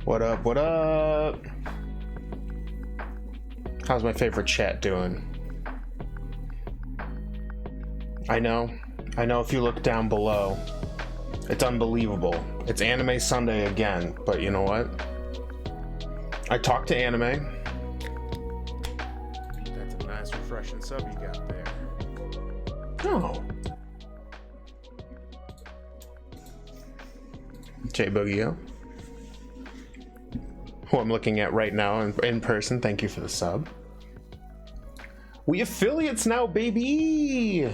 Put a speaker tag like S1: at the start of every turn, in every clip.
S1: What up, what up? How's my favorite chat doing? I know if you look down below, it's unbelievable. It's Anime Sunday again, but you know what? I talk to anime. That's a nice refreshing sub you got there. Oh. J Boogio, who I'm looking at right now in person. Thank you for the sub. We affiliates now, baby.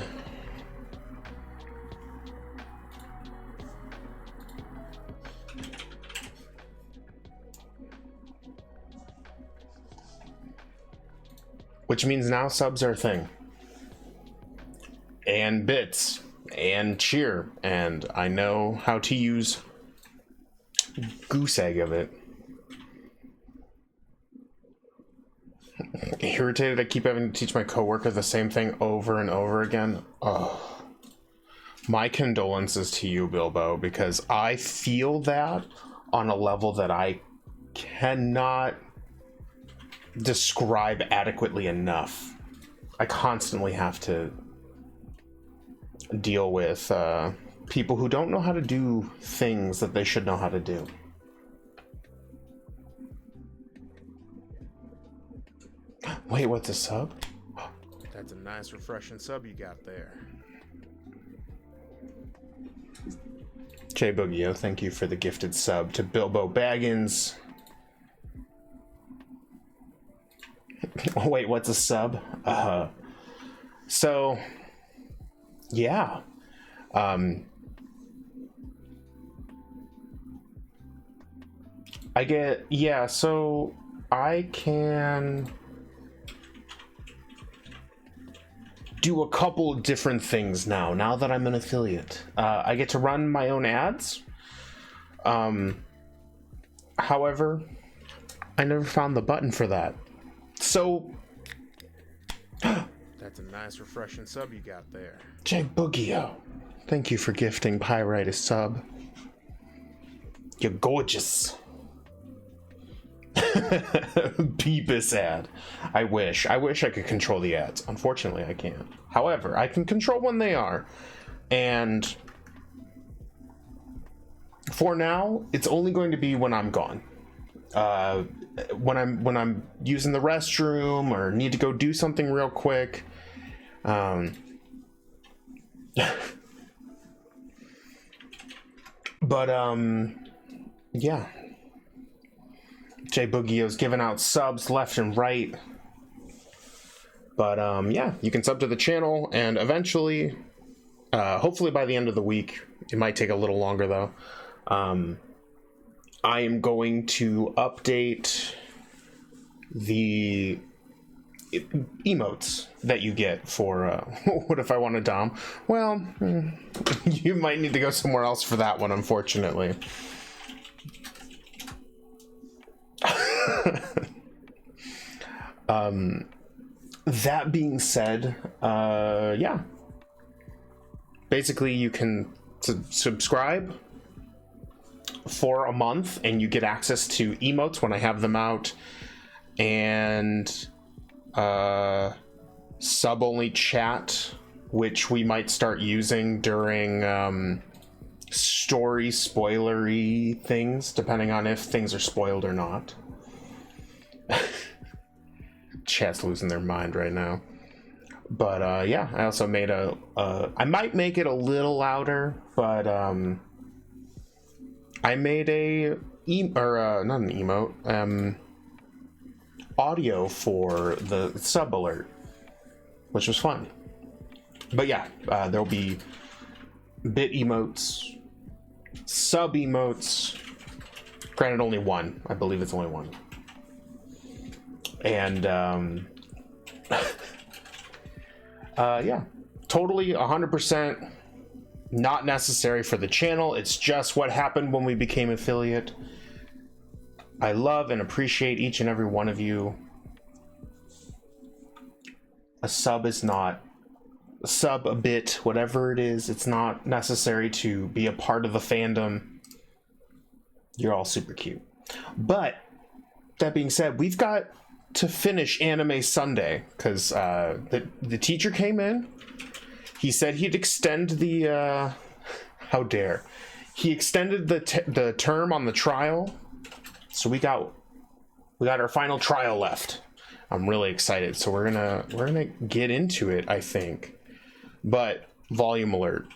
S1: which means now subs are a thing. And bits and cheer, and I know how to use goose egg of it. Irritated I keep having to teach my coworker the same thing over and over again. Oh, my condolences to you, Bilbo, because I feel that on a level that I cannot describe adequately enough. I constantly have to deal with people who don't know how to do things that they should know how to do. Wait, what's a sub? That's a nice refreshing sub you got there. Jay Boogio, thank you for the gifted sub to Bilbo Baggins. Oh, wait, what's a sub? So yeah. So I can do a couple of different things now that I'm an affiliate. I get to run my own ads. However, I never found the button for that. So that's a nice refreshing sub you got there. Jay Boogio, thank you for gifting Pyrite a sub. You're gorgeous. Beepus ad. I wish I could control the ads. Unfortunately, I can't. However, I can control when they are. And for now, it's only going to be when I'm gone. When I'm using the restroom or need to go do something real quick. Yeah. Jay Boogio's giving out subs left and right. But yeah, you can sub to the channel, and eventually, hopefully by the end of the week, it might take a little longer though, I am going to update the emotes that you get for what if I want a dom? Well, you might need to go somewhere else for that one, unfortunately. That being said, yeah, basically you can subscribe for a month and you get access to emotes when I have them out, and sub only chat, which we might start using during story spoilery things, depending on if things are spoiled or not. Chat's losing their mind right now. But yeah, I also made I might make it a little louder, but I made not an emote, audio for the sub alert, which was fun. But yeah, there'll be bit emotes, sub emotes. Granted, only one. I believe it's only one. And yeah, totally 100% not necessary for the channel. It's just what happened when we became affiliate. I love and appreciate each and every one of you. A sub is not a bit, whatever it is, it's not necessary to be a part of the fandom. You're all super cute. But that being said, we've got to finish Anime Sunday because the teacher came in. He said he'd extend the how dare he extended the term on the trial, so we got our final trial left. I'm really excited, so we're gonna get into it, I think. But volume alert,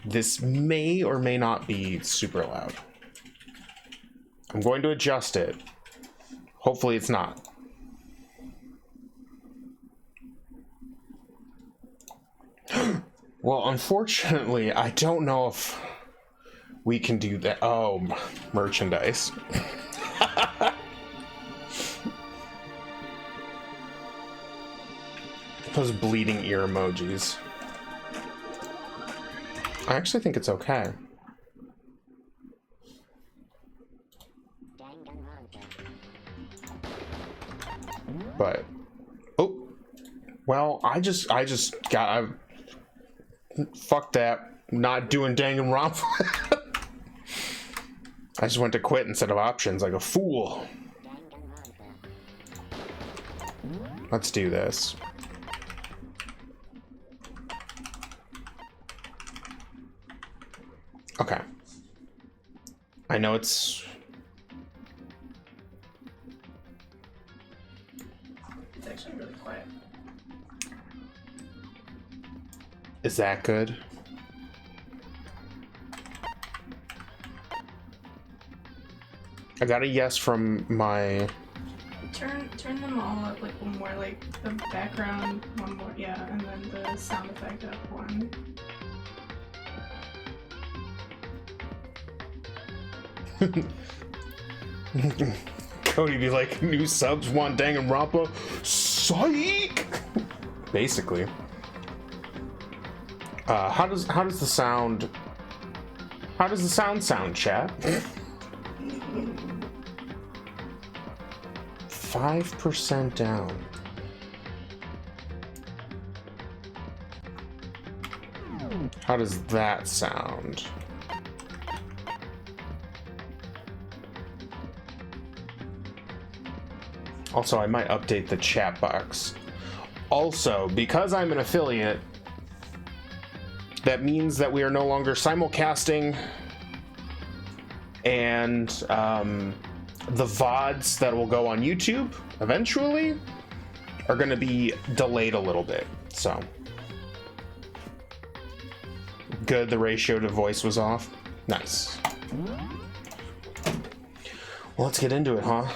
S1: this may or may not be super loud. I'm going to adjust it. Hopefully it's not. Well, unfortunately, I don't know if we can do that. Oh, merchandise. Those bleeding ear emojis. I actually think it's okay. But, oh, well, I just got, fuck that, not doing Danganronpa. I just went to quit instead of options like a fool. Let's do this. Okay. I know it's
S2: actually really quiet.
S1: Is that good? I got a yes from my...
S2: Turn them all up like one more, like the background one more, yeah, and then the sound effect up one.
S1: Cody be like, new subs want Danganronpa? Psych! Basically. How does the sound sound, chat? 5% down. How does that sound? Also, I might update the chat box. Also, because I'm an affiliate, that means that we are no longer simulcasting, and the VODs that will go on YouTube eventually are going to be delayed a little bit. So, good, the ratio to voice was off. Nice. Well, let's get into it, huh?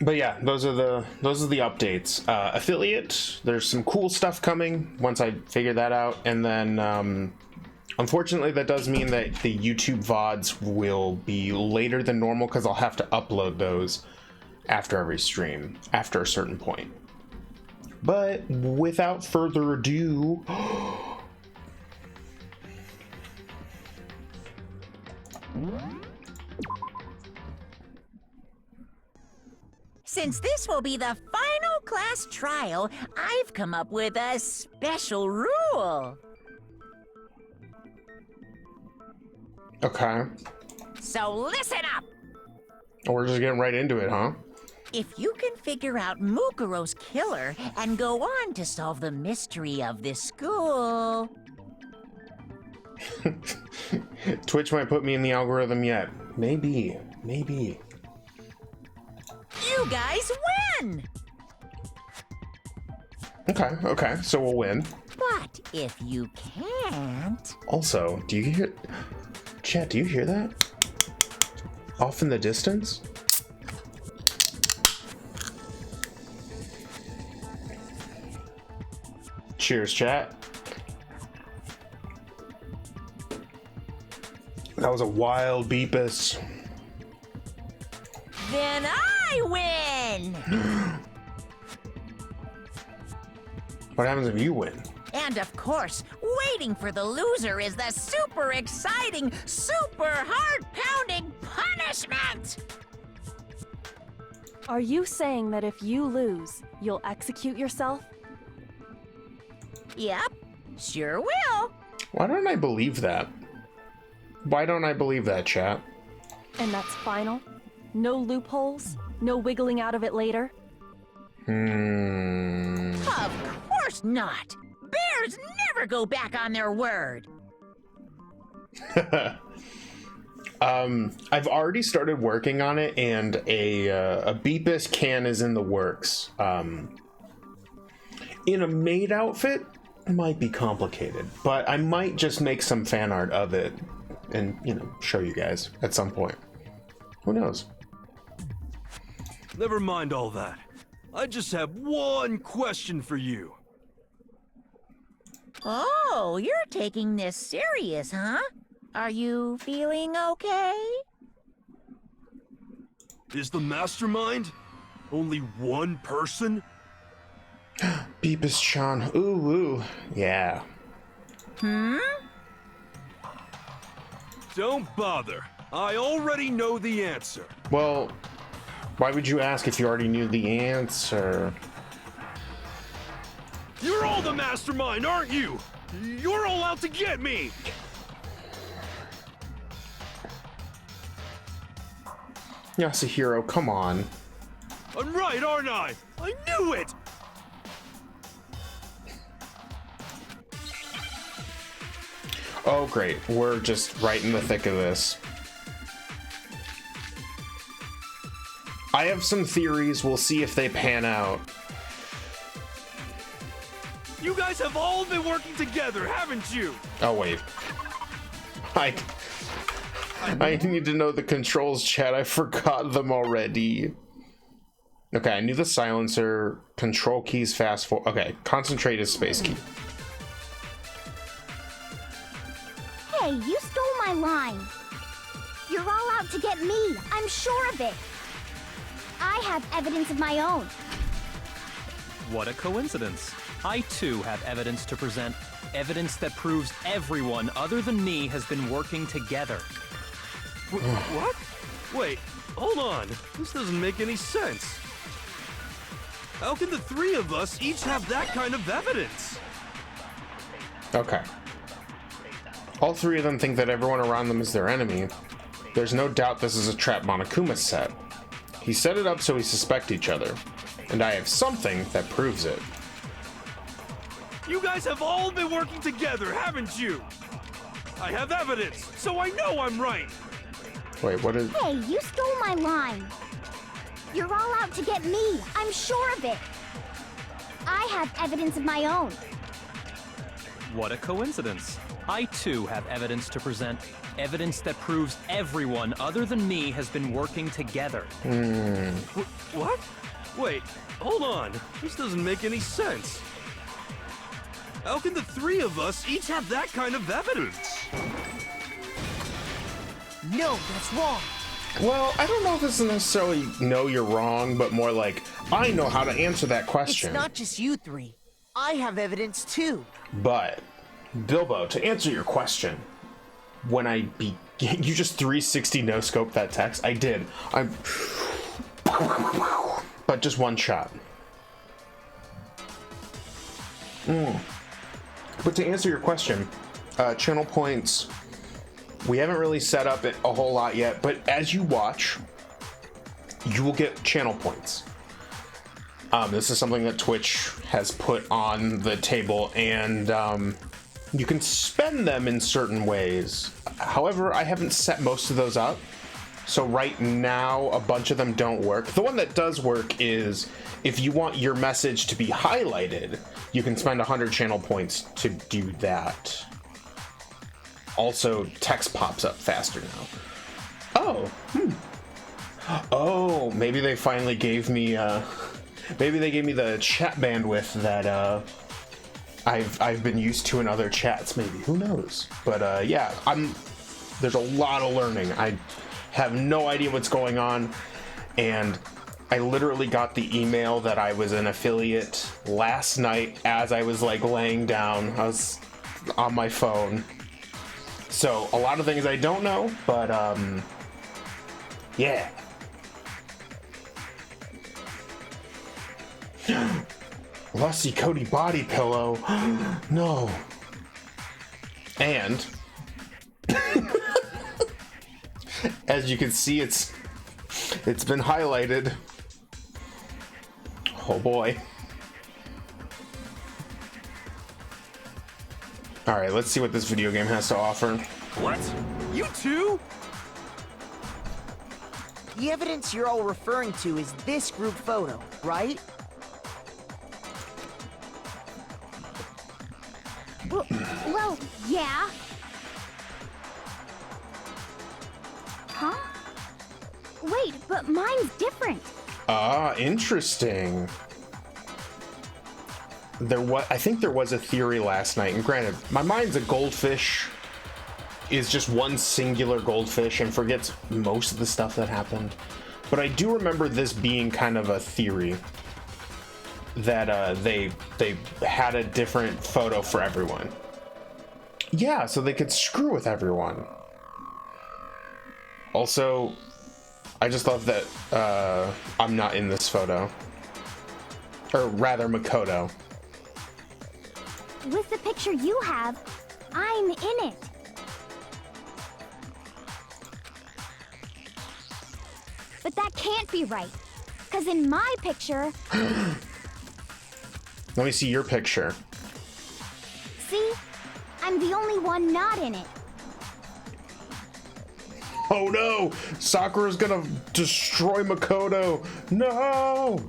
S1: But yeah, those are the updates. Affiliate, there's some cool stuff coming once I figure that out, and then unfortunately that does mean that the YouTube VODs will be later than normal because I'll have to upload those after every stream after a certain point. But without further ado,
S3: since this will be the final class trial, I've come up with a special rule.
S1: okay,
S3: So listen up!
S1: we're just getting right into it, huh?
S3: If you can figure out Mukuro's killer and go on to solve the mystery of this school...
S1: Twitch might put me in the algorithm yet. Maybe.
S3: You guys win!
S1: Okay, so we'll win.
S3: But if you can't...
S1: Also, do you hear... Chat, do you hear that? Off in the distance? Cheers, chat. That was a wild beepus.
S3: Then I win!
S1: What happens if you win?
S3: And of course, waiting for the loser is the super exciting, super heart-pounding punishment!
S4: Are you saying that if you lose, you'll execute yourself?
S3: Yep, sure will.
S1: Why don't I believe that? Why don't I believe that, chat?
S4: And that's final? No loopholes? No wiggling out of it later?
S3: Of course not! Bears never go back on their word!
S1: I've already started working on it, and a Beepus can is in the works. In a maid outfit, it might be complicated, but I might just make some fan art of it and, you know, show you guys at some point. Who knows?
S5: Never mind all that. I just have one question for you.
S3: Oh, you're taking this serious, huh? Are you feeling okay?
S5: Is the Mastermind only one person?
S1: Beepus Deepest-chan. Ooh, ooh. Yeah.
S5: Don't bother. I already know the answer.
S1: Well, why would you ask if you already knew the answer?
S5: You're all the mastermind, aren't you? You're all out to get me!
S1: Yasuhiro, come on.
S5: I'm right, aren't I? I knew it!
S1: Oh, great. We're just right in the thick of this. I have some theories. We'll see if they pan out.
S5: You guys have all been working together, haven't you?
S1: Oh, wait. I need to know the controls, chat. I forgot them already. Okay, I knew the silencer, control keys, fast forward. Okay, concentrate is space key.
S6: Hey, you stole my line. You're all out to get me. I'm sure of it. I have evidence of my own.
S7: What a coincidence. I too have evidence to present. Evidence that proves everyone other than me has been working together.
S5: What? Wait, hold on. This doesn't make any sense. How can the three of us each have that kind of evidence?
S1: Okay. All three of them think that everyone around them is their enemy. There's no doubt this is a trap Monokuma set. He set it up so we suspect each other. And I have something that proves it.
S5: You guys have all been working together, haven't you? I have evidence, so I know I'm right.
S1: Wait, what is...
S6: Hey, you stole my line. You're all out to get me. I'm sure of it. I have evidence of my own.
S7: What a coincidence. I too have evidence to present. Evidence that proves everyone other than me has been working together.
S5: What? Wait, hold on. This doesn't make any sense. How can the three of us each have that kind of evidence?
S8: No, that's wrong.
S1: Well, I don't know if this is necessarily no, you're wrong, but more like, I know how to answer that question.
S8: It's not just you three. I have evidence too.
S1: But, Bilbo, to answer your question, when I began, you just 360 no-scope that text? I did. But just one shot. But to answer your question, channel points, we haven't really set up it a whole lot yet, but as you watch, you will get channel points. This is something that Twitch has put on the table, and you can spend them in certain ways. However, I haven't set most of those up, so right now a bunch of them don't work. The one that does work is if you want your message to be highlighted, you can spend 100 channel points to do that. Also, text pops up faster now. Oh, maybe they finally gave me maybe they gave me the chat bandwidth that I've been used to in other chats, maybe. Who knows? But yeah, there's a lot of learning. I have no idea what's going on, and I literally got the email that I was an affiliate last night as I was like laying down. I was on my phone. So a lot of things I don't know, but yeah. Lusty Cody body pillow. No. And as you can see, it's been highlighted. Oh boy. All right, let's see what this video game has to offer.
S5: What? You too?
S8: The evidence you're all referring to is this group photo, right?
S6: Well, yeah. Huh? Wait, but mine's different.
S1: Ah, interesting. I think there was a theory last night, and granted, my mind's a goldfish is just one singular goldfish and forgets most of the stuff that happened. But I do remember this being kind of a theory. that they had a different photo for everyone. Yeah, so they could screw with everyone. Also, I just love that I'm not in this photo. Or rather, Makoto.
S6: With the picture you have, I'm in it. But that can't be right. Because in my picture...
S1: Let me see your picture.
S6: See? I'm the only one not in it.
S1: Oh no! Sakura's gonna destroy Makoto! No!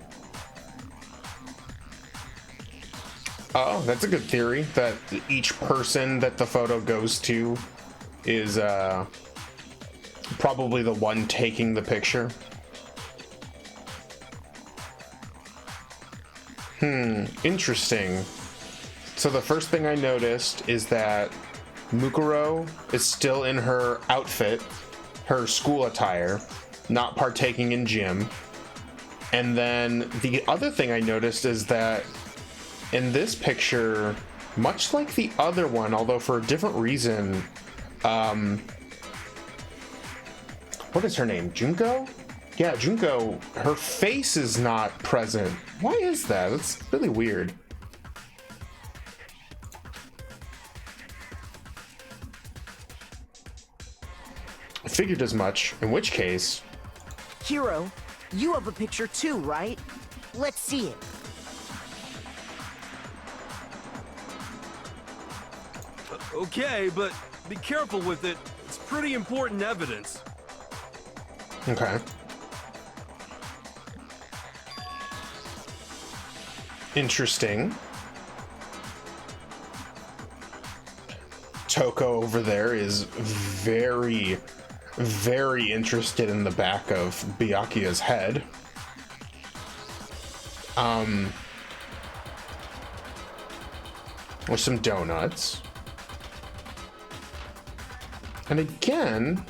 S1: Oh, that's a good theory, that each person that the photo goes to is probably the one taking the picture. Interesting. So the first thing I noticed is that Mukuro is still in her outfit, her school attire, not partaking in gym. And then the other thing I noticed is that in this picture, much like the other one, although for a different reason, what is her name? Junko? Yeah, Junko, her face is not present. Why is that? That's really weird. I figured as much, in which case...
S8: Hiro, you have a picture too, right? Let's see it.
S5: Okay, but be careful with it. It's pretty important evidence.
S1: Okay. Interesting. Toko over there is very, very interested in the back of Byakuya's head. With some donuts. And again,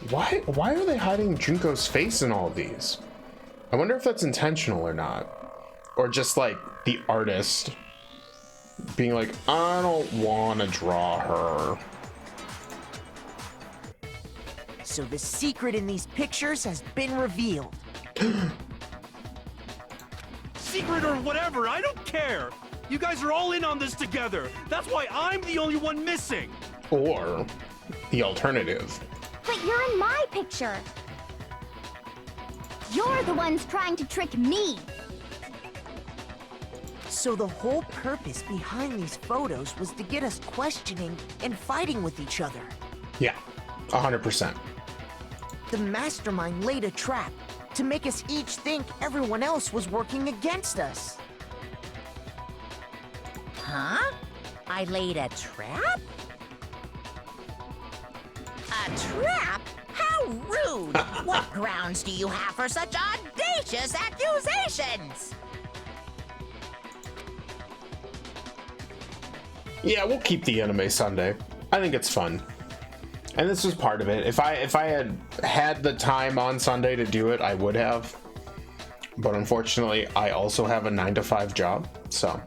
S1: why are they hiding Junko's face in all of these? I wonder if that's intentional or not. Or just like the artist being like, I don't want to draw her.
S8: So the secret in these pictures has been revealed.
S5: Secret or whatever, I don't care. You guys are all in on this together. That's why I'm the only one missing.
S1: Or the alternative.
S6: But you're in my picture. You're the ones trying to trick me.
S8: So the whole purpose behind these photos was to get us questioning and fighting with each other.
S1: Yeah, 100%.
S8: The Mastermind laid a trap to make us each think everyone else was working against us.
S3: Huh? I laid a trap? A trap? How rude! What grounds do you have for such audacious accusations?
S1: Yeah, we'll keep the Anime Sunday. I think it's fun. And this was part of it. If I had the time on Sunday to do it, I would have. But unfortunately, I also have a 9-to-5 job, so.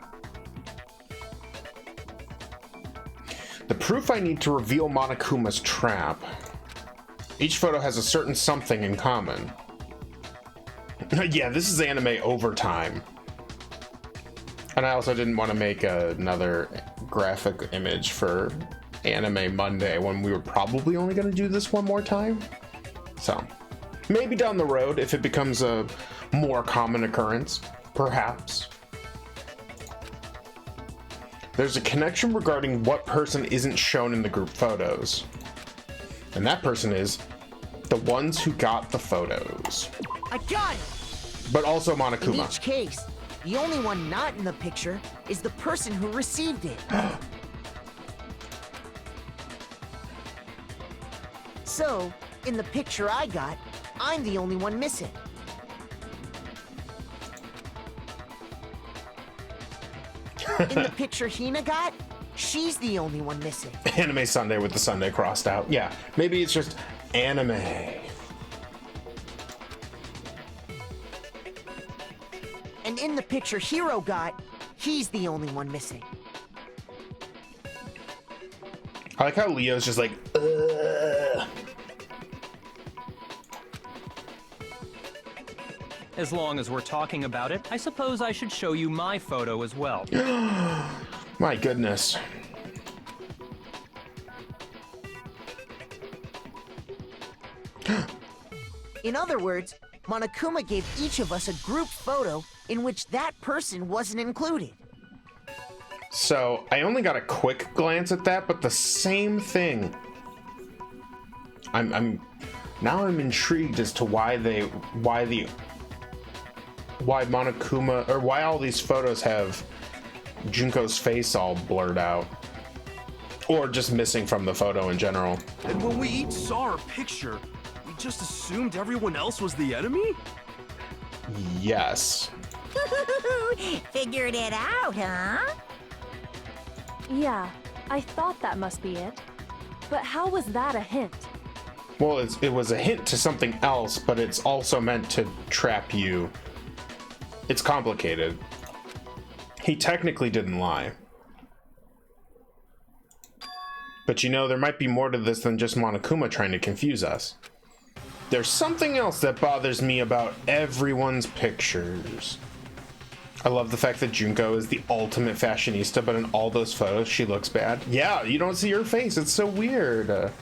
S1: The proof I need to reveal Monokuma's trap. Each photo has a certain something in common. Yeah, this is anime overtime. And I also didn't want to make another graphic image for Anime Monday when we were probably only going to do this one more time. So, maybe down the road if it becomes a more common occurrence, perhaps. There's a connection regarding what person isn't shown in the group photos. And that person is the ones who got the photos.
S8: I got it!
S1: But also
S8: In
S1: Monokuma.
S8: each case, the only one not in the picture is the person who received it. So, in the picture I got, I'm the only one missing. In the picture Hina got, she's the only one missing.
S1: Anime Sunday with the Sunday crossed out. Yeah, maybe it's just anime.
S8: the picture Hiro got, he's the only one missing.
S1: I like how Leo's just like, ugh.
S7: As long as we're talking about it, I suppose I should show you my photo as well.
S1: My goodness.
S8: In other words, Monokuma gave each of us a group photo in which that person wasn't included.
S1: So I only got a quick glance at that, but the same thing. I'm intrigued as to why Monokuma, or why all these photos have Junko's face all blurred out, or just missing from the photo in general.
S5: And when we each saw our picture, we just assumed everyone else was the enemy?
S1: Yes.
S3: Figured it out, huh?
S4: Yeah, I thought that must be it. But how was that a hint?
S1: Well, it was a hint to something else, but it's also meant to trap you. It's complicated. He technically didn't lie. But you know, there might be more to this than just Monokuma trying to confuse us. There's something else that bothers me about everyone's pictures. I love the fact that Junko is the ultimate fashionista, but in all those photos, she looks bad. Yeah, you don't see her face. It's so weird.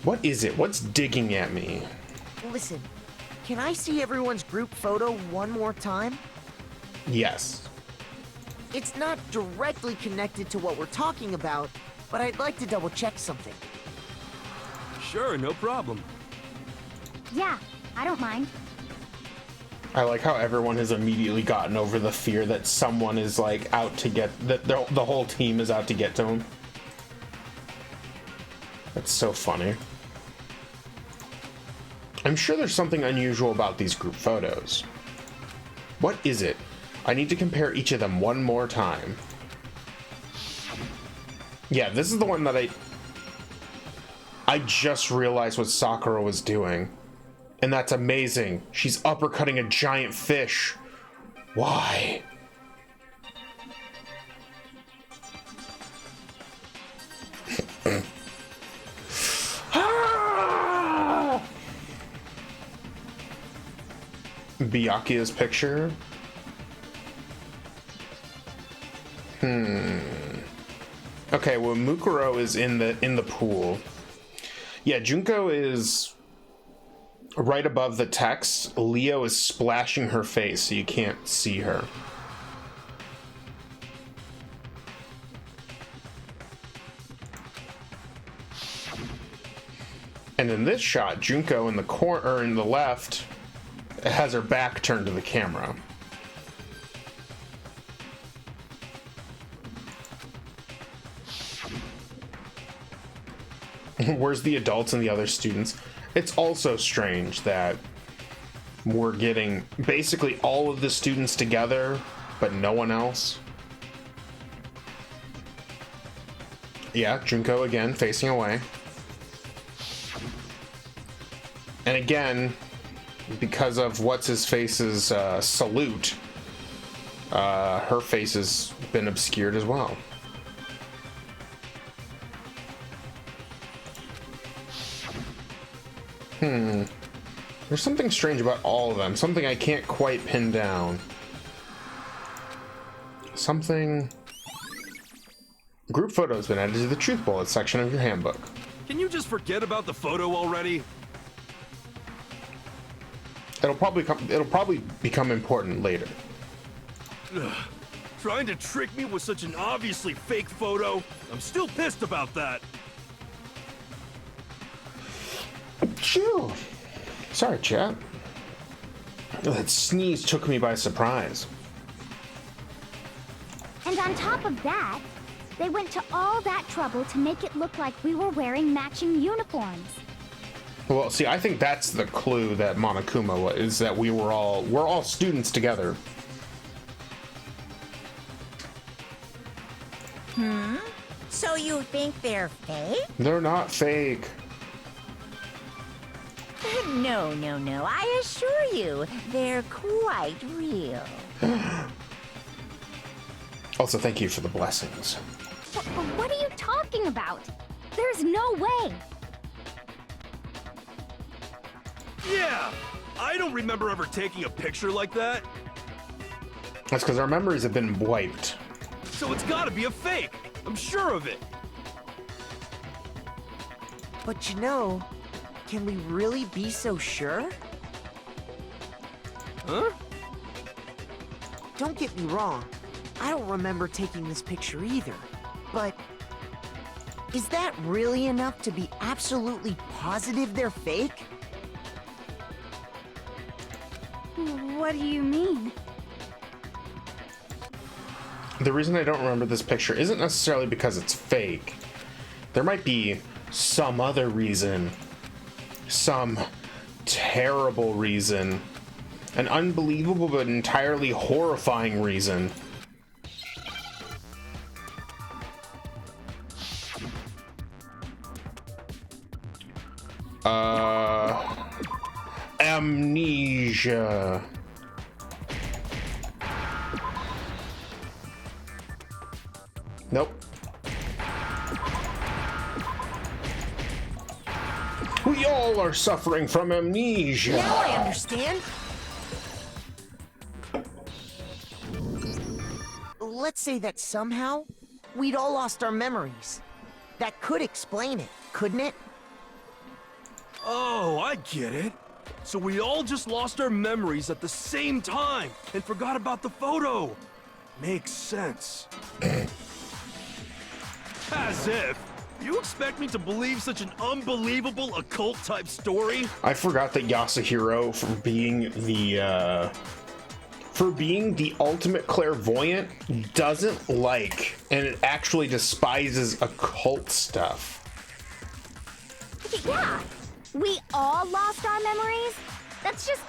S1: What is it? What's digging at me?
S8: Listen, can I see everyone's group photo one more time?
S1: Yes.
S8: It's not directly connected to what we're talking about, but I'd like to double check something.
S5: Sure, no problem.
S6: Yeah, I don't mind.
S1: I like how everyone has immediately gotten over the fear that someone is like out to get, that the whole team is out to get to him. That's so funny. I'm sure there's something unusual about these group photos. What is it? I need to compare each of them one more time. Yeah, this is the one that I just realized what Sakura was doing. And that's amazing. She's uppercutting a giant fish. Why? Byakuya's picture. Okay, well, Mukuro is in the pool. Yeah, Junko is right above the text. Leo is splashing her face so you can't see her. And in this shot, Junko in the corner, in the left, has her back turned to the camera. Where's the adults and the other students? It's also strange that we're getting basically all of the students together, but no one else. Yeah, Junko again, facing away. And again, because of what's-his-face's salute, her face has been obscured as well. There's something strange about all of them. Something I can't quite pin down. Something... Group photo has been added to the Truth Bullet section of your handbook.
S5: Can you just forget about the photo already?
S1: It'll probably become important later.
S5: Ugh. Trying to trick me with such an obviously fake photo? I'm still pissed about that.
S1: Phew. Sorry, chat. That sneeze took me by surprise.
S6: And on top of that, they went to all that trouble to make it look like we were wearing matching uniforms.
S1: Well, see, I think that's the clue that Monokuma was, is that we're all students together.
S3: So you think they're fake?
S1: They're not fake.
S3: No, no, no. I assure you, they're quite real.
S1: Also, thank you for the blessings.
S6: What are you talking about? There's no way.
S5: Yeah! I don't remember ever taking a picture like that.
S1: That's because our memories have been wiped.
S5: So it's gotta be a fake. I'm sure of it.
S8: But you know, can we really be so sure?
S5: Huh?
S8: Don't get me wrong. I don't remember taking this picture either. But is that really enough to be absolutely positive they're fake?
S6: What do you mean?
S1: The reason I don't remember this picture isn't necessarily because it's fake. There might be some other reason. Some terrible reason. An unbelievable but entirely horrifying reason. Amnesia. Nope. We all are suffering from amnesia.
S8: Now I understand. Let's say that somehow we'd all lost our memories. That could explain it, couldn't it?
S5: Oh, I get it. So we all just lost our memories at the same time and forgot about the photo. Makes sense. As if. You expect me to believe such an unbelievable occult-type story?
S1: I forgot that Yasuhiro, for being the ultimate clairvoyant, doesn't like and it actually despises occult stuff.
S6: Yeah, we all lost our memories? That's just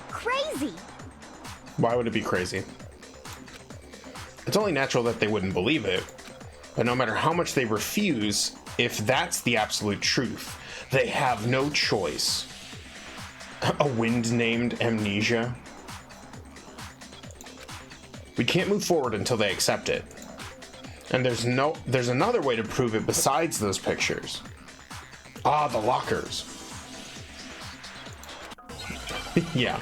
S6: crazy.
S1: Why would it be crazy? It's only natural that they wouldn't believe it. But no matter how much they refuse, if that's the absolute truth, they have no choice. A wind named amnesia. We can't move forward until they accept it. And there's another way to prove it besides those pictures. Ah, the lockers. Yeah.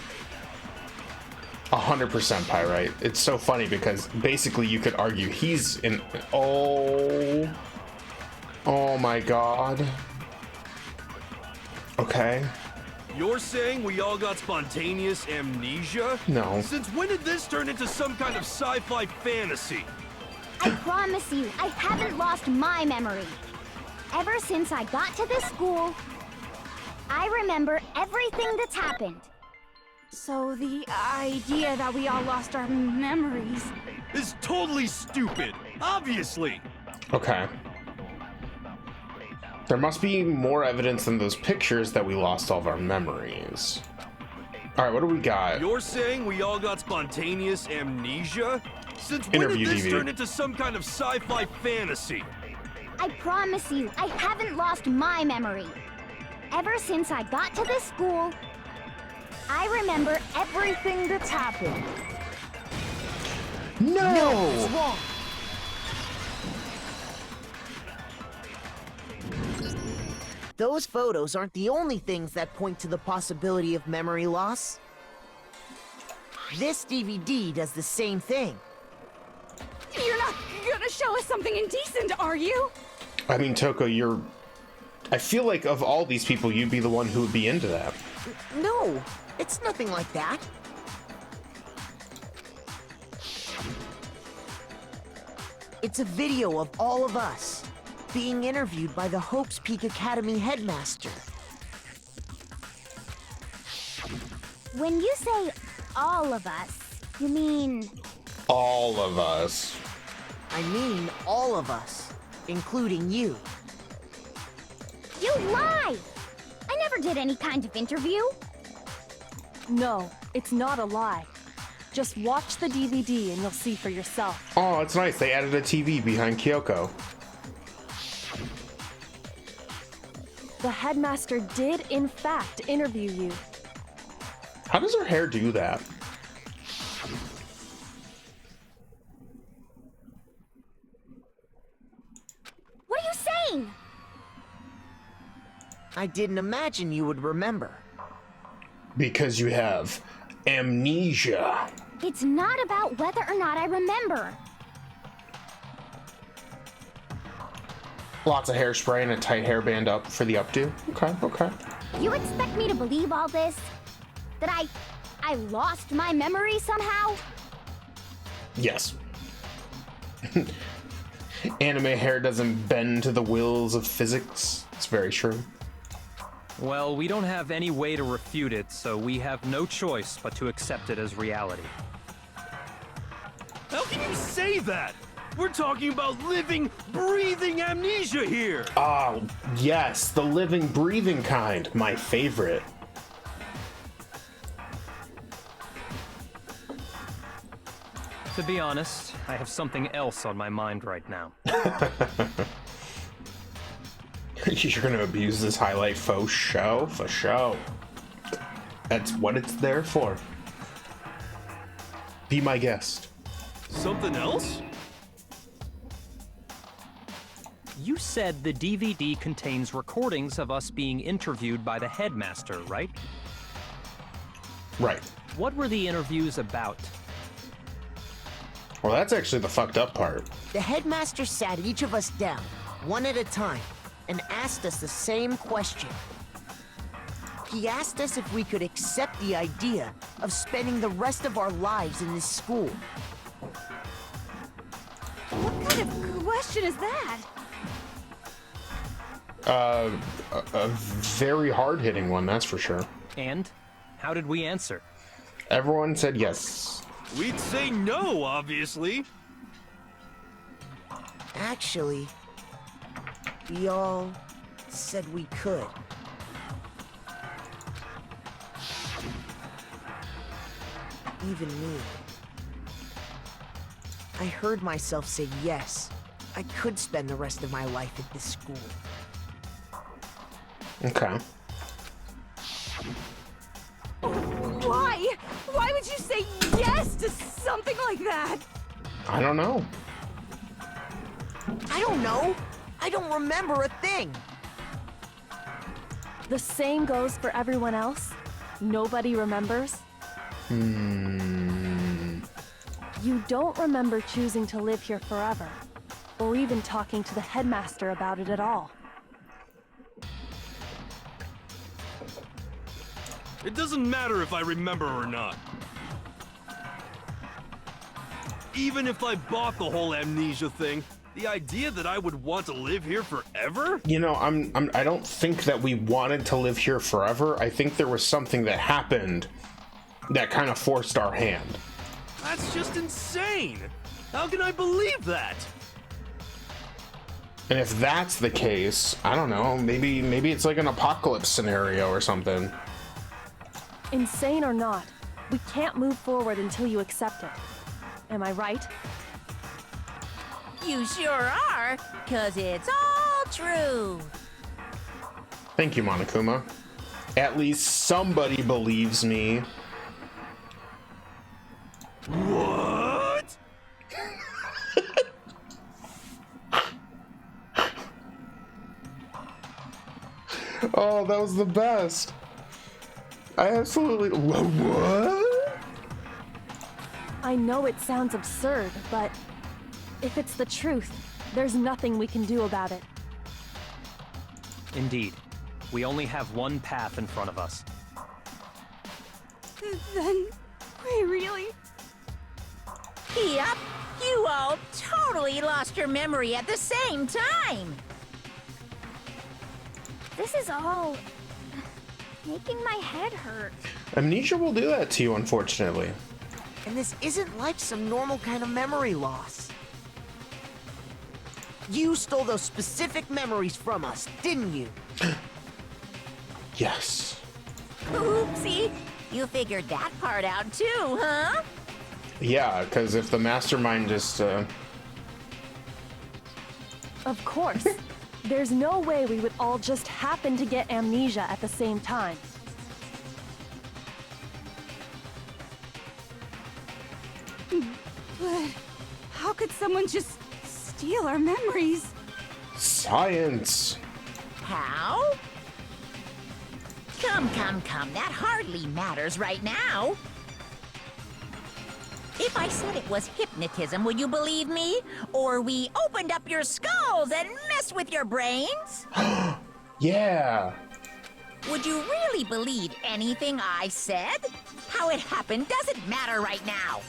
S1: 100% Pyrite. It's so funny because basically you could argue he's in. Oh my god. Okay.
S5: You're saying we all got spontaneous amnesia?
S1: No.
S5: Since when did this turn into some kind of sci-fi fantasy?
S6: I promise you, I haven't lost my memory. Ever since I got to this school, I remember everything that's happened.
S9: So the idea that we all lost our memories...
S5: Is totally stupid, obviously.
S1: Okay. There must be more evidence than those pictures that we lost all of our memories. Alright, what do we got?
S5: You're saying we all got spontaneous amnesia? Since when
S1: Interview
S5: did this
S1: DVD.
S5: turn into some kind of sci-fi fantasy?
S6: I promise you, I haven't lost my memory. Ever since I got to this school, I remember everything that's happened.
S1: No!
S8: It's wrong. Those photos aren't the only things that point to the possibility of memory loss. This DVD does the same thing.
S9: You're not gonna show us something indecent, are you?
S1: I mean, Toko, I feel like of all these people, you'd be the one who would be into that.
S8: No, it's nothing like that. It's a video of all of us being interviewed by the Hope's Peak Academy headmaster.
S6: When you say all of us, you mean...
S1: All of us.
S8: I mean all of us, including you.
S6: You lie! I never did any kind of interview.
S4: No, it's not a lie. Just watch the DVD and you'll see for yourself.
S1: Oh, it's nice. They added a TV behind Kyoko.
S4: The headmaster did, in fact, interview you.
S1: How does her hair do that?
S6: What are you saying?
S8: I didn't imagine you would remember.
S1: Because you have amnesia.
S6: It's not about whether or not I remember.
S1: Lots of hairspray and a tight hairband up for the updo. Okay, okay.
S6: You expect me to believe all this? That I lost my memory somehow?
S1: Yes. Anime hair doesn't bend to the wills of physics. It's very true.
S7: Well, we don't have any way to refute it, so we have no choice but to accept it as reality.
S5: How can you say that? We're talking about living, breathing amnesia here!
S1: Oh, yes, the living, breathing kind. My favorite.
S7: To be honest, I have something else on my mind right now.
S1: You're gonna abuse this highlight faux show? For show. That's what it's there for. Be my guest.
S5: Something else?
S7: You said the DVD contains recordings of us being interviewed by the headmaster, right?
S1: Right.
S7: What were the interviews about?
S1: Well, that's actually the fucked up part.
S8: The headmaster sat each of us down, one at a time, and asked us the same question. He asked us if we could accept the idea of spending the rest of our lives in this school.
S9: What kind of question is that?
S1: A very hard-hitting one, that's for sure.
S7: And how did we answer?
S1: Everyone said yes.
S5: We'd say no, obviously.
S8: Actually, we all said we could. Even me. I heard myself say yes. I could spend the rest of my life at this school.
S1: Okay.
S9: Why? Why would you say yes to something like that?
S1: I don't know.
S8: I don't know. I don't remember a thing.
S4: The same goes for everyone else? Nobody remembers? You don't remember choosing to live here forever, or even talking to the headmaster about it at all.
S5: It doesn't matter if I remember or not. Even if I bought the whole amnesia thing, the idea that I would want to live here forever?
S1: You know, I don't think that we wanted to live here forever. I think there was something that happened that kind of forced our hand.
S5: That's just insane! How can I believe that?
S1: And if that's the case, I don't know, maybe it's like an apocalypse scenario or something.
S4: Insane or not, we can't move forward until you accept it. Am I right?
S3: You sure are, 'cause it's all true.
S1: Thank you, Monokuma. At least somebody believes me.
S5: What?
S1: Oh, that was the best. I absolutely... What?
S4: I know it sounds absurd, but if it's the truth, there's nothing we can do about it.
S7: Indeed. We only have one path in front of us.
S9: Then we really...
S3: Yep, you all totally lost your memory at the same time.
S6: This is all making my head hurt.
S1: Amnesia will do that to you, unfortunately.
S8: And this isn't like some normal kind of memory loss. You stole those specific memories from us, didn't you?
S1: Yes.
S3: Oopsie, you figured that part out too, huh?
S1: Yeah, because if the Mastermind just,
S4: Of course. There's no way we would all just happen to get amnesia at the same time.
S9: But how could someone just steal our memories?
S1: Science.
S3: How? Come, that hardly matters right now. If I said it was hypnotism, would you believe me? Or we opened up your skulls and messed with your brains?
S1: Yeah.
S3: Would you really believe anything I said? How it happened doesn't matter right now.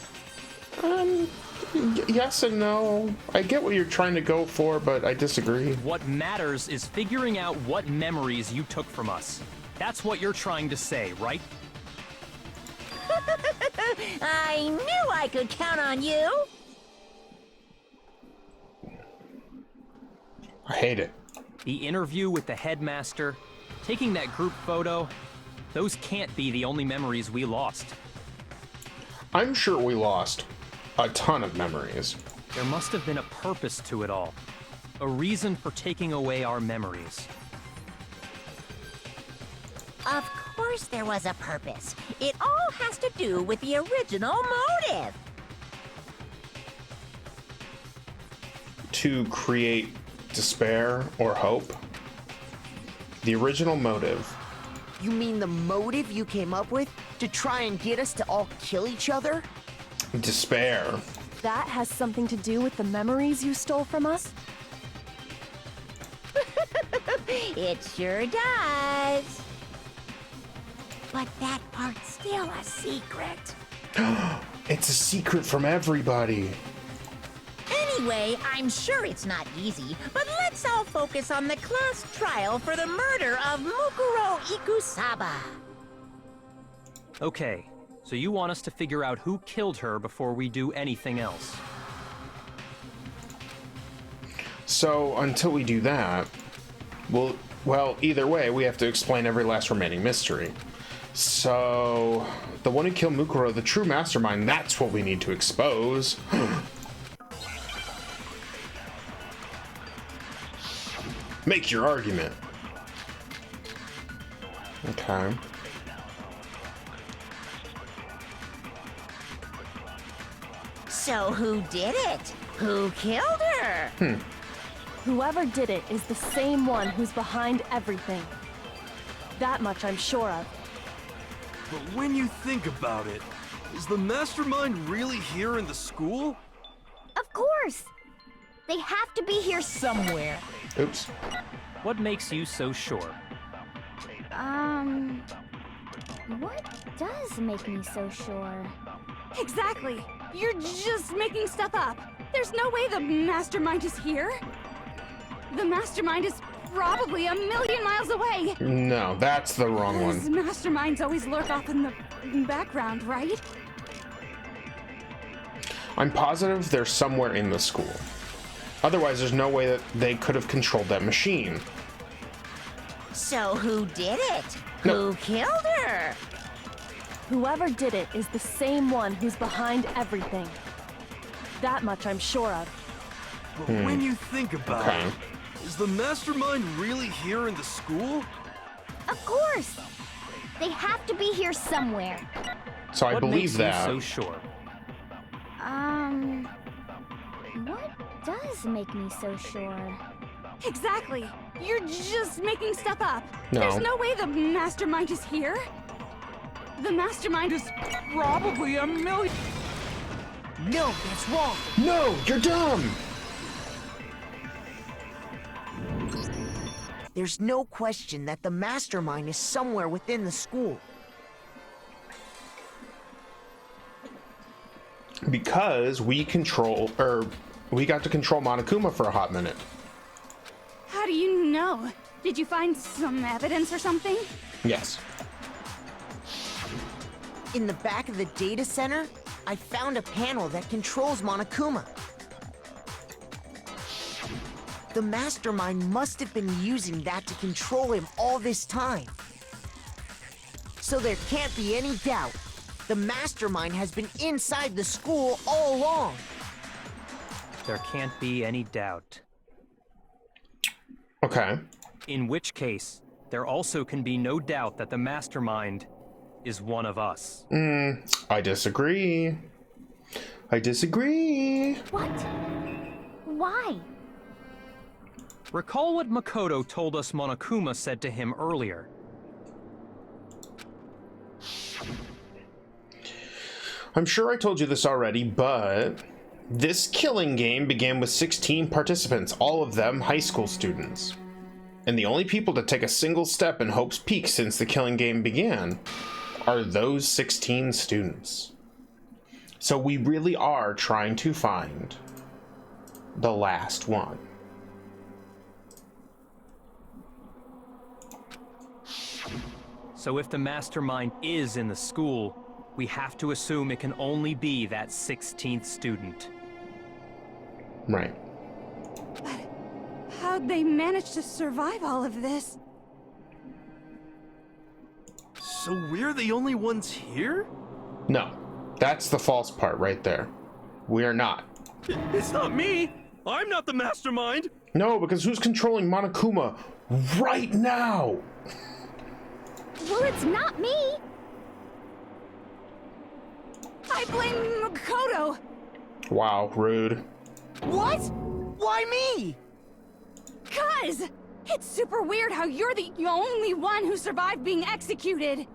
S1: Yes and no. I get what you're trying to go for, but I disagree.
S7: What matters is figuring out what memories you took from us. That's what you're trying to say, right?
S3: I knew I could count on you.
S1: I hate it.
S7: The interview with the headmaster, taking that group photo, those can't be the only memories we lost.
S1: I'm sure we lost a ton of memories.
S7: There must have been a purpose to it all. A reason for taking away our memories.
S3: Of course there was a purpose. It all has to do with the original motive.
S1: To create despair or hope. The original motive.
S8: You mean the motive you came up with to try and get us to all kill each other?
S1: Despair.
S4: That has something to do with the memories you stole from us?
S3: It sure does. But that part's still a secret.
S1: It's a secret from everybody.
S3: Anyway, I'm sure it's not easy, but let's all focus on the class trial for the murder of Mukuro Ikusaba.
S7: Okay, so you want us to figure out who killed her before we do anything else.
S1: So, until we do that, well, either way, we have to explain every last remaining mystery. So, the one who killed Mukuro, the true mastermind, that's what we need to expose. Make your argument. Okay.
S3: So who did it? Who killed her?
S4: Whoever did it is the same one who's behind everything. That much I'm sure of.
S5: But when you think about it, is the mastermind really here in the school?
S6: Of course! They have to be here somewhere.
S1: Oops.
S7: What makes you so sure?
S6: What does make me so sure?
S9: Exactly! You're just making stuff up. There's no way the mastermind is here. The mastermind is probably a million miles away.
S1: No, that's the wrong
S9: Those
S1: one.
S9: masterminds always lurk off in the background, right?
S1: I'm positive they're somewhere in the school. Otherwise, there's no way that they could have controlled that machine.
S3: So who did it?
S1: No.
S3: Who killed her?
S4: Whoever did it is the same one who's behind everything. That much I'm sure of.
S5: But when you think about
S1: Okay.
S5: it, is the mastermind really here in the school?
S6: Of course! They have to be here somewhere.
S1: So I
S7: What
S1: believe
S7: makes
S1: that.
S7: you so sure?
S6: What does make me so sure?
S9: Exactly! You're just making stuff up.
S1: No.
S9: There's no way the mastermind is here. The mastermind is probably a million.
S8: No, that's wrong.
S1: No, you're dumb!
S8: There's no question that the mastermind is somewhere within the school.
S1: Because we got to control Monokuma for a hot minute.
S9: How do you know? Did you find some evidence or something?
S1: Yes.
S8: In the back of the data center, I found a panel that controls Monokuma. The mastermind must have been using that to control him all this time. So there can't be any doubt. The mastermind has been inside the school all along.
S7: There can't be any doubt.
S1: Okay.
S7: In which case, there also can be no doubt that the Mastermind is one of us.
S1: I disagree. I disagree.
S6: What? Why?
S7: Recall what Makoto told us Monokuma said to him earlier.
S1: I'm sure I told you this already, but this killing game began with 16 participants, all of them high school students. And the only people to take a single step in Hope's Peak since the killing game began are those 16 students. So we really are trying to find the last one.
S7: So if the Mastermind is in the school, we have to assume it can only be that 16th student.
S1: Right.
S9: But how'd they manage to survive all of this?
S5: So we're the only ones here?
S1: No, that's the false part right there. We are not.
S5: It's not me! I'm not the Mastermind!
S1: No, because who's controlling Monokuma right now?
S6: Well, it's not me.
S9: I blame Makoto!
S1: Wow, rude.
S8: What? Why me?
S9: 'Cause it's super weird how you're the only one who survived being executed.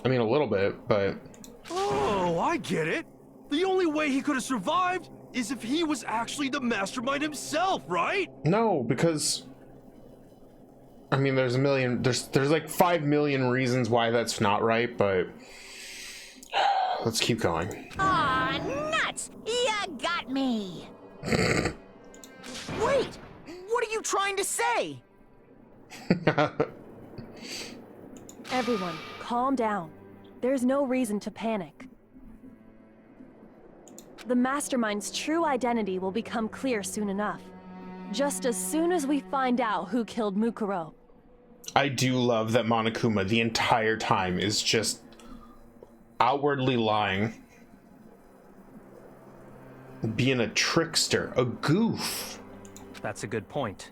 S1: I mean, a little bit, but...
S5: Oh, I get it! The only way he could have survived is if he was actually the Mastermind himself, right?
S1: No, because... I mean, there's like 5 million reasons why that's not right, but... Let's keep going.
S3: Aw, nuts! You got me!
S8: Wait! What are you trying to say?
S4: Everyone, calm down. There's no reason to panic. The Mastermind's true identity will become clear soon enough. Just as soon as we find out who killed Mukuro.
S1: I do love that Monokuma the entire time is just outwardly lying. Being a trickster, a goof.
S7: That's a good point.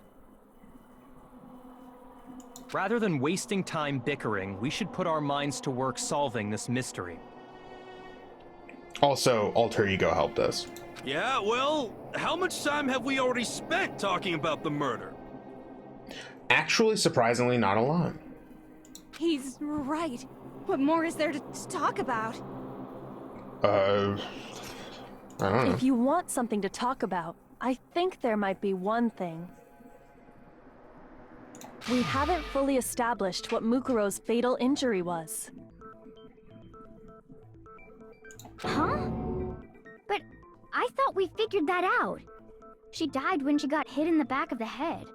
S7: Rather than wasting time bickering, we should put our minds to work solving this mystery.
S1: Also, Alter Ego helped us.
S5: Yeah, well, how much time have we already spent talking about the murder?
S1: Actually, surprisingly, not a lot.
S9: He's right. What more is there to talk about?
S1: I don't know.
S4: If you want something to talk about, I think there might be one thing. We haven't fully established what Mukuro's fatal injury was.
S6: Huh? But I thought we figured that out. She died when she got hit in the back of the head.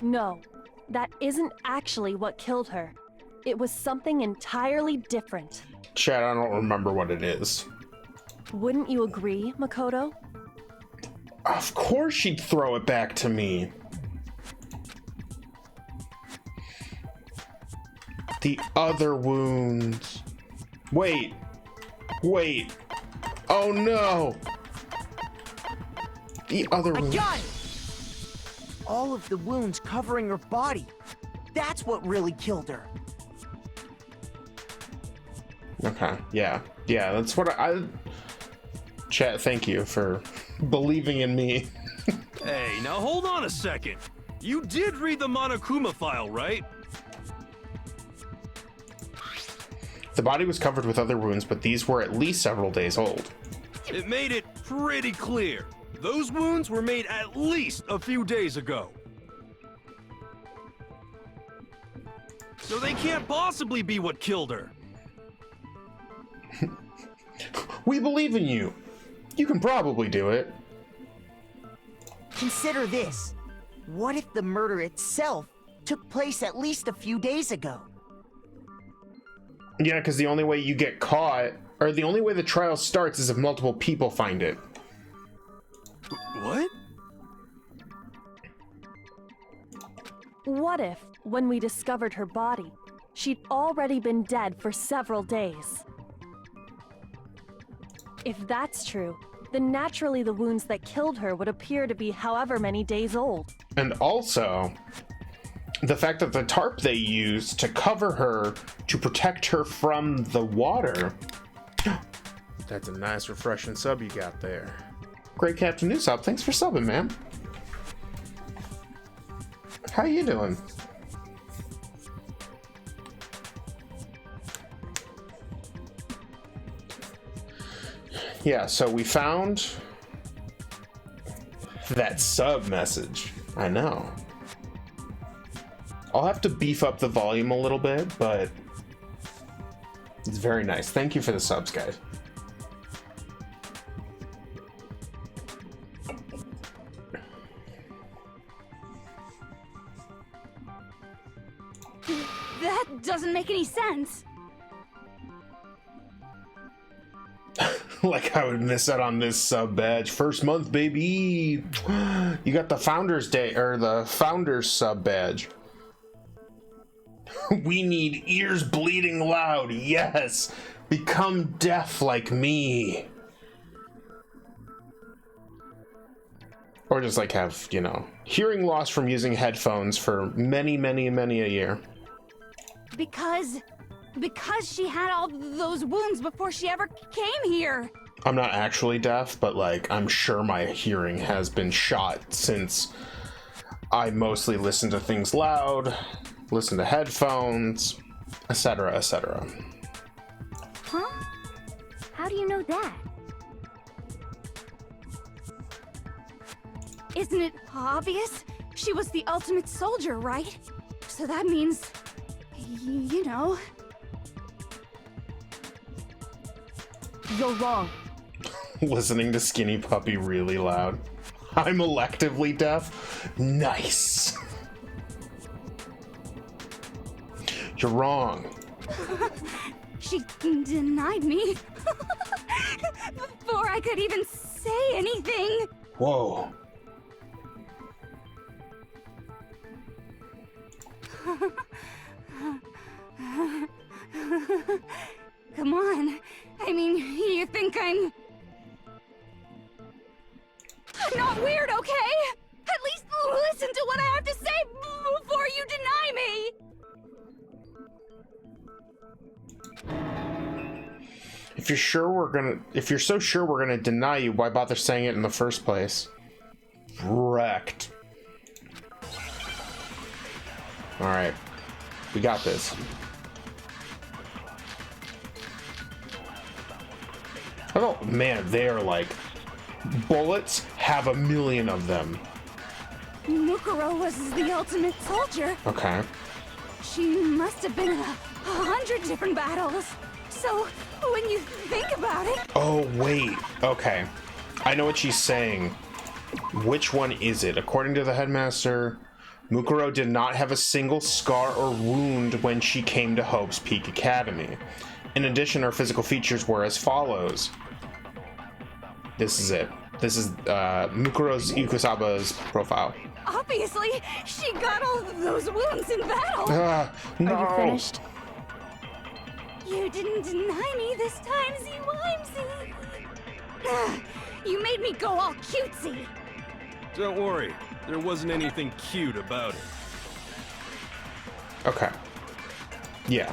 S4: No, that isn't actually what killed her. It was something entirely different.
S1: Chad, I don't remember what it is.
S4: Wouldn't you agree, Makoto?
S1: Of course she'd throw it back to me. The other wounds. Wait. Oh no. The other
S8: I
S1: wounds.
S8: got it! All of the wounds covering her body. That's what really killed her.
S1: Okay, yeah, that's what I... Chat, thank you for believing in me.
S5: Hey, now hold on a second. You did read the Monokuma file, right?
S1: The body was covered with other wounds, but these were at least several days old.
S5: It made it pretty clear. Those wounds were made at least a few days ago. So they can't possibly be what killed her.
S1: We believe in you. You can probably do it.
S8: Consider this. What if the murder itself took place at least a few days ago?
S1: Yeah, because the only way you get caught, or the only way the trial starts is if multiple people find it.
S5: What?
S4: What if, when we discovered her body, she'd already been dead for several days? If that's true, then naturally the wounds that killed her would appear to be however many days old.
S1: And also, the fact that the tarp they used to cover her to protect her from the water. That's a nice, refreshing sub you got there. Great Captain New Sub, thanks for subbing, man. How you doing? Yeah, so we found that sub message. I know. I'll have to beef up the volume a little bit, but it's very nice. Thank you for the subs, guys.
S9: That doesn't make any sense.
S1: Like I would miss out on this sub badge. First month, baby. You got the Founders Day or the Founders sub badge. We need ears bleeding loud. Yes. Become deaf like me. Or just like have, you know, hearing loss from using headphones for many, many, many a year.
S9: Because she had all those wounds before she ever came here.
S1: I'm not actually deaf, but like I'm sure my hearing has been shot since I mostly listen to things loud, listen to headphones, etc., etc.
S6: Huh? How do you know that?
S9: Isn't it obvious? She was the ultimate soldier, right? So that means, you know.
S4: You're wrong.
S1: Listening to Skinny Puppy really loud. I'm electively deaf? Nice. You're wrong.
S9: She denied me before I could even say anything.
S1: Whoa.
S9: Come on. I mean, you think I'm not weird, okay? At least listen to what I have to say before you deny me.
S1: If you're so sure we're gonna deny you, why bother saying it in the first place? Wrecked. Alright. We got this. Oh man, they are like bullets, have a million of them.
S9: Mukuro was the ultimate soldier.
S1: Okay.
S9: She must have been in 100 different battles. So, when you think about it...
S1: Oh, wait. Okay. I know what she's saying. Which one is it? According to the headmaster, Mukuro did not have a single scar or wound when she came to Hope's Peak Academy. In addition, her physical features were as follows. This is it. This is Mukuro's Ikusaba's profile.
S9: Obviously, she got all those wounds in battle.
S1: No.
S4: Are you finished?
S9: You didn't deny me this time, Z-Wimesy. You made me go all cutesy.
S5: Don't worry, there wasn't anything cute about it.
S1: Okay. Yeah.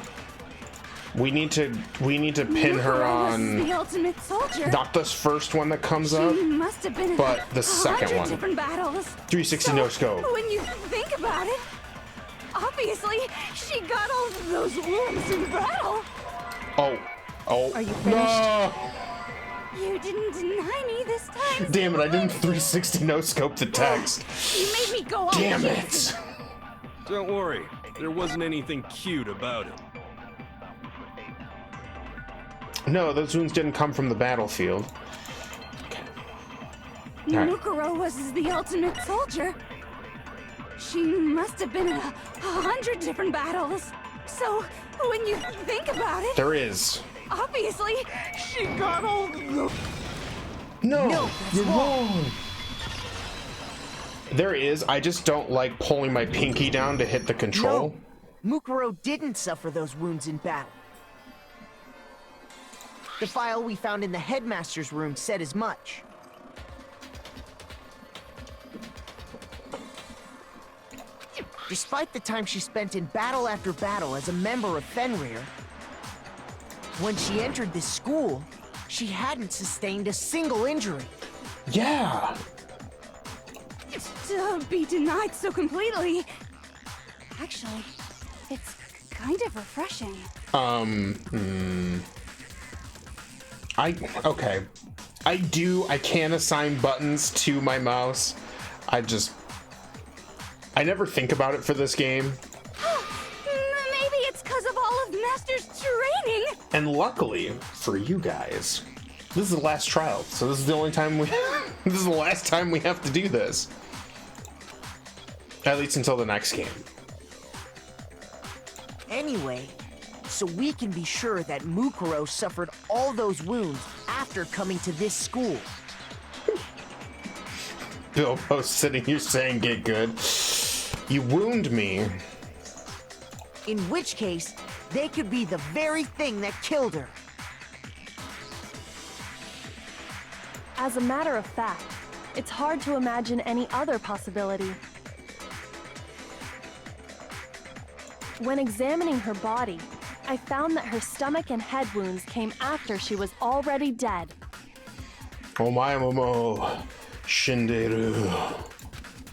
S1: We need to pin her on
S9: the ultimate soldier.
S1: not this first one that comes
S9: She
S1: up,
S9: must have been in
S1: but the second
S9: 100
S1: one.
S9: different battles.
S1: 360 no scope.
S9: When you think about it, obviously she got all those wounds in battle.
S1: Oh.
S4: Are you finished?
S1: No!
S9: You didn't deny me this time.
S1: Damn it, I didn't 360 no scope the text.
S9: You made me go all
S1: Damn
S9: cutesy.
S1: it.
S5: Don't worry, there wasn't anything cute about it.
S1: No, those wounds didn't come from the battlefield. Right.
S9: Mukuro was the ultimate soldier. She must have been in 100 different battles. So, when you think about it,
S1: There is.
S9: obviously, she got all the...
S1: No, you're wrong. There is. I just don't like pulling my pinky down to hit the control.
S8: No, Mukuro didn't suffer those wounds in battle. The file we found in the headmaster's room said as much. Despite the time she spent in battle after battle as a member of Fenrir, when she entered this school, she hadn't sustained a single injury.
S1: Yeah.
S9: To be denied so completely. Actually, it's kind of refreshing.
S1: Okay. I can assign buttons to my mouse. I never think about it for this game.
S9: Maybe it's because of all of Master's training.
S1: And luckily for you guys, this is the last trial. So this is the only time this is the last time we have to do this. At least until the next game.
S8: Anyway, so we can be sure that Mukuro suffered all those wounds after coming to this school.
S1: Bilbo's sitting here saying, "Get good. You wound me."
S8: In which case, they could be the very thing that killed her.
S4: As a matter of fact, it's hard to imagine any other possibility. When examining her body, I found that her stomach and head wounds came after she was already dead.
S1: Omae momo shinderu.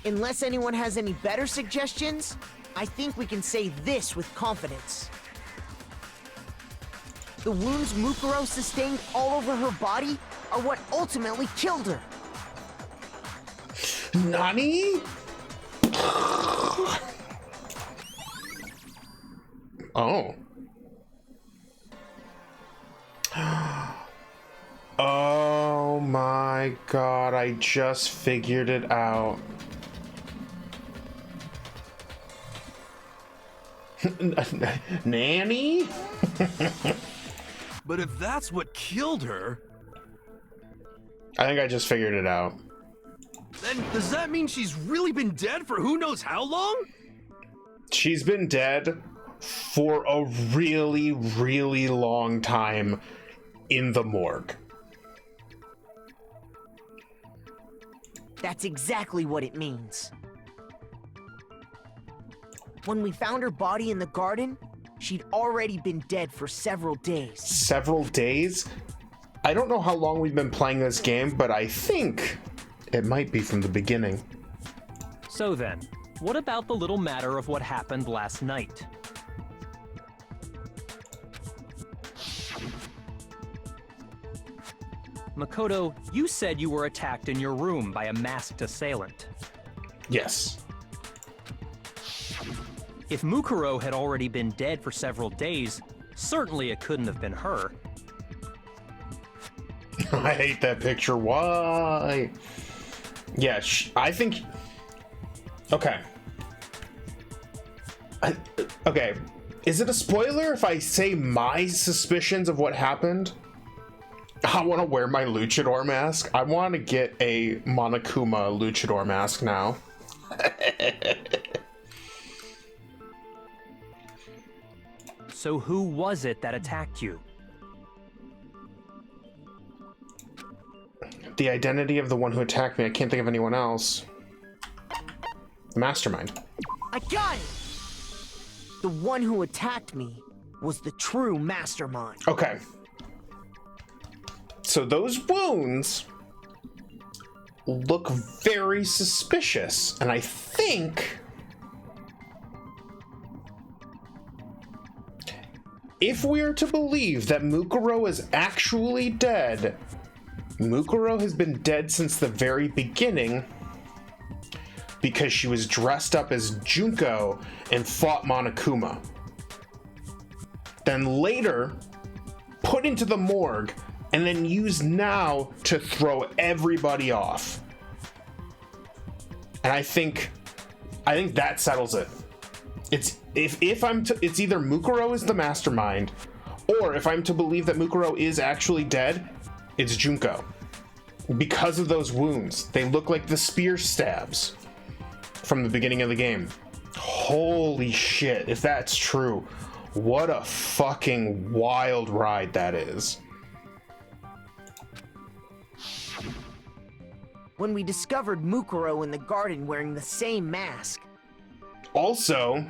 S8: Unless anyone has any better suggestions, I think we can say this with confidence. The wounds Mukuro sustained all over her body are what ultimately killed her.
S1: Nani? Oh. Oh my god, I just figured it out. Nanny?
S5: But if that's what killed her,
S1: I think I just figured it out.
S5: then does that mean she's really been dead for who knows how long?
S1: She's been dead for a really, really long time in the morgue.
S8: That's exactly what it means. When we found her body in the garden, she'd already been dead for several days.
S1: Several days? I don't know how long we've been playing this game, but I think it might be from the beginning.
S7: So then, what about the little matter of what happened last night? Makoto, you said you were attacked in your room by a masked assailant.
S1: Yes.
S7: If Mukuro had already been dead for several days, certainly it couldn't have been her.
S1: I hate that picture. Why? Yeah, I think... Okay. Okay. Is it a spoiler if I say my suspicions of what happened? I want to wear my luchador mask. I want to get a Monokuma luchador mask now.
S7: So who was it that attacked you?
S1: The identity of the one who attacked me. I can't think of anyone else. Mastermind.
S8: I got it! The one who attacked me was the true Mastermind.
S1: Okay. So those wounds look very suspicious, and I think if we are to believe that Mukuro is actually dead, Mukuro has been dead since the very beginning because she was dressed up as Junko and fought Monokuma. Then later put into the morgue and then used now to throw everybody off. And I think that settles it. It's it's either Mukuro is the mastermind, or if I'm to believe that Mukuro is actually dead, it's Junko. Because of those wounds, they look like the spear stabs from the beginning of the game. Holy shit, if that's true, what a fucking wild ride that is.
S8: when we discovered Mukuro in the garden wearing the same mask.
S1: Also,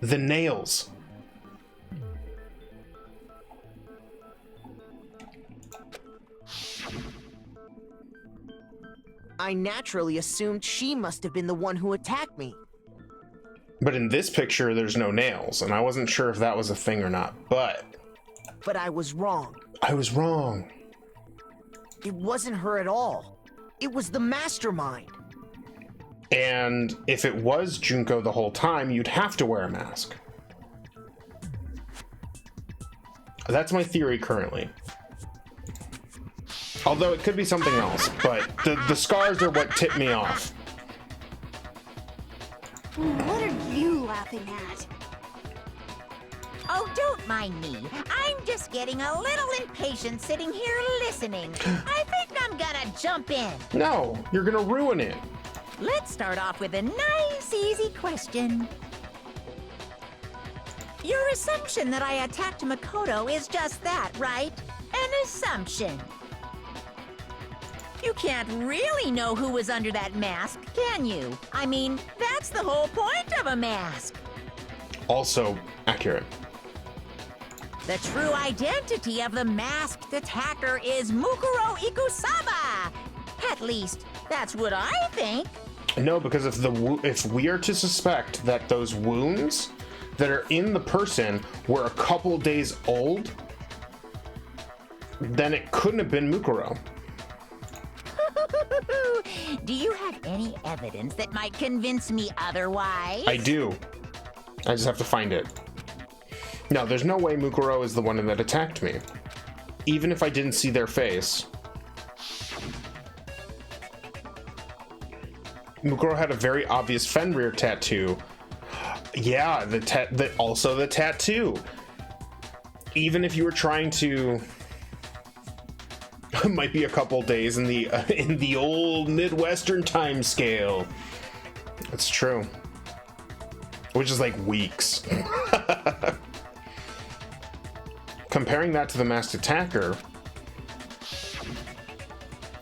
S1: the nails.
S8: I naturally assumed she must have been the one who attacked me.
S1: But in this picture, there's no nails, and I wasn't sure if that was a thing or not, but
S8: I was wrong.
S1: I was wrong.
S8: It wasn't her at all. It was the Mastermind.
S1: And if it was Junko the whole time, you'd have to wear a mask. That's my theory currently. Although it could be something else, but the scars are what tipped me off.
S9: What are you laughing at?
S3: Oh, don't mind me. I'm just getting a little impatient sitting here listening. I think I'm gonna jump in.
S1: No, you're gonna ruin it.
S3: Let's start off with a nice, easy question. Your assumption that I attacked Mukuro is just that, right? An assumption. You can't really know who was under that mask, can you? I mean, that's the whole point of a mask.
S1: Also accurate.
S3: The true identity of the masked attacker is Mukuro Ikusaba. At least, that's what I think.
S1: No, because if we are to suspect that those wounds that are in the person were a couple days old, then it couldn't have been Mukuro.
S3: Do you have any evidence that might convince me otherwise?
S1: I do. I just have to find it. No, there's no way Mukuro is the one that attacked me. Even if I didn't see their face. Mukuro had a very obvious Fenrir tattoo. Yeah, also the tattoo. Even if you were trying to... It might be a couple days in the old Midwestern time scale. It's true. Which is like weeks. Comparing that to the masked attacker,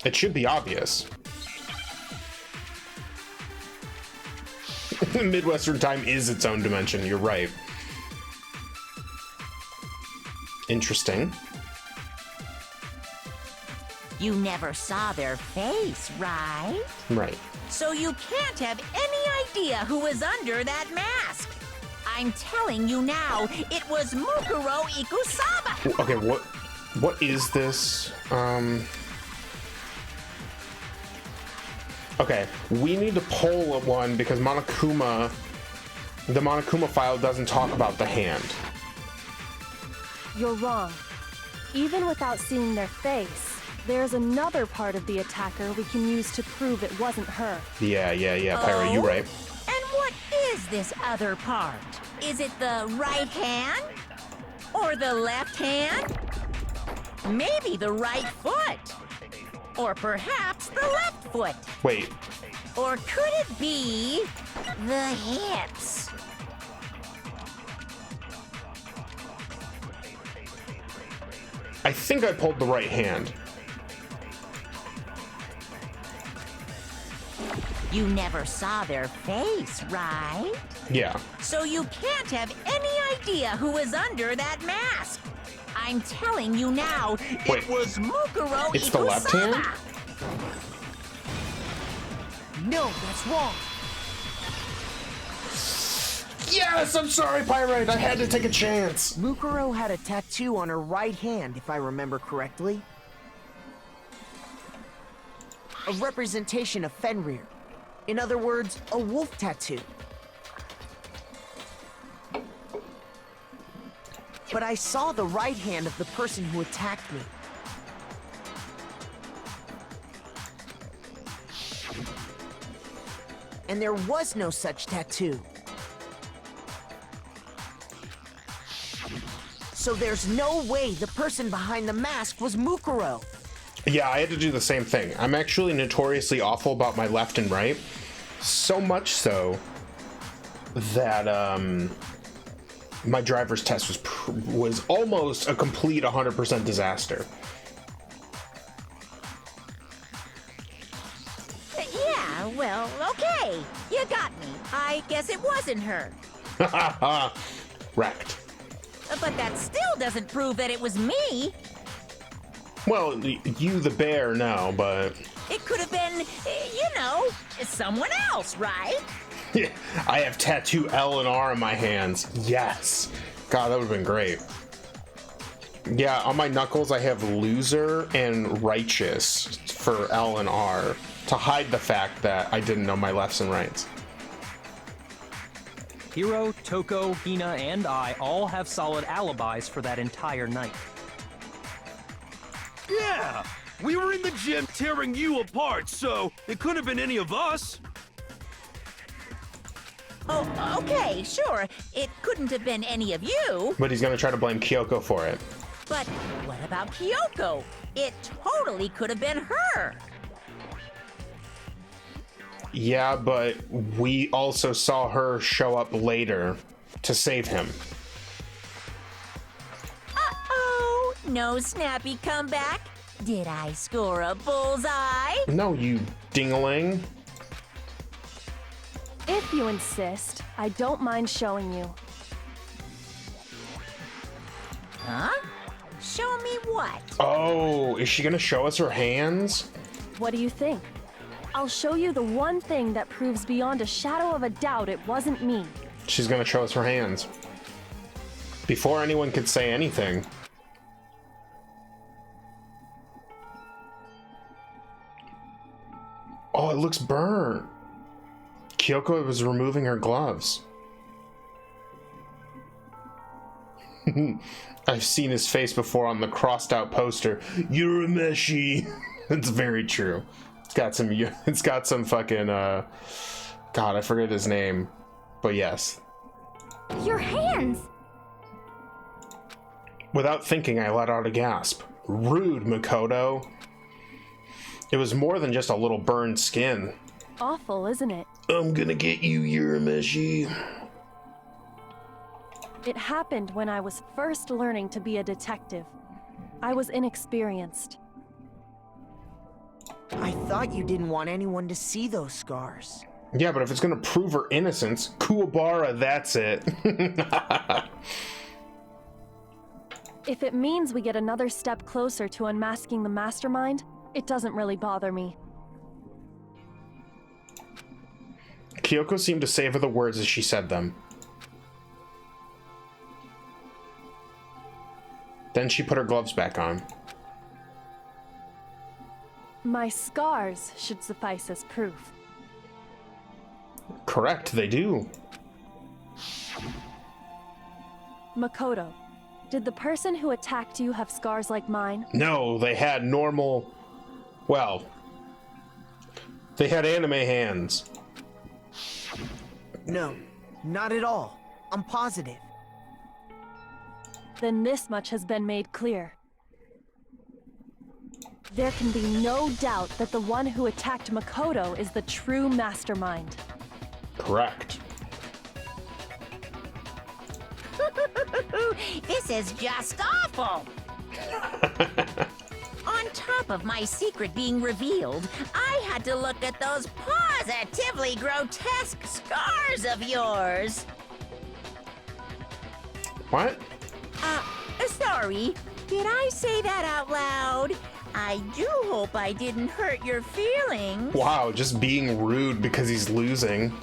S1: it should be obvious. Midwestern time is its own dimension, you're right. Interesting.
S3: You never saw their face, right?
S1: Right.
S3: So you can't have any idea who was under that mask. I'm telling you now, it was Mukuro Ikusaba.
S1: Okay, what is this? Okay, we need to pull one because the Monokuma file doesn't talk about the hand.
S4: You're wrong. Even without seeing their face, there's another part of the attacker we can use to prove it wasn't her.
S1: Yeah, Pyra, you're right.
S3: And what is this other part? Is it the right hand? Or the left hand? Maybe the right foot? Or perhaps the left foot?
S1: Wait.
S3: Or could it be the hips?
S1: I think I pulled the right hand.
S3: You never saw their face, right?
S1: Yeah.
S3: So you can't have any idea who was under that mask. I'm telling you now,
S1: Wait,
S3: it was Mukuro
S1: it's the left hand?
S8: No, that's wrong.
S1: Yes, I'm sorry, Pyrite. I had to take a chance.
S8: Mukuro had a tattoo on her right hand, if I remember correctly. A representation of Fenrir. In other words, a wolf tattoo. But I saw the right hand of the person who attacked me. And there was no such tattoo. So there's no way the person behind the mask was Mukuro.
S1: Yeah, I had to do the same thing. I'm actually notoriously awful about my left and right. So much so that my driver's test was almost a complete 100% disaster.
S3: Well, okay. You got me. I guess it wasn't her.
S1: Wrecked.
S3: But that still doesn't prove that it was me.
S1: Well, you the bear, no, but...
S3: It could have been, you know, someone else, right?
S1: I have tattoo L and R in my hands. Yes. God, that would have been great. Yeah, on my knuckles I have loser and righteous for L and R to hide the fact that I didn't know my lefts and rights.
S7: Hiro, Toko, Hina, and I all have solid alibis for that entire night.
S5: Yeah! We were in the gym tearing you apart, so it couldn't have been any of us.
S3: Oh, okay, sure. It couldn't have been any of you.
S1: But he's gonna try to blame Kyoko for it.
S3: But what about Kyoko? It totally could have been her.
S1: Yeah, but we also saw her show up later to save him.
S3: Uh-oh, no snappy comeback? Did I score a bullseye?
S1: No, you dingaling.
S4: If you insist, I don't mind showing you.
S3: Huh? Show me what?
S1: Oh, is she gonna show us her hands?
S4: What do you think? I'll show you the one thing that proves beyond a shadow of a doubt it wasn't me.
S1: She's gonna show us her hands. Before anyone could say anything. Oh, it looks burnt. Kyoko was removing her gloves. I've seen his face before on the crossed out poster. Urameshi. It's very true. It's got some fucking God, I forget his name. But yes.
S6: Your hands!
S1: Without thinking, I let out a gasp. Rude, Mukuro. It was more than just a little burned skin.
S4: Awful, isn't it?
S1: I'm gonna get you, Urameshi.
S4: It happened when I was first learning to be a detective. I was inexperienced.
S8: I thought you didn't want anyone to see those scars.
S1: Yeah, but if it's gonna prove her innocence, Kuwabara, that's it.
S4: If it means we get another step closer to unmasking the Mastermind, it doesn't really bother me.
S1: Kyoko seemed to savor the words as she said them. Then she put her gloves back on.
S4: My scars should suffice as proof.
S1: Correct, they do.
S4: Makoto, did the person who attacked you have scars like mine?
S1: No, they had normal... Well... They had anime hands.
S8: No, not at all. I'm positive.
S4: Then this much has been made clear. There can be no doubt that the one who attacked Makoto is the true Mastermind.
S1: Correct.
S3: This is just awful. On top of my secret being revealed, I had to look at those positively grotesque scars of yours.
S1: What?
S3: Sorry. Did I say that out loud? I do hope I didn't hurt your feelings.
S1: Wow, just being rude because he's losing.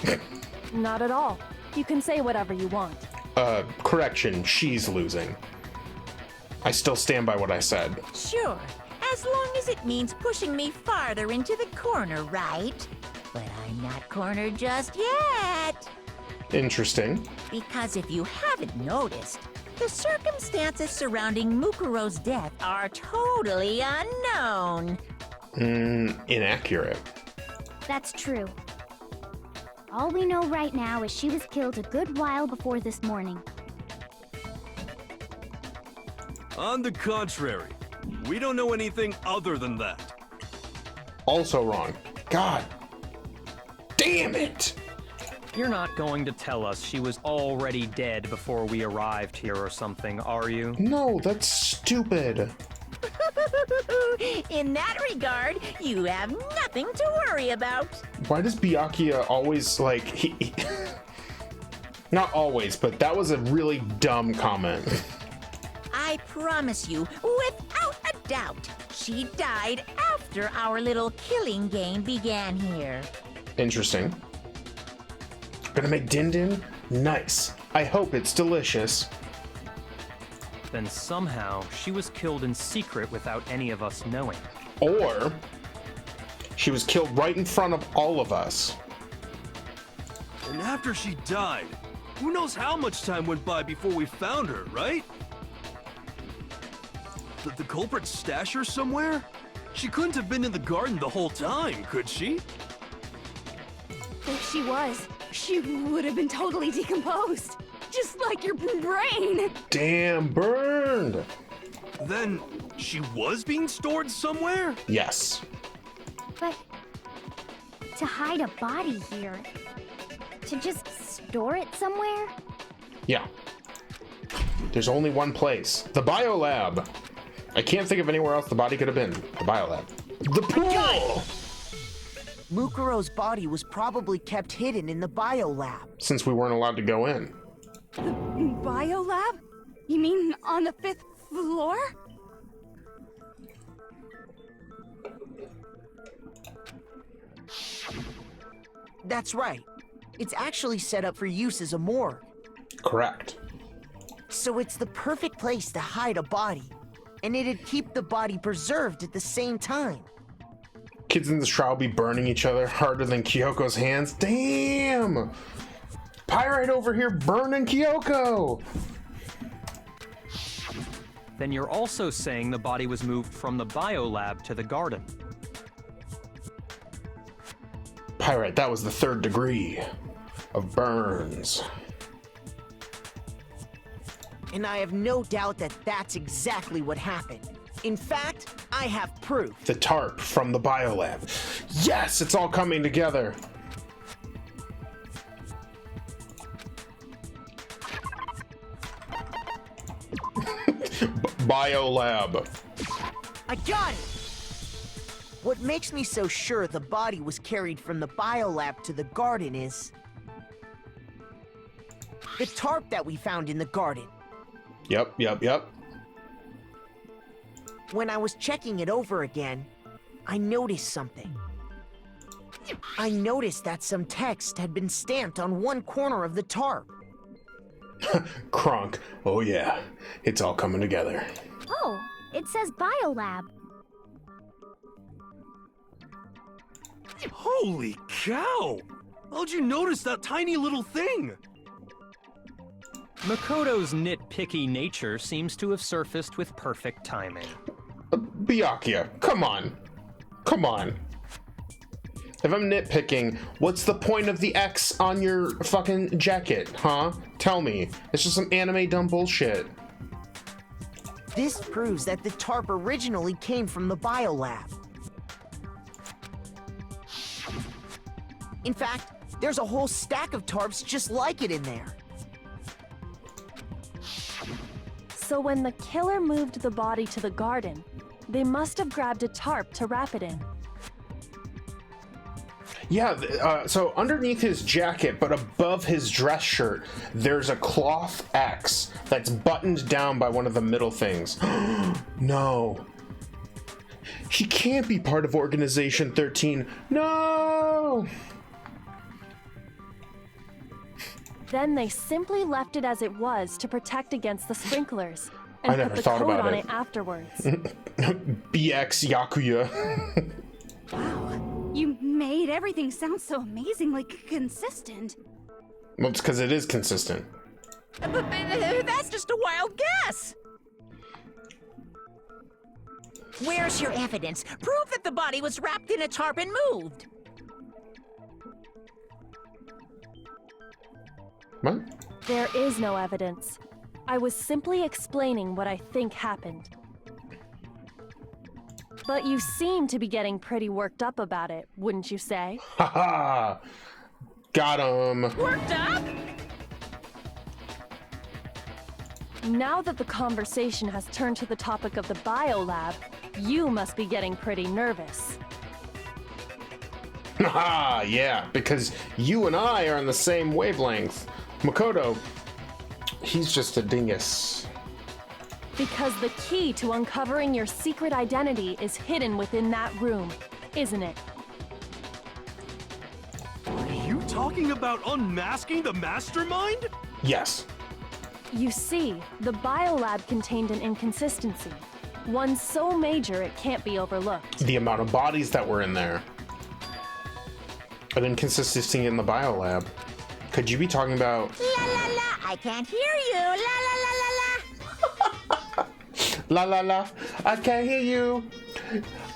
S4: Not at all. You can say whatever you want.
S1: Correction, she's losing. I still stand by what I said.
S3: Sure, as long as it means pushing me farther into the corner, right? But I'm not cornered just yet.
S1: Interesting.
S3: Because if you haven't noticed, the circumstances surrounding Mukuro's death are totally unknown.
S1: Inaccurate.
S6: That's true. All we know right now is she was killed a good while before this morning.
S5: On the contrary, we don't know anything other than that.
S1: Also wrong. God. Damn it!
S7: You're not going to tell us she was already dead before we arrived here or something, are you?
S1: No, that's stupid.
S3: In that regard, you have nothing to worry about.
S1: Why does Byakuya always, like, he not always, but that was a really dumb comment.
S3: I promise you, without a doubt, she died after our little killing game began here.
S1: Interesting. Gonna make din din? Nice. I hope it's delicious.
S7: Then somehow she was killed in secret without any of us knowing.
S1: Or she was killed right in front of all of us.
S5: And after she died, who knows how much time went by before we found her, right? Did the culprit stash her somewhere? She couldn't have been in the garden the whole time, could she?
S9: If she was, she would have been totally decomposed. Just like your brain.
S1: Damn, burned.
S5: Then she was being stored somewhere?
S1: Yes.
S6: But to hide a body here, to just store it somewhere?
S1: Yeah. There's only one place. The biolab. I can't think of anywhere else the body could have been. The biolab. The pool!
S8: Mukuro's body was probably kept hidden in the biolab.
S1: Since we weren't allowed to go in.
S9: The biolab? You mean on the 5th floor?
S8: That's right. It's actually set up for use as a morgue.
S1: Correct.
S8: So it's the perfect place to hide a body. And it'd keep the body preserved at the same time.
S1: Kids in this trial be burning each other harder than Kyoko's hands. Damn! Pyrite over here burning Kyoko!
S7: Then you're also saying the body was moved from the biolab to the garden.
S1: Pyrite, that was the 3rd degree of burns.
S8: And I have no doubt that that's exactly what happened. In fact, I have proof.
S1: The tarp from the biolab. Yes, it's all coming together. Biolab.
S8: I got it! What makes me so sure the body was carried from the biolab to the garden is the tarp that we found in the garden.
S1: Yep.
S8: When I was checking it over again, I noticed something. I noticed that some text had been stamped on one corner of the tarp.
S1: Kronk. Oh yeah, it's all coming together.
S6: Oh, it says biolab.
S5: Holy cow! How'd you notice that tiny little thing?
S7: Makoto's nitpicky nature seems to have surfaced with perfect timing.
S1: Byakuya, come on. Come on. If I'm nitpicking, what's the point of the X on your fucking jacket, huh? Tell me. It's just some anime dumb bullshit.
S8: This proves that the tarp originally came from the biolab. In fact, there's a whole stack of tarps just like it in there.
S4: So when the killer moved the body to the garden, they must have grabbed a tarp to wrap it in.
S1: Yeah, so underneath his jacket, but above his dress shirt, there's a cloth X that's buttoned down by one of the middle things. No. He can't be part of Organization 13. No!
S4: Then they simply left it as it was to protect against the sprinklers, and
S1: I never
S4: put the
S1: thought
S4: code
S1: about
S4: on
S1: it.
S4: it afterwards.
S1: BX Yakuya.
S9: Wow, you made everything sound so amazingly consistent.
S1: Well, it's because it is consistent.
S3: But that's just a wild guess. Where's your evidence? Prove that the body was wrapped in a tarp and moved.
S1: What?
S4: There is no evidence. I was simply explaining what I think happened. But you seem to be getting pretty worked up about it, wouldn't you say?
S1: Haha! Got him!
S3: Worked up?
S4: Now that the conversation has turned to the topic of the biolab, You must be getting pretty nervous.
S1: Haha, yeah, because you and I are on the same wavelength. Mukuro, he's just a dingus.
S4: Because the key to uncovering your secret identity is hidden within that room, isn't it?
S5: Are you talking about unmasking the Mastermind?
S1: Yes.
S4: You see, the biolab contained an inconsistency. One so major it can't be overlooked.
S1: The amount of bodies that were in there. An inconsistency in the biolab. Could you be talking about...
S3: La la la, I can't hear you. La la la la la.
S1: La la la, I can't hear you.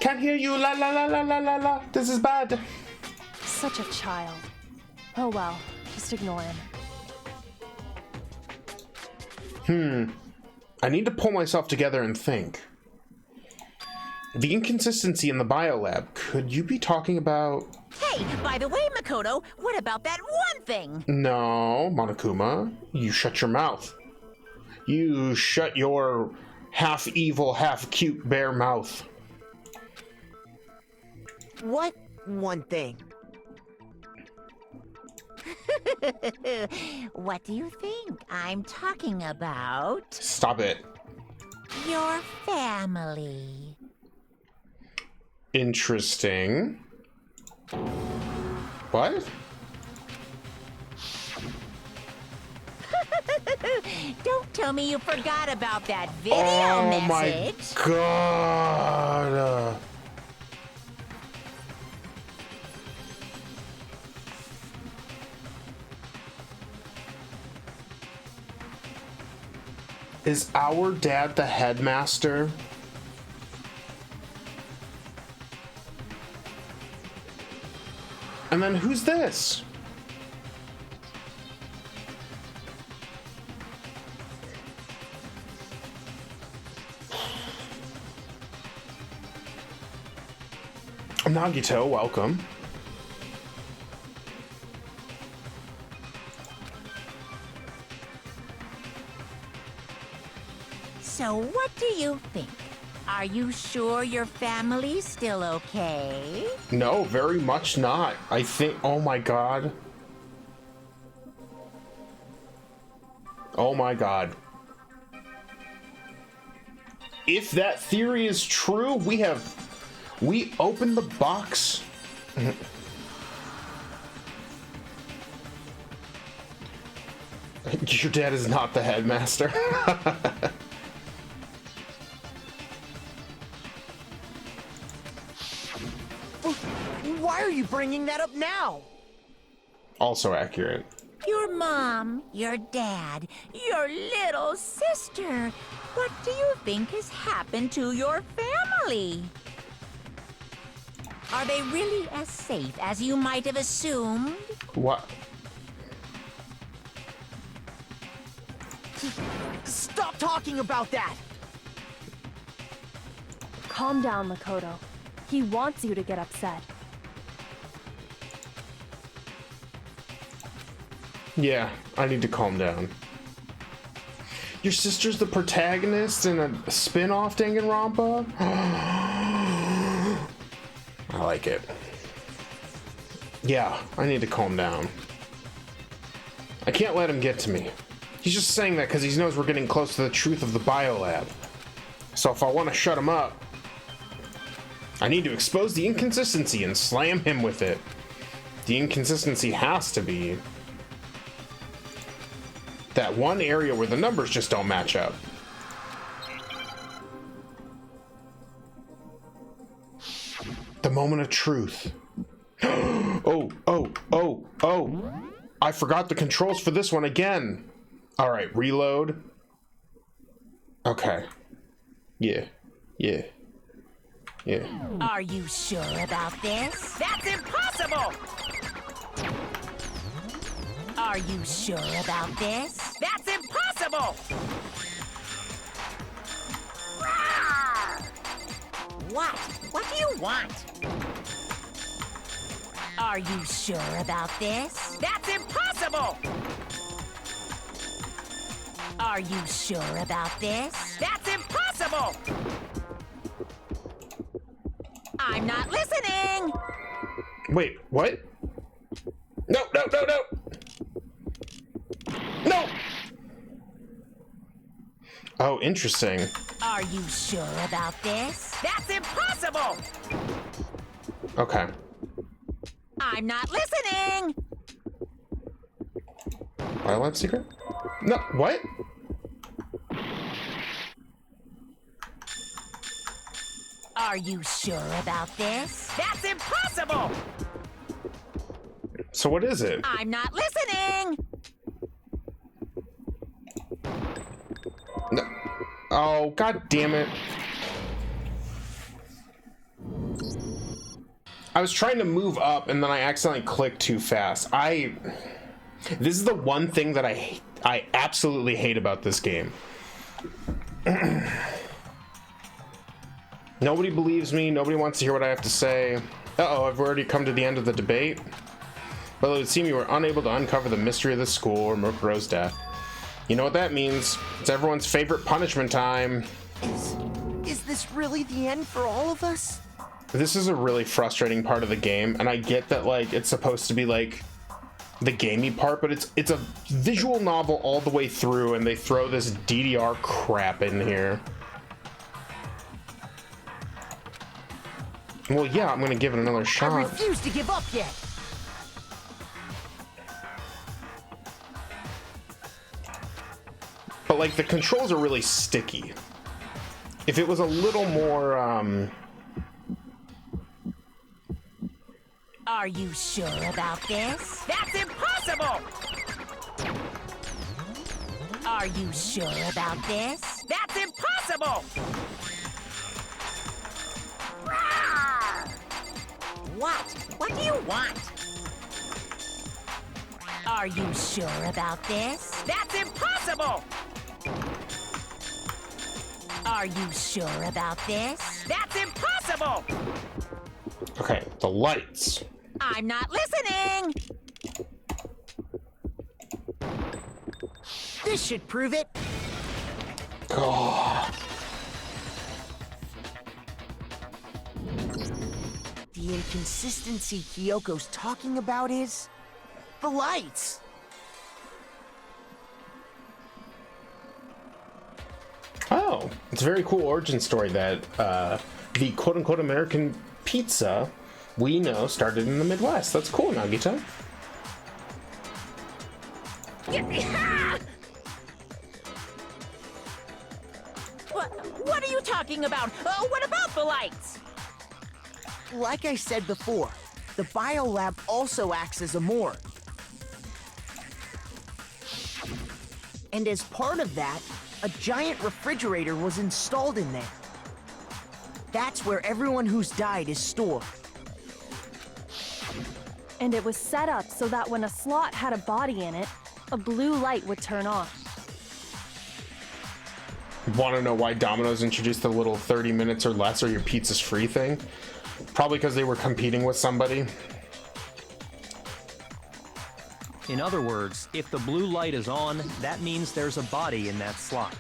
S1: Can't hear you, la la la la la la la. This is bad.
S4: Such a child. Oh well, just ignore him.
S1: I need to pull myself together and think. The inconsistency in the biolab, could you be talking about...
S3: Hey, by the way, Makoto, what about that one thing?
S1: No, Monokuma, you shut your mouth. You shut your half evil, half cute bear mouth.
S8: What one thing?
S3: What do you think I'm talking about?
S1: Stop it.
S3: Your family.
S1: Interesting. What?
S3: Don't tell me you forgot about that video
S1: Oh
S3: message.
S1: my god. Is our dad the headmaster? And then who's this? Nagito, welcome.
S3: So what do you think? Are you sure your family's still okay?
S1: No, very much not. I think, oh my god. Oh my god. If that theory is true, we opened the box. Your dad is not the headmaster.
S8: Why are you bringing that up now?
S1: Also accurate.
S3: Your mom, your dad, your little sister. What do you think has happened to your family? Are they really as safe as you might have assumed?
S1: What?
S8: Stop talking about that!
S4: Calm down, Makoto. He wants you to get upset.
S1: Yeah, I need to calm down. Your sister's the protagonist in a spin-off Danganronpa? I like it. Yeah, I need to calm down. I can't let him get to me. He's just saying that because he knows we're getting close to the truth of the biolab. So if I want to shut him up, I need to expose the inconsistency and slam him with it. The inconsistency has to be that one area where the numbers just don't match up. The moment of truth. Oh. I forgot the controls for this one again. All right, reload. Okay. Yeah.
S3: Are you sure about this? That's impossible! Are you sure about this? That's impossible! Rawr! What? What do you want? Are you sure about this? That's impossible! Are you sure about this? That's impossible! I'm not listening!
S1: Wait, what? No, no, no, no! No! Oh, interesting.
S3: Are you sure about this? That's impossible!
S1: Okay.
S3: I'm not listening!
S1: Wildlife secret? No, what?
S3: Are you sure about this? That's impossible!
S1: So what is it?
S3: I'm not listening!
S1: No. Oh, god damn it. I was trying to move up and then I accidentally clicked too fast. This is the one thing that I absolutely hate about this game. Nobody believes me. Nobody wants to hear what I have to say. Uh-oh, I've already come to the end of the debate. Well, it would seem you were unable to uncover the mystery of the school or Mukuro's death. You know what that means. It's everyone's favorite punishment time.
S8: Is this really the end for all of us?
S1: This is a really frustrating part of the game, and I get that, like, it's supposed to be, like, the gamey part, but it's a visual novel all the way through, and they throw this DDR crap in here. Well, yeah, I'm gonna give it another shot.
S8: I refuse to give up yet.
S1: But, like, the controls are really sticky. If it was a little more,
S3: Are you sure about this? That's impossible! Are you sure about this? That's impossible! Rawr! What? What do you want? Are you sure about this? That's impossible! Are you sure about this? That's impossible!
S1: okay, the lights.
S3: I'm not listening!
S8: This should prove it.
S1: Oh.
S8: The inconsistency Kyoko's talking about is the lights.
S1: Oh, it's a very cool origin story that the quote-unquote American pizza we know started in the Midwest. That's cool, Nagita.
S3: What are you talking about? What about the lights?
S8: Like I said before, the biolab also acts as a morgue. And as part of that, a giant refrigerator was installed in there. That's where everyone who's died is stored.
S4: And it was set up so that when a slot had a body in it, a blue light would turn on.
S1: Want to know why Domino's introduced the little 30 minutes or less or your pizza's free thing? Probably because they were competing with somebody.
S7: In other words, if the blue light is on, that means there's a body in that slot.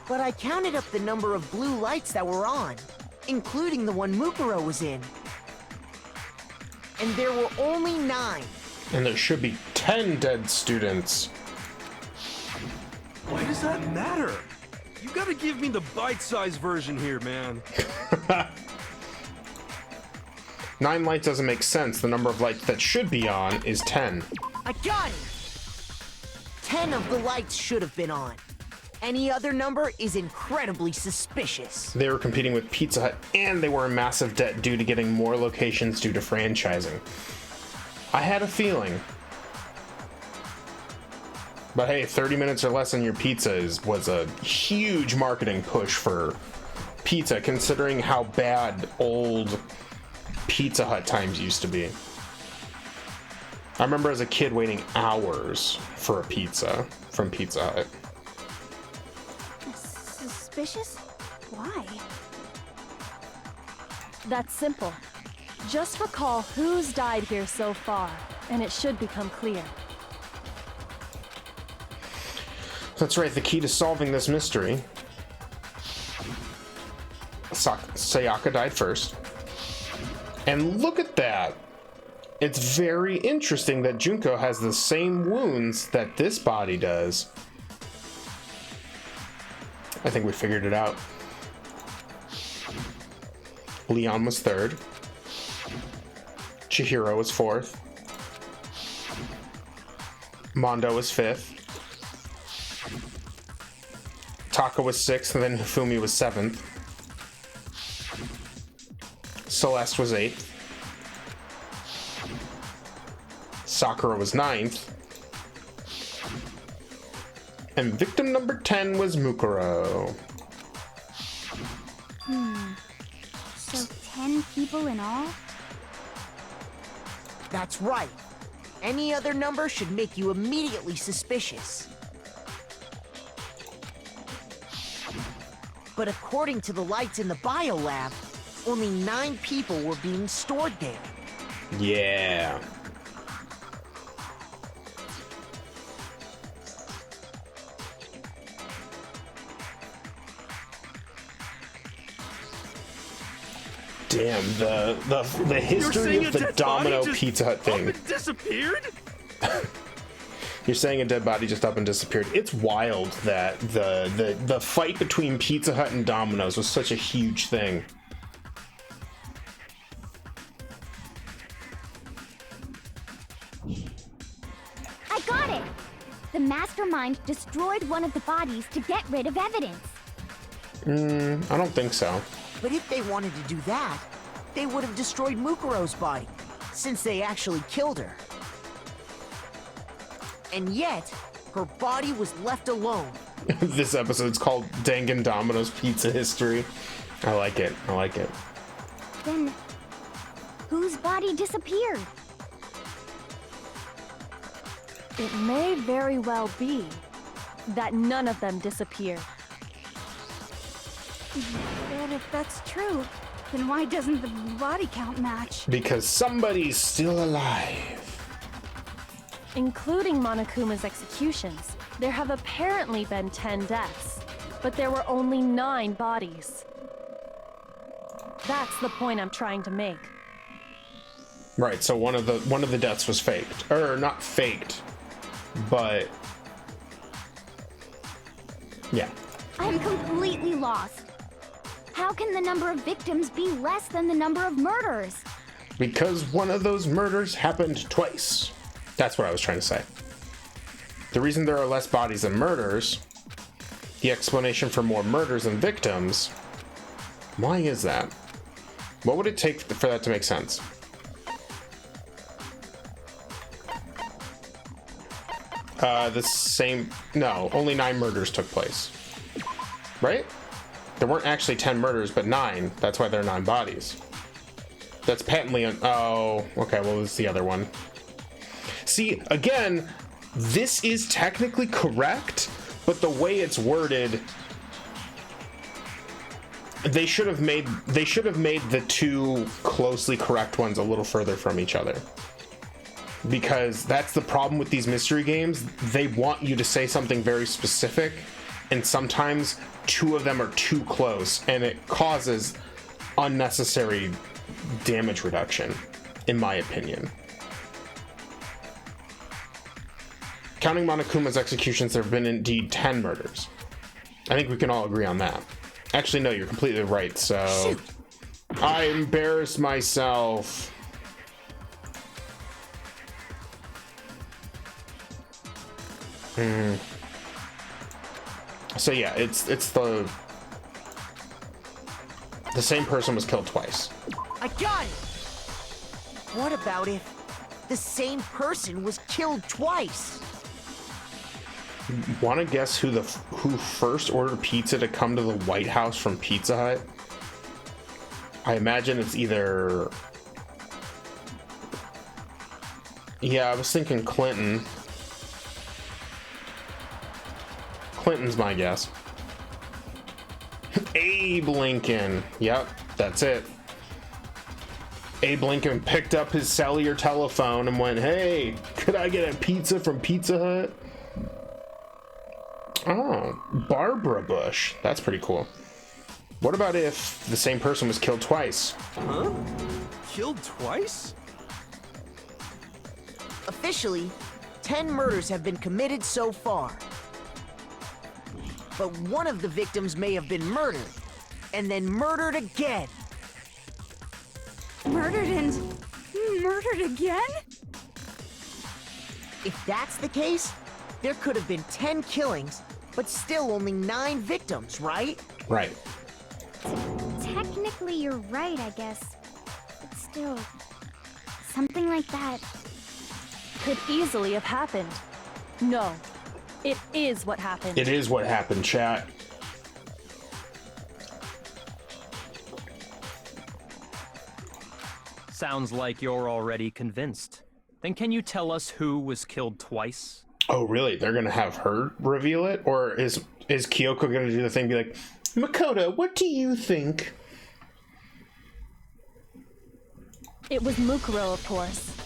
S8: But I counted up the number of blue lights that were on, including the one Mukuro was in. And there were only 9.
S1: And there should be 10 dead students.
S5: Why does that matter? You gotta give me the bite-sized version here, man.
S1: 9 lights doesn't make sense. The number of lights that should be on is 10.
S8: I got it! 10 of the lights should have been on. Any other number is incredibly suspicious.
S1: They were competing with Pizza Hut, and they were in massive debt due to getting more locations due to franchising. I had a feeling. But hey, 30 minutes or less on your pizza was a huge marketing push for pizza, considering how bad old Pizza Hut times used to be. I remember as a kid waiting hours for a pizza from Pizza Hut.
S9: Suspicious? Why?
S4: That's simple. Just recall who's died here so far, and it should become clear.
S1: That's right, the key to solving this mystery Sayaka died first. And look at that. It's very interesting that Junko has the same wounds that this body does. I think we figured it out. Leon was third. Chihiro was fourth. Mondo was fifth. Taka was sixth, and then Hifumi was seventh. Celeste was eighth. Sakura was ninth. And victim number 10 was Mukuro.
S6: So 10 people in all?
S8: That's right. Any other number should make you immediately suspicious. But according to the lights in the biolab, only 9 people were being stored there.
S1: Yeah. Damn, the history of the Domino Pizza Hut thing.
S5: Up and disappeared?
S1: You're saying a dead body just up and disappeared. It's wild that the fight between Pizza Hut and Domino's was such a huge thing.
S6: I got it! The Mastermind destroyed one of the bodies to get rid of evidence.
S1: I don't think so.
S8: But if they wanted to do that, they would have destroyed Mukuro's body, since they actually killed her. And yet, her body was left alone.
S1: This episode's called Danganronpa's Pizza History. I like it. I like it.
S6: Then, whose body disappeared?
S4: It may very well be that none of them disappeared.
S9: But if that's true, then why doesn't the body count match?
S1: Because somebody's still alive.
S4: Including Monokuma's executions, there have apparently been 10 deaths, but there were only 9 bodies. That's the point I'm trying to make.
S1: Right, so one of the deaths was faked. Or not faked, but yeah.
S6: I'm completely lost. How can the number of victims be less than the number of murders?
S1: Because one of those murders happened twice. That's what I was trying to say. The reason there are less bodies than murders, the explanation for more murders than victims, why is that? What would it take for that to make sense? No, only 9 murders took place. Right? There weren't actually 10 murders, but 9. That's why there are 9 bodies. That's patently oh, okay, well, it's the other one. See, again, this is technically correct, but the way it's worded, they should have made the 2 closely correct ones a little further from each other. Because that's the problem with these mystery games. They want you to say something very specific, and sometimes 2 of them are too close, and it causes unnecessary damage reduction, in my opinion. Counting Monokuma's executions, there have been indeed 10 murders. I think we can all agree on that. Actually, no, you're completely right, so...
S8: Shoot.
S1: I embarrassed myself. So yeah, it's the same person was killed twice.
S8: I got it! What about if the same person was killed twice?
S1: Want to guess who first ordered pizza to come to the White House from Pizza Hut? I imagine it's either... Yeah, I was thinking Clinton. Clinton's my guess. Abe Lincoln. Yep, that's it. Abe Lincoln picked up his cellular telephone and went, "Hey, could I get a pizza from Pizza Hut?" Oh, Barbara Bush. That's pretty cool. What about if the same person was killed twice?
S5: Huh? Killed twice?
S8: Officially, 10 murders have been committed so far. But one of the victims may have been murdered, and then murdered again.
S9: Murdered and murdered again?
S8: If that's the case, there could have been 10 killings, but still only 9 victims, right?
S1: Right.
S6: Technically, you're right, I guess. But still, something like that.
S4: Could easily have happened. No, it is what happened.
S1: It is what happened, chat.
S7: Sounds like you're already convinced. Then can you tell us who was killed twice?
S1: Oh, really? They're gonna have her reveal it? Or is Kyoko gonna do the thing, be like, Makoto, what do you think?
S4: It was Mukuro, of course.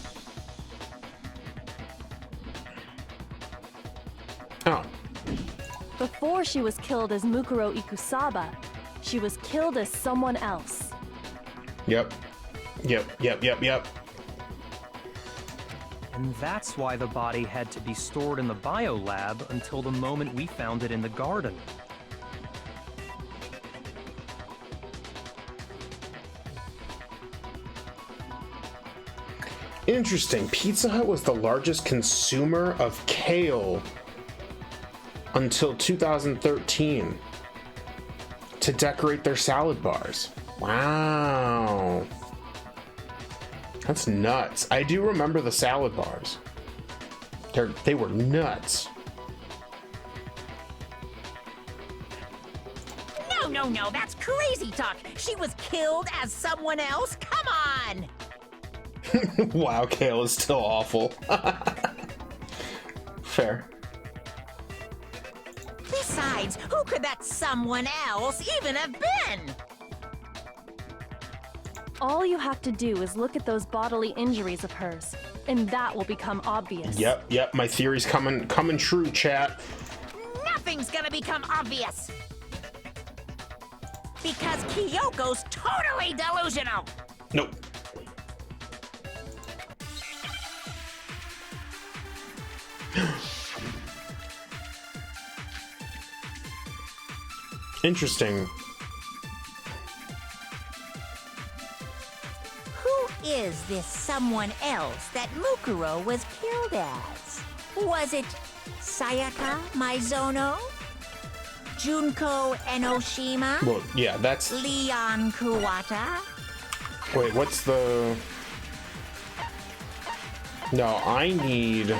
S1: Oh.
S4: Before she was killed as Mukuro Ikusaba, she was killed as someone else.
S1: Yep. Yep.
S7: And that's why the body had to be stored in the biolab until the moment we found it in the garden.
S1: Interesting. Pizza Hut was the largest consumer of kale until 2013 to decorate their salad bars. Wow. That's nuts. I do remember the salad bars. They were nuts.
S3: No, that's crazy talk. She was killed as someone else? Come on!
S1: Wow, kale is still awful. Fair.
S3: Besides, who could that someone else even have been?
S4: All you have to do is look at those bodily injuries of hers, and that will become obvious.
S1: Yep, my theory's coming true, chat.
S3: Nothing's gonna become obvious. Because Kyoko's totally delusional.
S1: Nope. Interesting.
S3: Who is this someone else that Mukuro was killed as? Was it Sayaka Maizono? Junko Enoshima?
S1: Well, yeah, that's...
S3: Leon Kuwata?
S1: Wait, what's the... No, I need...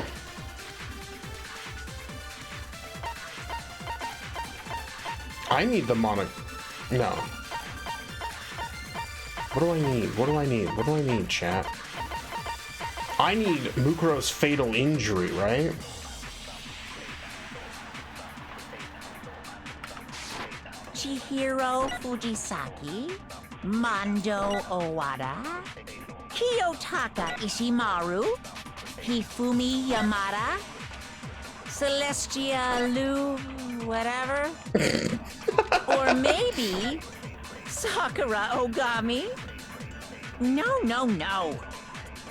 S1: the mono... No. What do I need, chat? I need Mukuro's fatal injury, right?
S3: Chihiro Fujisaki, Mando Owada, Kiyotaka Ishimaru, Hifumi Yamada, Celestia Lu, whatever. Or maybe Sakura Ogami. No.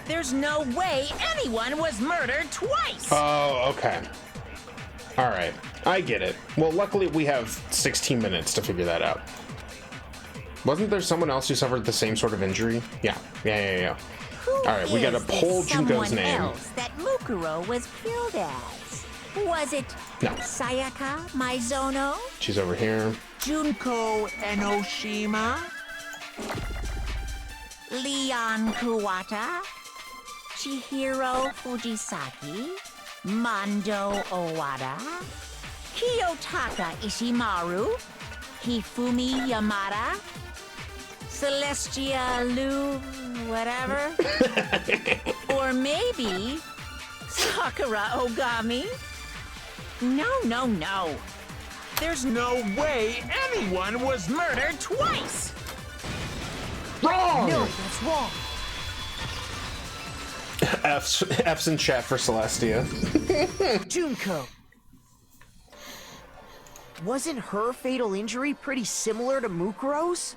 S3: There's no way anyone was murdered twice.
S1: Oh, okay. All right, I get it. Well, luckily we have 16 minutes to figure that out. Wasn't there someone else who suffered the same sort of injury? Yeah. All right, we gotta pull Junko's name.
S3: Else that Mukuro was killed as? Was it
S1: No.
S3: Sayaka Maizono?
S1: She's over here.
S3: Junko Enoshima? Leon Kuwata? Chihiro Fujisaki? Mando Owada? Kiyotaka Ishimaru? Hifumi Yamada? Celestia Lu, whatever? Or maybe Sakura Ogami? No. There's no way anyone was murdered twice!
S1: Wrong!
S8: No, that's wrong.
S1: F's in chat for Celestia.
S8: Junko. Wasn't her fatal injury pretty similar to Mukuro's?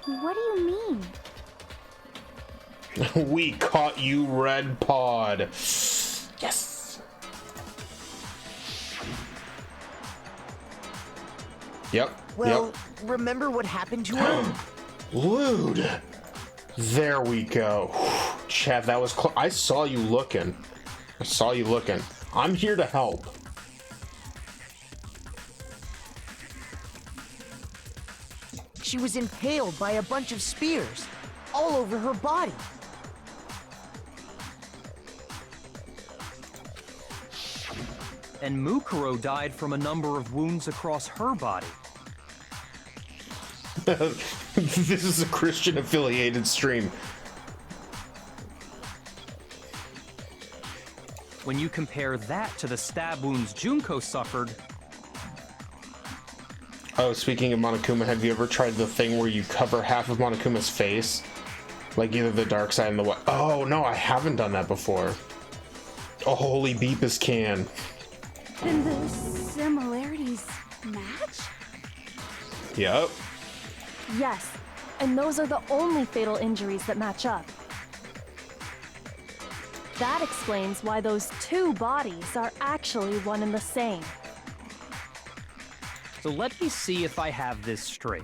S6: What do you mean?
S1: We caught you, Red Pod. Yes. Yep.
S8: Well, remember what happened to her?
S1: Lewd. There we go. Chad, that was close. I saw you looking. I'm here to help.
S8: She was impaled by a bunch of spears all over her body.
S7: And Mukuro died from a number of wounds across her body.
S1: This is a Christian affiliated stream.
S7: When you compare that to the stab wounds Junko suffered...
S1: Oh, speaking of Monokuma, have you ever tried the thing where you cover half of Monokuma's face? Like either the dark side and the what? Oh, no, I haven't done that before. Oh, holy Beepus can.
S9: Then the similarities match?
S1: Yep.
S4: Yes, and those are the only fatal injuries that match up. That explains why those two bodies are actually one and the same.
S7: So let me see if I have this straight.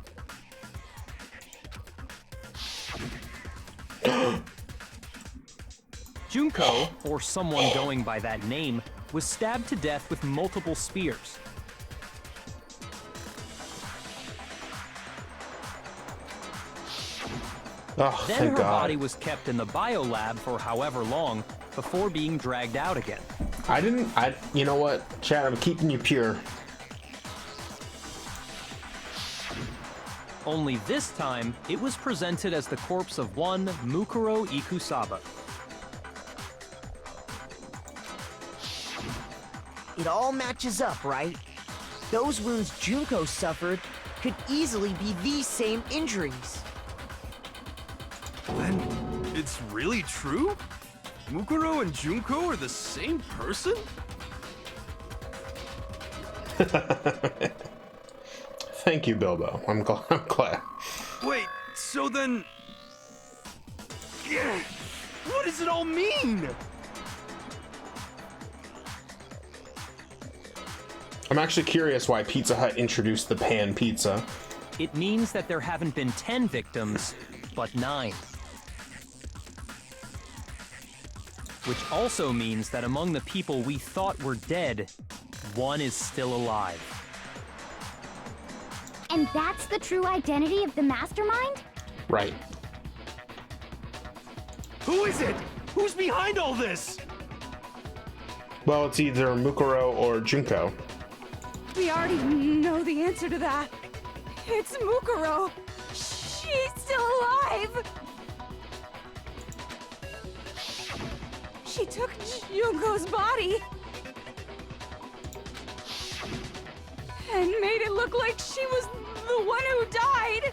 S7: Junko, or someone going by that name, was stabbed to death with multiple spears.
S1: Oh,
S7: Then
S1: thank
S7: her
S1: God.
S7: body was kept in the biolab for however long before being dragged out again.
S1: You know what, Chad, I'm keeping you pure.
S7: Only this time, it was presented as the corpse of one Mukuro Ikusaba.
S8: It all matches up, right? Those wounds Junko suffered could easily be these same injuries.
S5: Then it's really true? Mukuro and Junko are the same person?
S1: Thank you, Bilbo. I'm glad.
S5: Wait, so then... Yeah, what does it all mean?
S1: I'm actually curious why Pizza Hut introduced the pan pizza.
S7: It means that there haven't been 10 victims, but 9. Which also means that among the people we thought were dead, one is still alive.
S6: And that's the true identity of the Mastermind?
S1: Right.
S5: Who is it? Who's behind all this?
S1: Well, it's either Mukuro or Junko.
S9: We already know the answer to that. It's Mukuro. She's still alive. She took Junko's body and made it look like she was the one who died.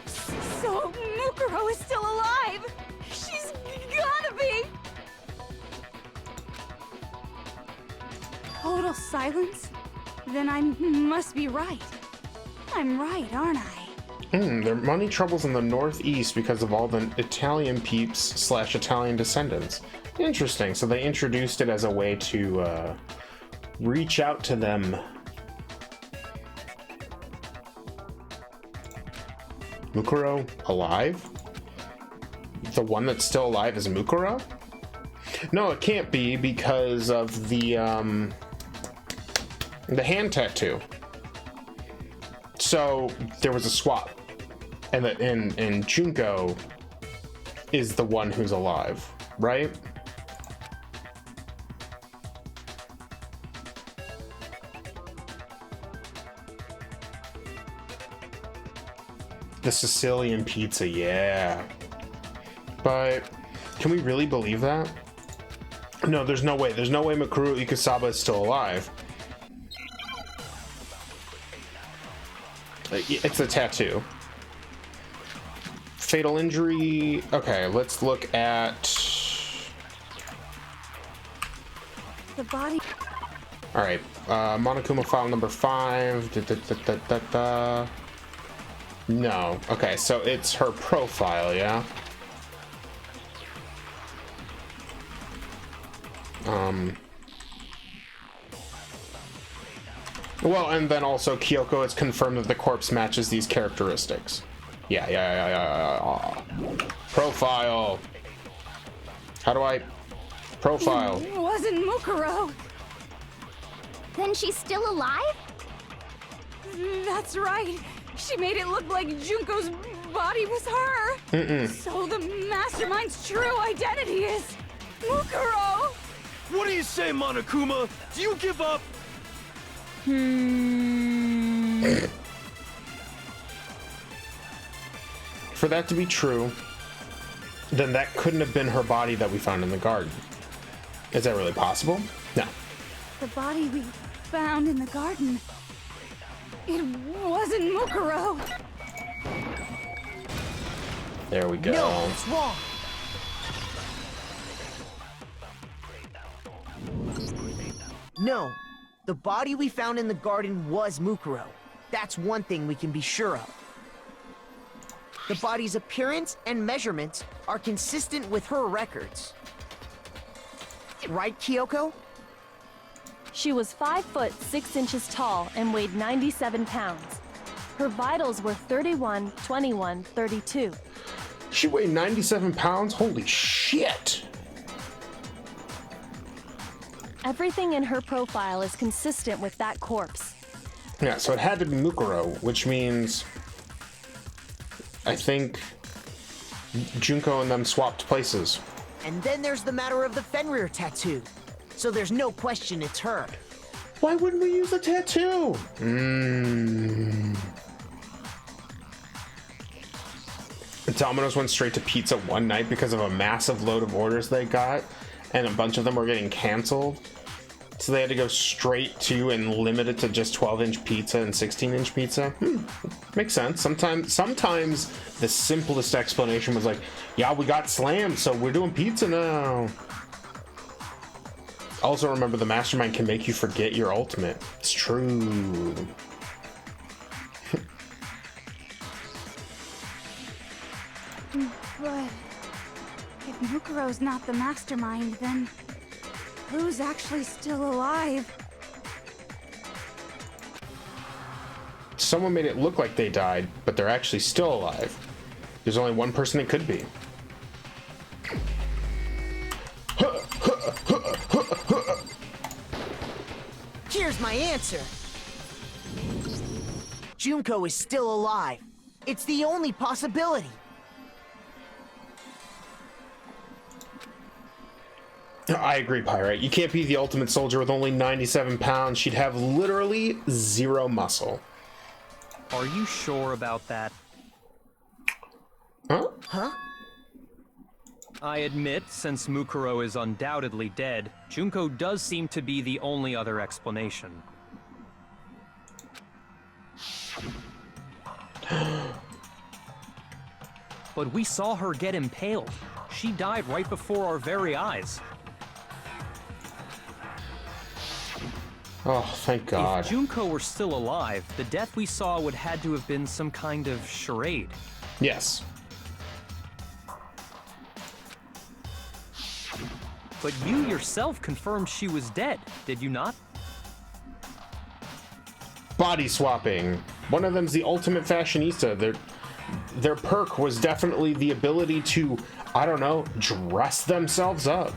S9: So Mukuro is still alive. She's gotta be. Total silence? Then I must be right. I'm right, aren't I?
S1: There are money troubles in the Northeast because of all the Italian peeps / Italian descendants. Interesting. So they introduced it as a way to reach out to them. Mukuro alive? The one that's still alive is Mukuro? No, it can't be because of the hand tattoo. So there was a swap, and Junko is the one who's alive, right? The Sicilian pizza, yeah. But can we really believe that? No, there's no way. There's no way Mukuro Ikusaba is still alive. It's a tattoo. Fatal injury. Okay, let's look at
S4: The body.
S1: All right, Monokuma file number 5. No. Okay, so it's her profile, yeah? Well, and then also Kyoko has confirmed that the corpse matches these characteristics. Yeah. Profile. How do I... Profile.
S9: It wasn't Mukuro.
S6: Then she's still alive?
S9: That's right. She made it look like Junko's body was her. So the Mastermind's true identity is Mukuro.
S5: What do you say, Monokuma? Do you give up?
S1: For that to be true, then that couldn't have been her body that we found in the garden. Is that really possible? No.
S9: The body we found in the garden. It wasn't Mukuro.
S1: There we go.
S8: No, it's wrong. No, the body we found in the garden was Mukuro. That's one thing we can be sure of. The body's appearance and measurements are consistent with her records. Right, Kyoko?
S4: She was 5 foot 6 inches tall and weighed 97 pounds. Her vitals were 31, 21, 32.
S1: She weighed 97 pounds? Holy shit!
S4: Everything in her profile is consistent with that corpse.
S1: Yeah, so it had to be Mukuro, which means... I think Junko and them swapped places.
S8: And then there's the matter of the Fenrir tattoo. So there's no question it's her.
S1: Why wouldn't we use a tattoo? Domino's went straight to pizza one night because of a massive load of orders they got, and a bunch of them were getting canceled. So they had to go straight to and limit it to just 12-inch pizza and 16-inch pizza. Makes sense. Sometimes the simplest explanation was like, yeah, we got slammed, so we're doing pizza now. Also remember, the Mastermind can make you forget your ultimate. It's true.
S9: But if Mukuro's not the Mastermind, then who's actually still alive?
S1: Someone made it look like they died, but they're actually still alive. There's only one person it could be.
S8: Here's my answer. Junko is still alive. It's the only possibility.
S1: I agree, Pirate. You can't be the ultimate soldier with only 97 pounds. She'd have literally zero muscle.
S7: Are you sure about that?
S8: Huh?
S7: I admit, since Mukuro is undoubtedly dead, Junko does seem to be the only other explanation. But we saw her get impaled. She died right before our very eyes.
S1: Oh, thank God.
S7: If Junko were still alive, the death we saw would had to have been some kind of charade.
S1: Yes.
S7: But you yourself confirmed she was dead, did you not?
S1: Body swapping. One of them's the ultimate fashionista. Their perk was definitely the ability to, I don't know, dress themselves up.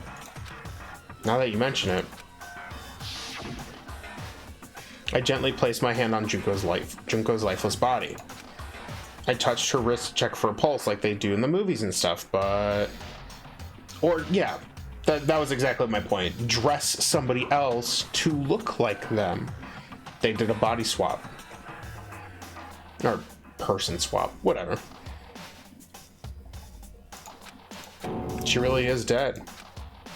S1: Now that you mention it. I gently placed my hand on Junko's lifeless body. I touched her wrist to check for a pulse like they do in the movies and stuff, but... Or, yeah, that was exactly my point. Dress somebody else to look like them. They did a body swap. Or person swap, whatever. She really is dead.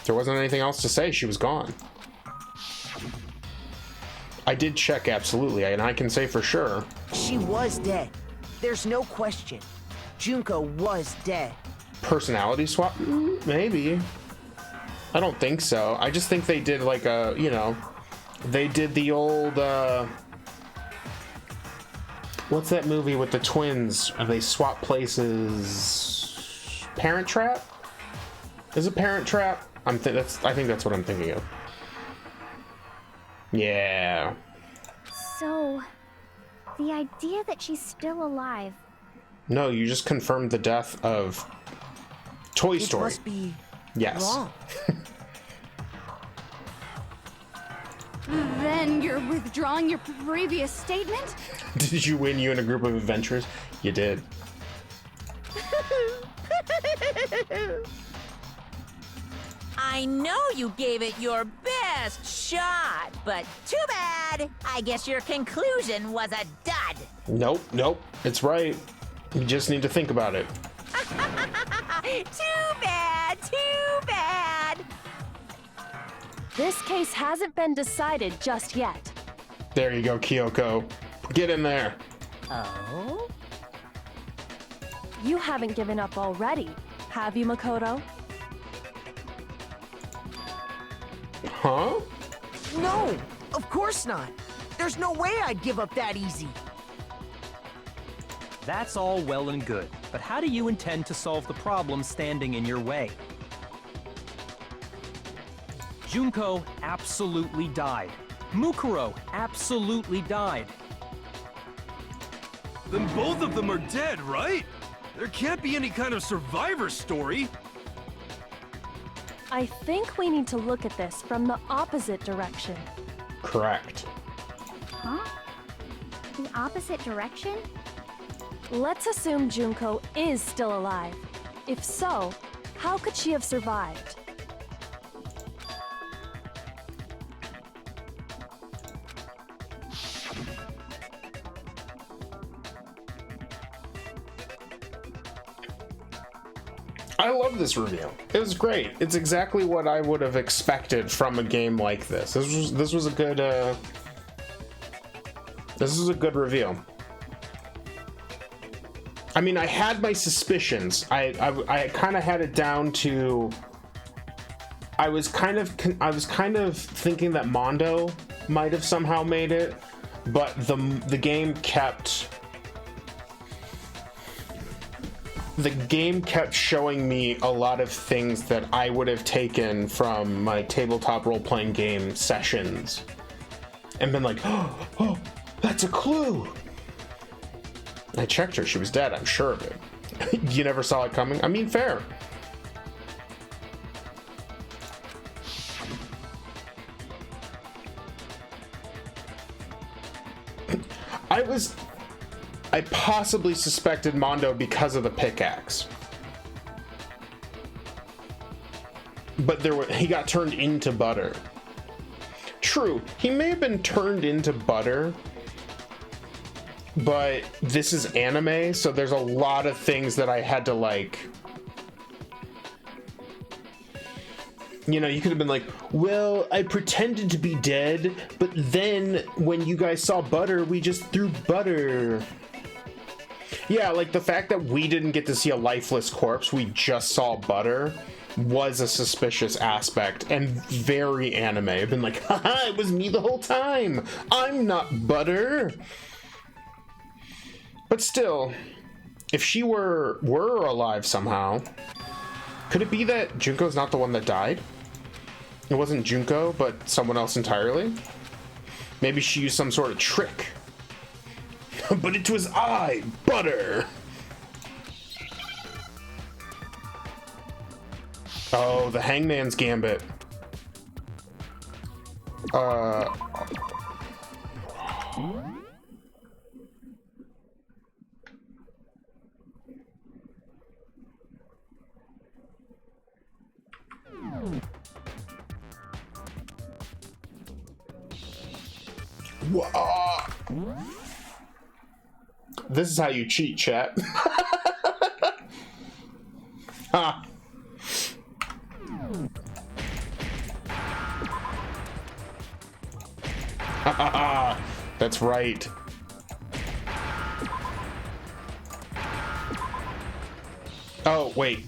S1: There wasn't anything else to say, she was gone. I did check, absolutely, and I can say for sure.
S8: She was dead. There's no question. Junko was dead.
S1: Personality swap? Maybe. I don't think so. I just think they did like a, you know, they did the old, what's that movie with the twins? They swap places. Parent Trap? Is it Parent Trap? I think that's what I'm thinking of. Yeah.
S6: So, the idea that she's still alive.
S1: No, you just confirmed the death of Toy Story.
S8: It must be
S1: yes.
S8: wrong.
S9: Then you're withdrawing your previous statement?
S1: Did you win you in a group of adventurers? You did.
S3: I know you gave it your best shot, but too bad. I guess your conclusion was a dud.
S1: Nope. It's right. You just need to think about it.
S3: Too bad.
S4: This case hasn't been decided just yet.
S1: There you go, Kyoko. Get in there.
S3: Oh?
S4: You haven't given up already, have you, Mukuro?
S1: Huh?
S8: No, of course not. There's no way I'd give up that easy.
S7: That's all well and good, but how do you intend to solve the problem standing in your way? Junko absolutely died. Mukuro absolutely died.
S5: Then both of them are dead, right? There can't be any kind of survivor story.
S4: I think we need to look at this from the opposite direction.
S1: Correct.
S6: Huh? The opposite direction?
S4: Let's assume Junko is still alive. If so, how could she have survived?
S1: I love this review. It was great. It's exactly what I would have expected from a game like this. This was a good review. I mean, I had my suspicions. I kind of had it down to. I was kind of thinking that Mondo might have somehow made it, but the game kept. The game kept showing me a lot of things that I would have taken from my tabletop role-playing game sessions and been like, oh, that's a clue. I checked her. She was dead. I'm sure of it. You never saw it coming? I mean, fair. I possibly suspected Mondo because of the pickaxe. But he got turned into butter. True, he may have been turned into butter, but this is anime, so there's a lot of things that I had to like. You know, you could have been like, well, I pretended to be dead, but then when you guys saw butter, we just threw butter. Yeah, like the fact that we didn't get to see a lifeless corpse, we just saw butter, was a suspicious aspect and very anime. I've been like, haha, it was me the whole time. I'm not butter. But still, if she were alive somehow, could it be that Junko's not the one that died? It wasn't Junko, but someone else entirely? Maybe she used some sort of trick. But it was I, Butter! Oh, the Hangman's Gambit. This is how you cheat, chat. Ha. That's right. Oh, wait.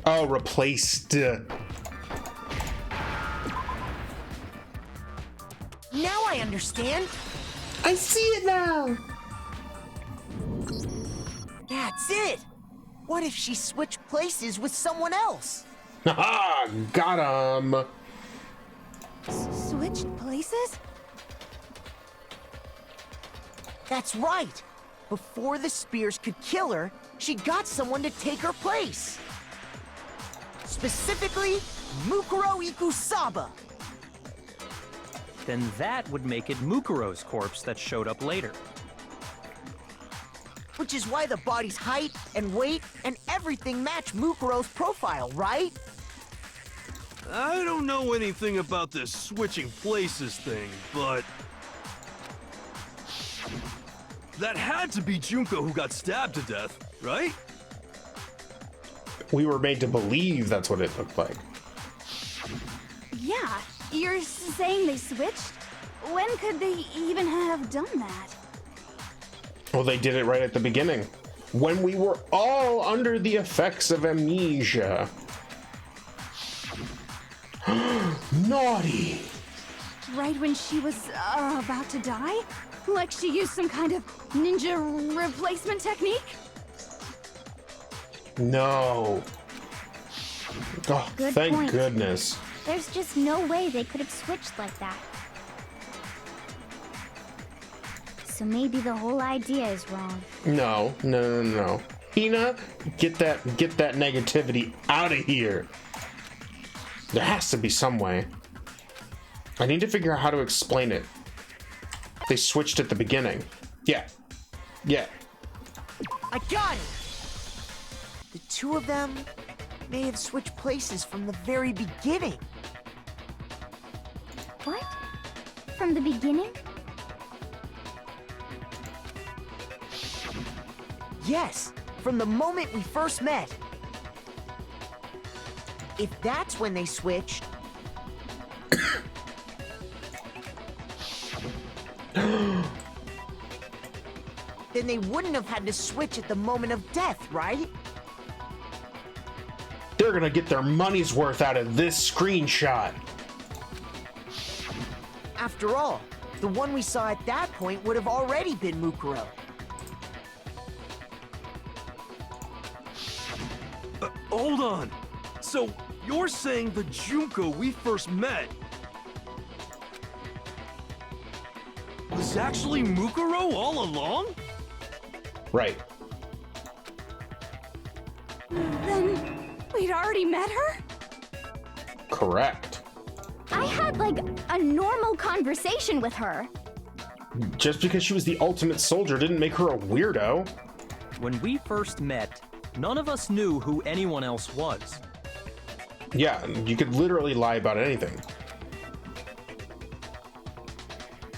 S1: Oh, replaced.
S8: Now I understand.
S1: I see it now.
S8: That's it. What if she switched places with someone else?
S1: Haha, got him.
S9: Switched places?
S8: That's right. Before the spears could kill her, she got someone to take her place. Specifically, Mukuro Ikusaba.
S7: Then that would make it Mukuro's corpse that showed up later.
S8: Which is why the body's height and weight and everything match Mukuro's profile, right?
S5: I don't know anything about this switching places thing, but... that had to be Junko who got stabbed to death, right?
S1: We were made to believe that's what it looked like.
S9: Yeah, you're saying they switched? When could they even have done that?
S1: Well, they did it right at the beginning. When we were all under the effects of amnesia. Naughty!
S9: Right when she was about to die? Like she used some kind of ninja replacement technique?
S1: No. Oh,
S6: Good
S1: thank
S6: point.
S1: goodness.
S6: There's just no way they could have switched like that. So maybe the whole idea is wrong.
S1: No. Hina, get that negativity out of here. There has to be some way. I need to figure out how to explain it. They switched at the beginning. Yeah.
S8: I got it! The two of them may have switched places from the very beginning.
S6: What? From the beginning?
S8: Yes, from the moment we first met. If that's when they switched... then they wouldn't have had to switch at the moment of death, right?
S1: They're gonna get their money's worth out of this screenshot.
S8: After all, the one we saw at that point would have already been Mukuro.
S5: Hold on. So, you're saying the Junko we first met was actually Mukuro all along?
S1: Right.
S9: Then we'd already met her?
S1: Correct.
S6: I had like a normal conversation with her.
S1: Just because she was the ultimate soldier didn't make her a weirdo.
S7: When we first met, none of us knew who anyone else was.
S1: Yeah, you could literally lie about anything.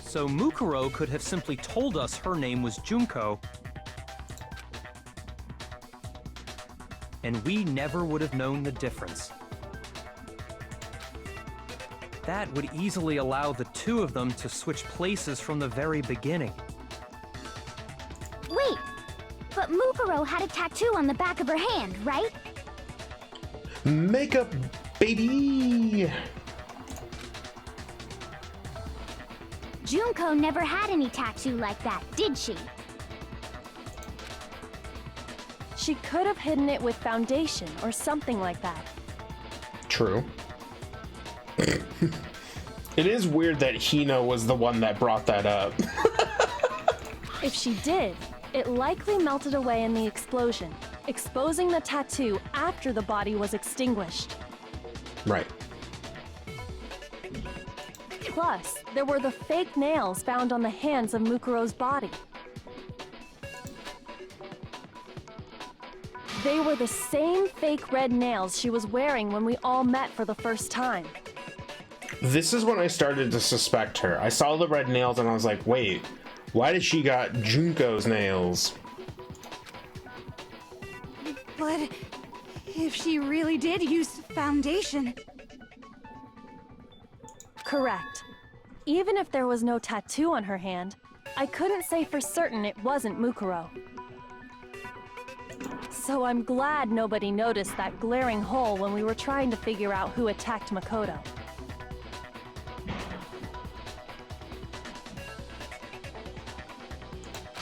S7: So Mukuro could have simply told us her name was Junko, and we never would have known the difference. That would easily allow the two of them to switch places from the very beginning.
S6: Wait, but Mukuro had a tattoo on the back of her hand, right?
S1: Makeup, baby!
S6: Junko never had any tattoo like that, did she?
S4: She could have hidden it with foundation or something like that.
S1: True. It is weird that Hina was the one that brought that up.
S4: If she did, it likely melted away in the explosion, exposing the tattoo after the body was extinguished.
S1: Right.
S4: Plus, there were the fake nails found on the hands of Mukuro's body. They were the same fake red nails she was wearing when we all met for the first time.
S1: This is when I started to suspect her. I saw the red nails and I was like, wait, why does she got Junko's nails?
S9: But if she really did use foundation...
S4: Correct. Even if there was no tattoo on her hand, I couldn't say for certain it wasn't Mukuro. So I'm glad nobody noticed that glaring hole when we were trying to figure out who attacked Makoto.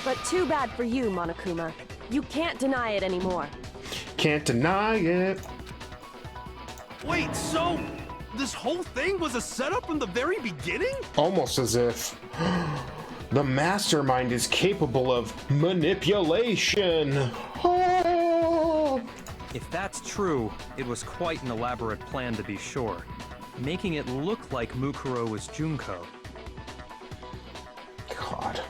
S4: But too bad for you, Monokuma. You can't deny it anymore.
S1: Can't deny it.
S5: Wait, so this whole thing was a setup from the very beginning?
S1: Almost as if the Mastermind is capable of manipulation. Oh.
S7: If that's true, it was quite an elaborate plan to be sure, making it look like Mukuro was Junko.
S1: God.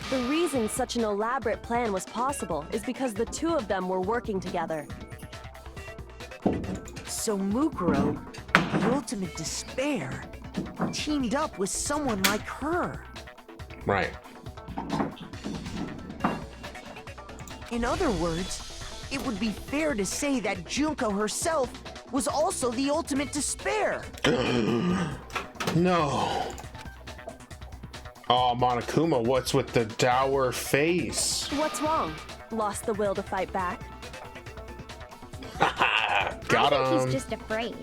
S4: The reason such an elaborate plan was possible is because the two of them were working together.
S8: So Mukuro, the ultimate despair, teamed up with someone like her.
S1: Right.
S8: In other words, it would be fair to say that Junko herself was also the ultimate despair.
S1: No. Oh, Monokuma, what's with the dour face?
S4: What's wrong? Lost the will to fight back?
S1: Got
S6: I think
S1: him.
S6: he's just afraid.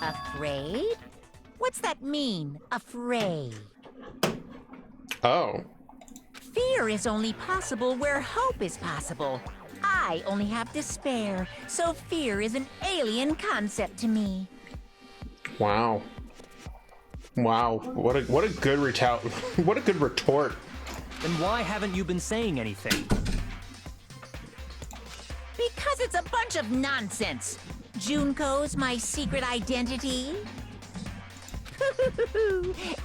S3: Afraid? What's that mean, afraid?
S1: Oh.
S3: Fear is only possible where hope is possible. I only have despair, so fear is an alien concept to me.
S1: Wow. Wow. What a good what a good retort.
S7: Then why haven't you been saying anything?
S3: Because it's a bunch of nonsense. Junko's my secret identity?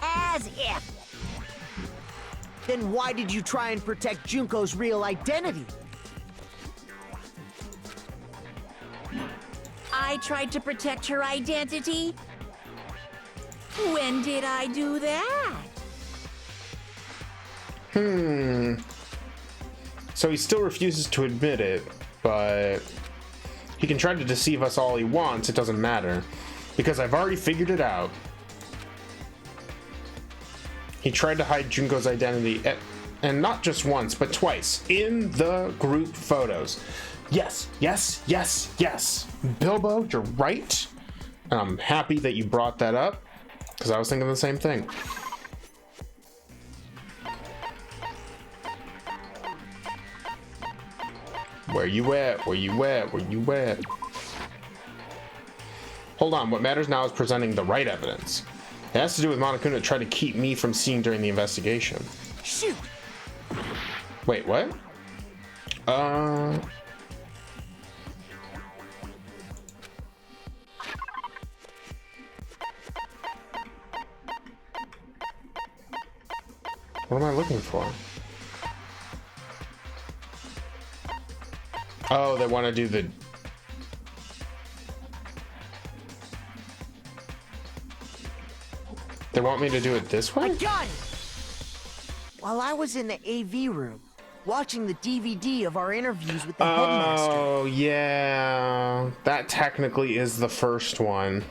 S3: As if.
S8: Then why did you try and protect Junko's real identity?
S3: I tried to protect her identity? When did I do that?
S1: So he still refuses to admit it, but he can try to deceive us all he wants, it doesn't matter. Because I've already figured it out. He tried to hide Junko's identity, and not just once, but twice, in the group photos. Yes, yes, yes, yes. Bilbo, you're right. And I'm happy that you brought that up, because I was thinking the same thing. Where you at? Where you at? Where you at? Hold on, what matters now is presenting the right evidence. It has to do with Monokuma trying to keep me from seeing during the investigation.
S8: Shoot!
S1: Wait, what? What am I looking for? Oh, they want to do the... They want me to do it this way?
S8: I got it! While I was in the AV room, watching the DVD of our interviews with the headmaster.
S1: Oh, yeah. That technically is the first one.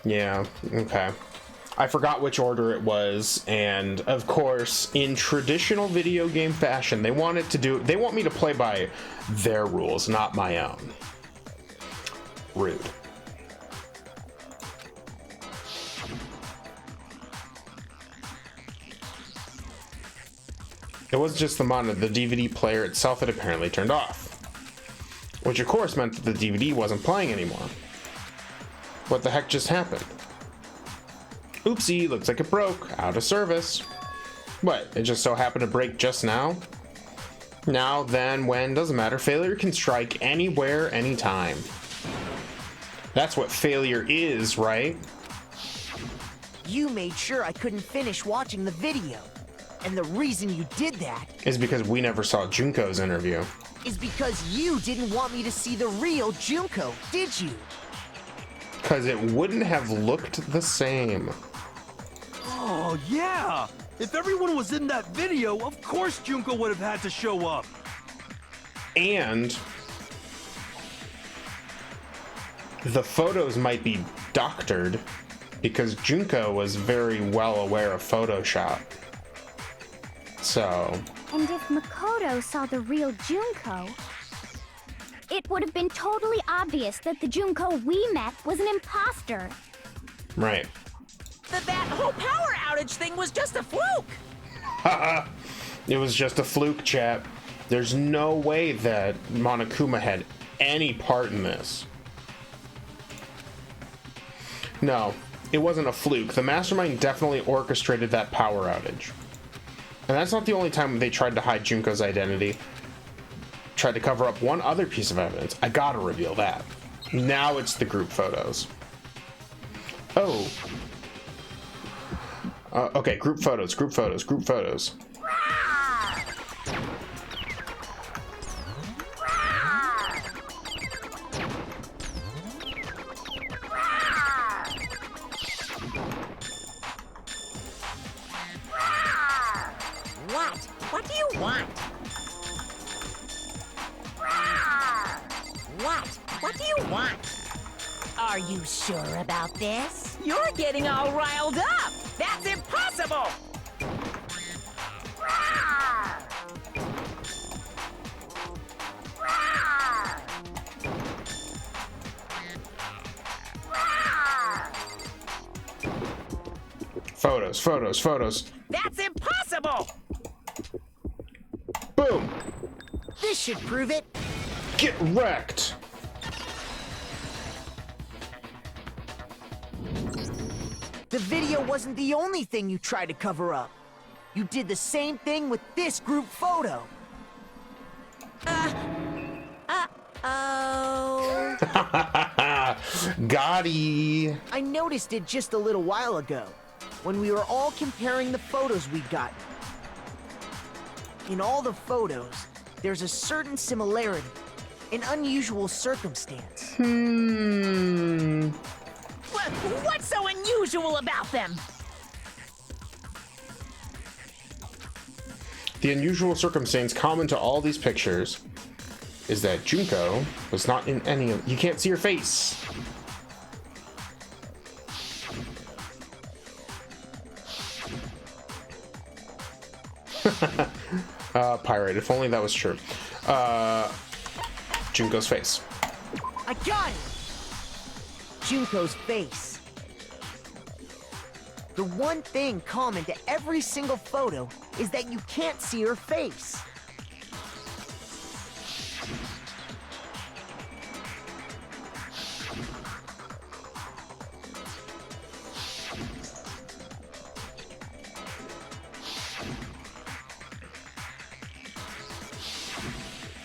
S1: Yeah, okay. I forgot which order it was, and of course, in traditional video game fashion, they want me to play by their rules, not my own. Rude. It was just the monitor, the DVD player itself had apparently turned off. Which of course meant that the DVD wasn't playing anymore. What the heck just happened? Oopsie, looks like it broke. Out of service. What, it just so happened to break just now? Now, then, when, doesn't matter. Failure can strike anywhere, anytime. That's what failure is, right?
S8: You made sure I couldn't finish watching the video. And the reason you did that
S1: Is because we never saw Junko's interview.
S8: is because you didn't want me to see the real Junko, did you?
S1: Because it wouldn't have looked the same.
S5: Oh, yeah! If everyone was in that video, of course Junko would have had to show up.
S1: the photos might be doctored because Junko was very well aware of Photoshop. So...
S6: And if Mukuro saw the real Junko, it would have been totally obvious that the Junko we met was an imposter.
S1: Right.
S3: That whole power outage thing was just a fluke!
S1: Haha! It was just a fluke, chat. There's no way that Monokuma had any part in this. No, it wasn't a fluke. The Mastermind definitely orchestrated that power outage. And that's not the only time they tried to hide Junko's identity. Tried to cover up one other piece of evidence. I gotta reveal that. Now it's the group photos. Oh. Okay, group photos, group photos, group photos.
S3: What do you want? What do you want? Are you sure about this? You're getting all riled up! That's impossible!
S1: Photos, photos, photos.
S3: That's impossible!
S1: Boom!
S8: This should prove it.
S1: Get wrecked!
S8: The video wasn't the only thing you tried to cover up. You did the same thing with this group photo.
S3: Oh.
S1: Gotti!
S8: I noticed it just a little while ago, when we were all comparing the photos we'd gotten. In all the photos, there's a certain similarity, an unusual circumstance.
S3: What's so unusual about them?
S1: The unusual circumstance common to all these pictures is that Junko was not in any of... You can't see her face! Pirate, if only that was true. Junko's face.
S8: I got it! Junko's face. The one thing common to every single photo is that you can't see her face.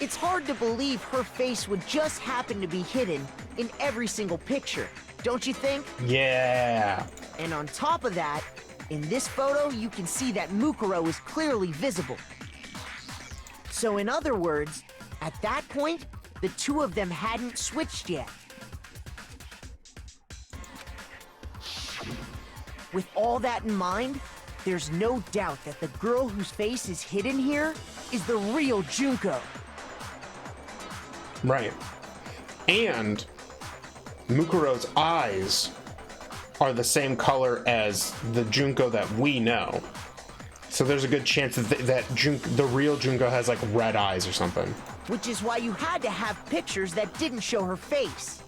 S8: It's hard to believe her face would just happen to be hidden in every single picture, don't you think?
S1: Yeah!
S8: And on top of that, in this photo, you can see that Mukuro is clearly visible. So in other words, at that point, the two of them hadn't switched yet. With all that in mind, there's no doubt that the girl whose face is hidden here is the real Junko.
S1: Right. And Mukuro's eyes are the same color as the Junko that we know. So there's a good chance that the real Junko has like red eyes or something.
S8: Which is why you had to have pictures that didn't show her face.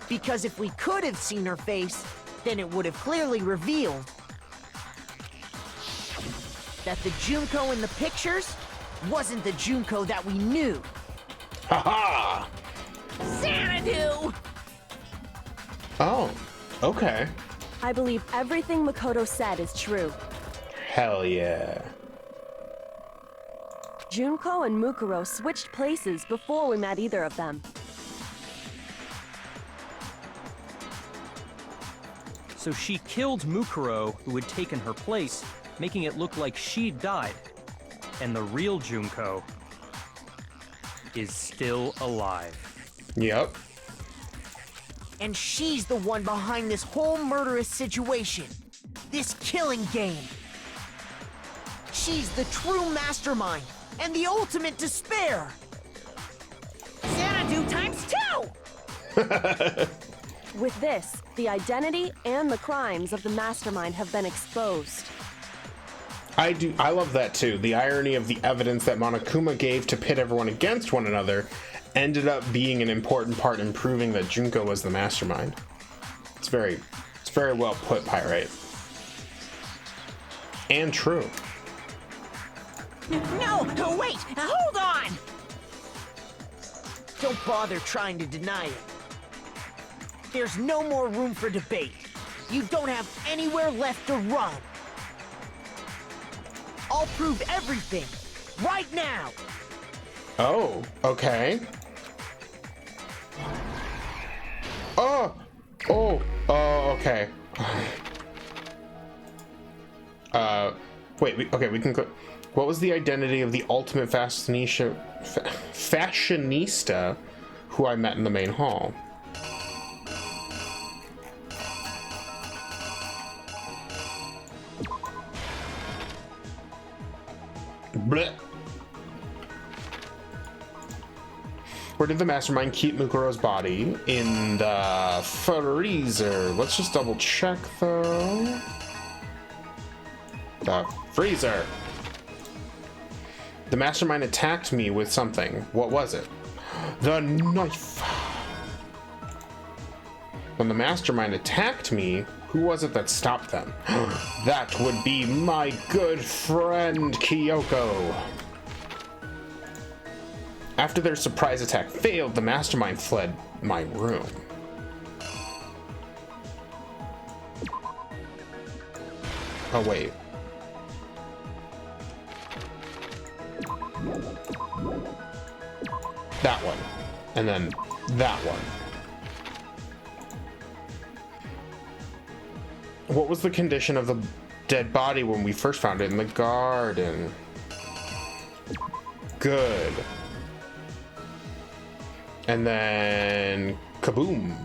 S8: Because if we could have seen her face, then it would have clearly revealed that the Junko in the pictures wasn't the Junko that we knew.
S1: Haha!
S3: Xanadu!
S1: Oh, okay.
S4: I believe everything Makoto said is true.
S1: Hell yeah.
S4: Junko and Mukuro switched places before we met either of them.
S7: So she killed Mukuro, who had taken her place, making it look like she'd died. And the real Junko is still alive.
S1: Yep.
S8: And she's the one behind this whole murderous situation. This killing game. She's the true mastermind and the ultimate despair.
S3: Xanadu times 2!
S4: With this, the identity and the crimes of the Mastermind have been exposed.
S1: I love that too. The irony of the evidence that Monokuma gave to pit everyone against one another ended up being an important part in proving that Junko was the Mastermind. It's very well put, Pyrite. And true.
S8: No, wait, hold on! Don't bother trying to deny it. There's no more room for debate. You don't have anywhere left to run. I'll prove everything, right now!
S1: Oh, okay. Okay. Wait, we can go. What was the identity of the ultimate fashionista who I met in the main hall? Blech. Where did the Mastermind keep Mukuro's body? In the freezer. Let's just double check though. The freezer. The Mastermind attacked me with something. What was it? The knife. When the Mastermind attacked me, who was it that stopped them? That would be my good friend Kyoko. After their surprise attack failed, the Mastermind fled my room. Oh, wait. That one. And then that one. What was the condition of the dead body when we first found it in the garden? Good. And then kaboom.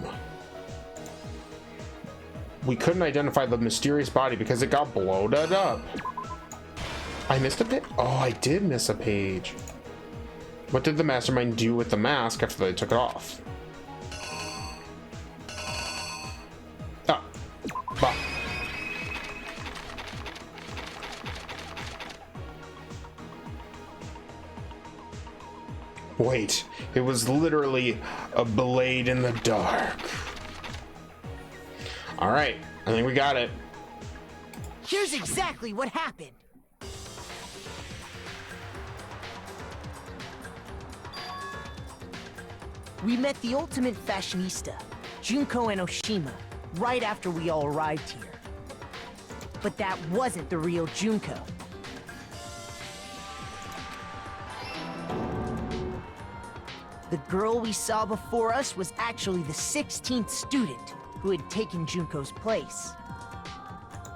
S1: We couldn't identify the mysterious body because it got bloated up. I missed a bit? Oh, I did miss a page. What did the Mastermind do with the mask after they took it off? Ah. Bah. Wait, it was literally a blade in the dark. All right, I think we got it.
S8: Here's exactly what happened. We met the ultimate fashionista, Junko and Oshima, right after we all arrived here. But that wasn't the real Junko. The girl we saw before us was actually the 16th student who had taken Junko's place.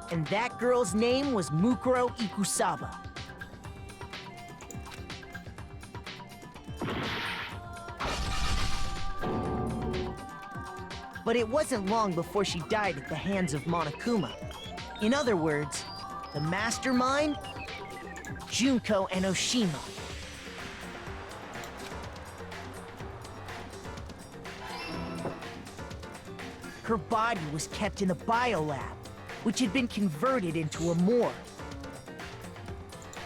S8: And that girl's name was Mukuro Ikusaba. But it wasn't long before she died at the hands of Monokuma. In other words, the Mastermind, Junko, and Oshima. Her body was kept in the biolab, which had been converted into a morgue.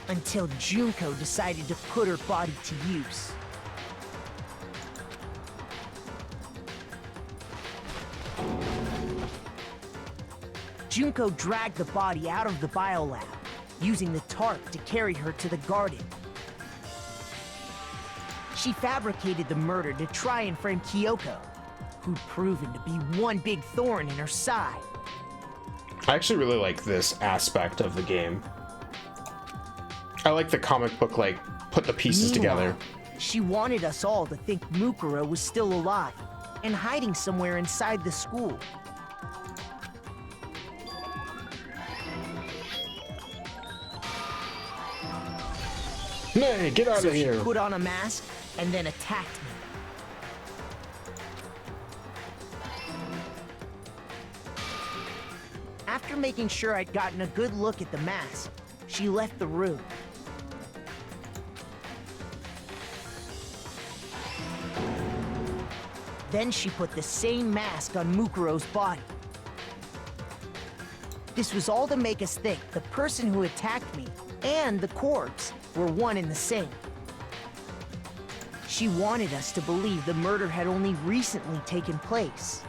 S8: Until Junko decided to put her body to use. Junko dragged the body out of the biolab, using the tarp to carry her to the garden. She fabricated the murder to try and frame Kyoko, who'd proven to be one big thorn in her side.
S1: I actually really like this aspect of the game. I like the comic book, like, put the pieces together.
S8: She wanted us all to think Mukuro was still alive and hiding somewhere inside the school.
S1: Nay, get out of here!
S8: She put on a mask and then attacked me. After making sure I'd gotten a good look at the mask, she left the room. Then she put the same mask on Mukuro's body. This was all to make us think the person who attacked me and the corpse were one and the same. She wanted us to believe the murder had only recently taken place.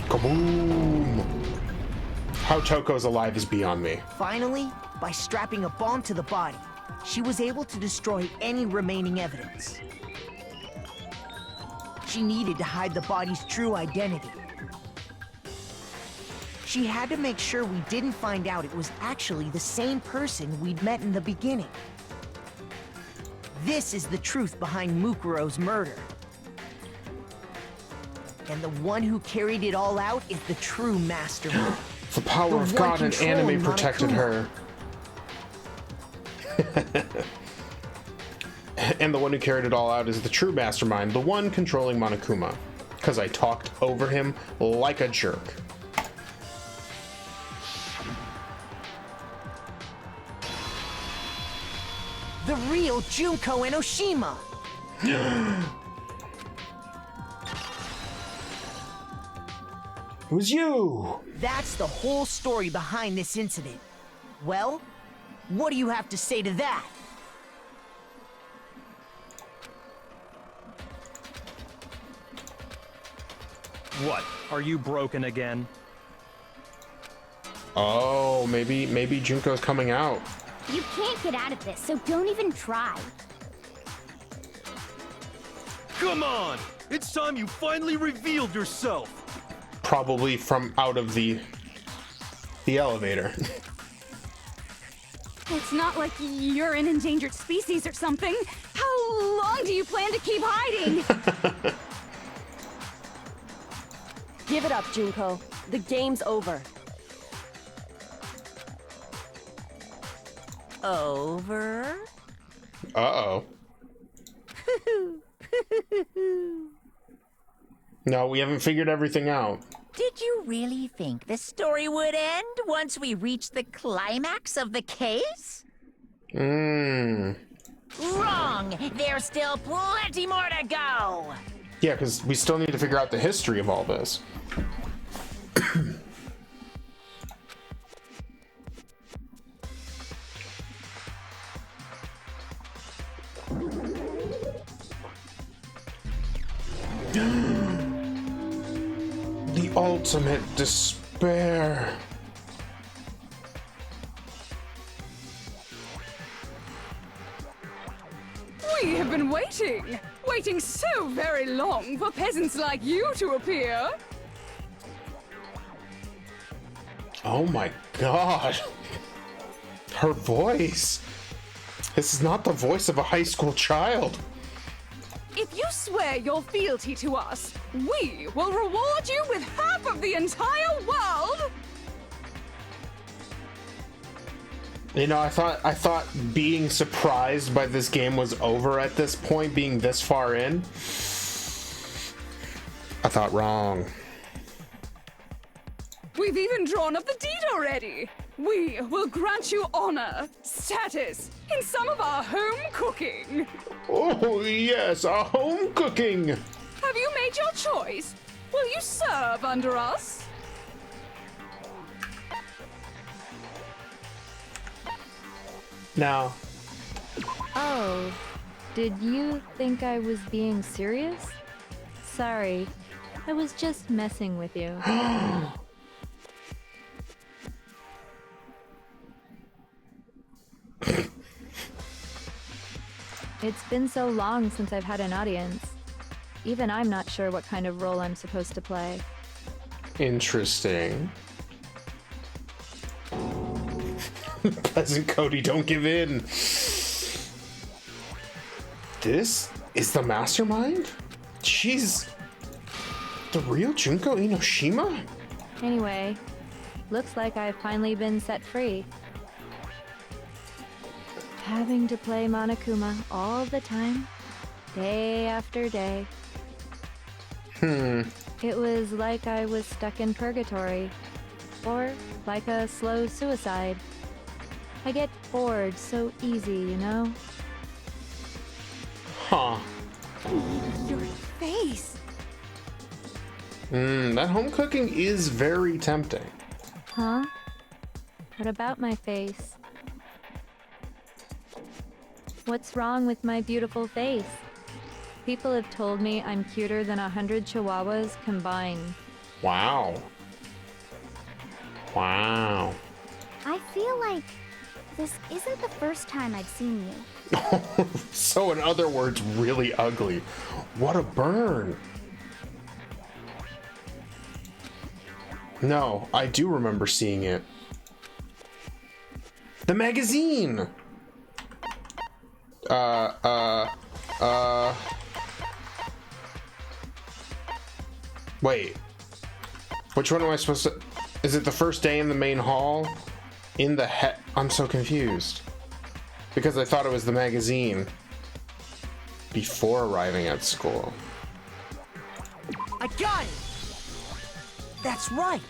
S1: Kaboom! How Toko's alive is beyond me.
S8: Finally, by strapping a bomb to the body, she was able to destroy any remaining evidence. She needed to hide the body's true identity. She had to make sure we didn't find out it was actually the same person we'd met in the beginning. This is the truth behind Mukuro's murder. And the one who carried it all out is the true mastermind.
S1: The power of God and anime protected her. And the one who carried it all out is the true mastermind, the one controlling Monokuma. Because I talked over him like a jerk.
S8: The real Junko Enoshima!
S1: It was you!
S8: That's the whole story behind this incident. Well, what do you have to say to that?
S7: What? Are you broken again?
S1: Oh, maybe Junko's coming out.
S6: You can't get out of this, so don't even try.
S5: Come on! It's time you finally revealed yourself!
S1: Probably from out of the elevator.
S9: It's not like you're an endangered species or something. How long do you plan to keep hiding?
S4: Give it up, Junko. The game's over.
S3: Over?
S1: Uh-oh. No, we haven't figured everything out.
S3: Did you really think the story would end once we reached the climax of the case?
S1: Mmm.
S3: Wrong! There's still plenty more to go!
S1: Yeah, because we still need to figure out the history of all this. The ultimate despair.
S9: We have been waiting so very long for peasants like you to appear.
S1: Oh my god. Her voice. This is not the voice of a high school child.
S9: If you swear your fealty to us, we will reward you with half of the entire world!
S1: You know, I thought being surprised by this game was over at this point, being this far in. I thought wrong.
S9: We've even drawn up the deed already! We will grant you honor, status, in some of our home cooking!
S1: Oh yes, our home cooking!
S9: Have you made your choice? Will you serve under us?
S1: Now,
S10: Oh, did you think I was being serious? Sorry, I was just messing with you. It's been so long since I've had an audience. Even I'm not sure what kind of role I'm supposed to play.
S1: interesting. Peasant Cody, don't give in. This is the mastermind? She's the real Junko Enoshima?
S10: Anyway, looks like I've finally been set free. Having to play Monokuma all the time, day after day. It was like I was stuck in purgatory. Or like a slow suicide. I get bored so easy, you know?
S1: Huh.
S9: Your face.
S1: That home cooking is very tempting.
S10: Huh? What about my face? What's wrong with my beautiful face? People have told me I'm cuter than 100 chihuahuas combined.
S1: Wow. Wow.
S6: I feel like this isn't the first time I've seen you.
S1: So in other words, really ugly. What a burn. No, I do remember seeing it. The magazine! Wait. Which one am I supposed to... Is it the first day in the main hall? I'm so confused. Because I thought it was the magazine before arriving at school.
S8: I got it! That's right!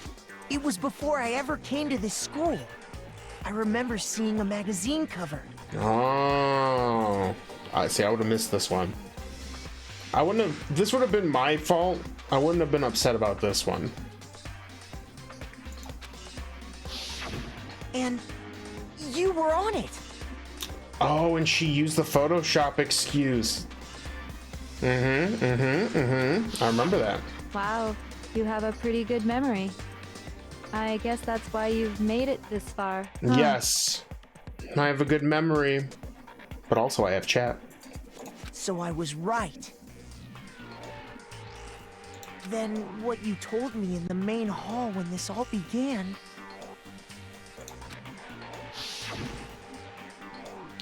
S8: It was before I ever came to this school. I remember seeing a magazine cover.
S1: Oh. I see, I would have missed this one. This would have been my fault. I wouldn't have been upset about this one.
S8: And you were on it.
S1: Oh, and she used the Photoshop excuse. I remember that.
S10: Wow, you have a pretty good memory. I guess that's why you've made it this far. Huh?
S1: Yes. I have a good memory. But also I have chat.
S8: So I was right. Then what you told me in the main hall when this all began...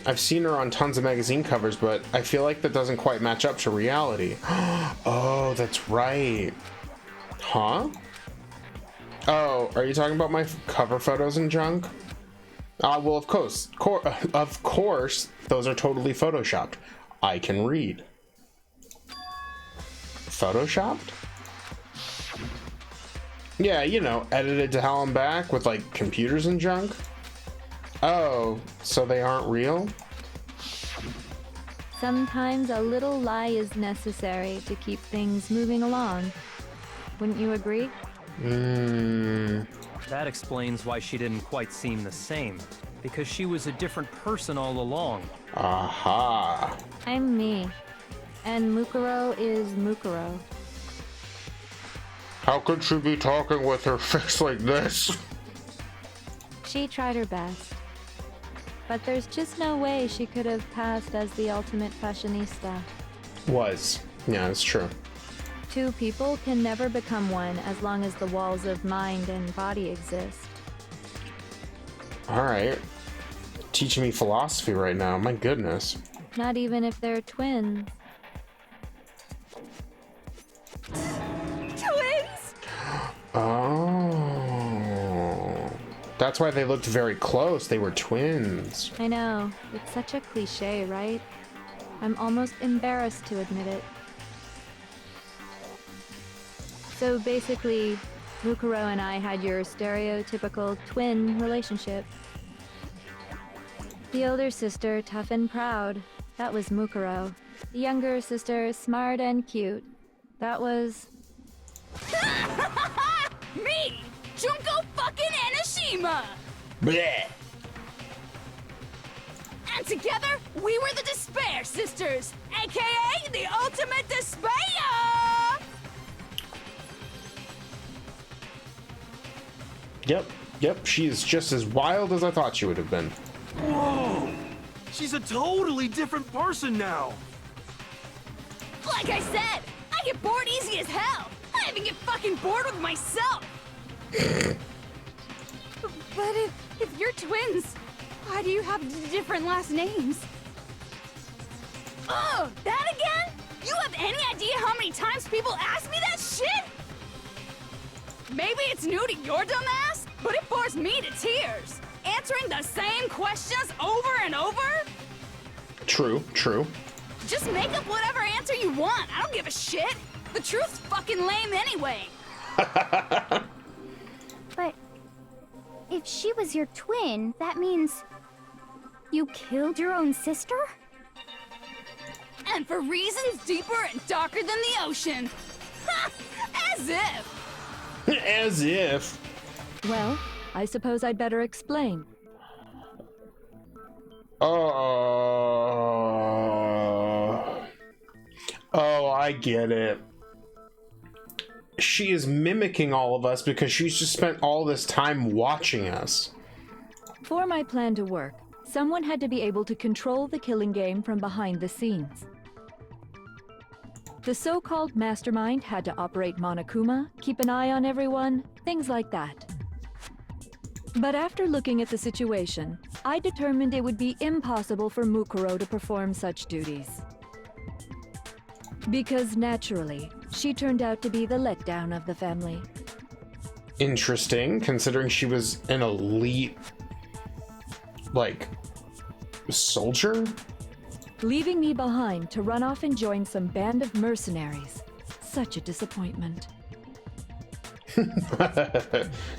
S1: I've seen her on tons of magazine covers, but I feel like that doesn't quite match up to reality. Oh, that's right. Huh? Oh, are you talking about my cover photos and junk? Well, of course, those are totally photoshopped. I can read. Photoshopped? Yeah, you know, edited to hell and back with like computers and junk. Oh, so they aren't real?
S10: Sometimes a little lie is necessary to keep things moving along. Wouldn't you agree?
S7: That explains why she didn't quite seem the same. Because she was a different person all along.
S1: Aha.
S10: I'm me. And Mukuro is Mukuro.
S1: How could she be talking with her face like this?
S10: She tried her best. But there's just no way she could have passed as the ultimate fashionista.
S1: Yeah, it's true.
S10: Two people can never become one as long as the walls of mind and body exist.
S1: Alright. Teaching me philosophy right now, my goodness.
S10: Not even if they're twins.
S9: Twins?
S1: Oh. That's why they looked very close. They were twins.
S10: I know. It's such a cliche, right? I'm almost embarrassed to admit it. So basically, Mukuro and I had your stereotypical twin relationship. The older sister, tough and proud. That was Mukuro. The younger sister, smart and cute. That was...
S9: Me! Junko fucking Enoshima!
S1: Bleh.
S9: And together, we were the Despair Sisters, aka the Ultimate Despair!
S1: Yep, she is just as wild as I thought she would have been.
S5: Whoa! She's a totally different person now!
S9: Like I said, I get bored easy as hell! I even get fucking bored with myself! But if you're twins, why do you have different last names? Oh, that again? You have any idea how many times people ask me that shit? Maybe it's new to your dumb ass, but it bores me to tears. Answering the same questions over and over?
S1: True.
S9: Just make up whatever answer you want. I don't give a shit. The truth's fucking lame anyway.
S6: But if she was your twin, that means you killed your own sister?
S9: And for reasons deeper and darker than the ocean. Ha! As if!
S1: As if.
S4: Well, I suppose I'd better explain.
S1: Oh, I get it. She is mimicking all of us because she's just spent all this time watching us.
S4: For my plan to work, someone had to be able to control the killing game from behind the scenes. The so-called Mastermind had to operate Monokuma, keep an eye on everyone, things like that. But after looking at the situation, I determined it would be impossible for Mukuro to perform such duties. Because naturally, she turned out to be the letdown of the family.
S1: Interesting, considering she was an elite, like, soldier?
S4: Leaving me behind to run off and join some band of mercenaries. Such a disappointment.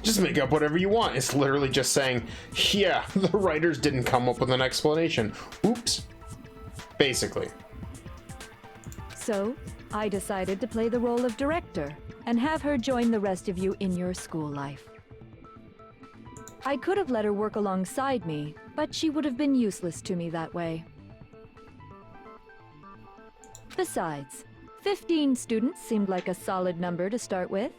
S1: Just make up whatever you want. It's literally just saying, yeah, the writers didn't come up with an explanation. Oops. Basically.
S4: So, I decided to play the role of director and have her join the rest of you in your school life. I could have let her work alongside me, but she would have been useless to me that way. Besides, 15 students seemed like a solid number to start with.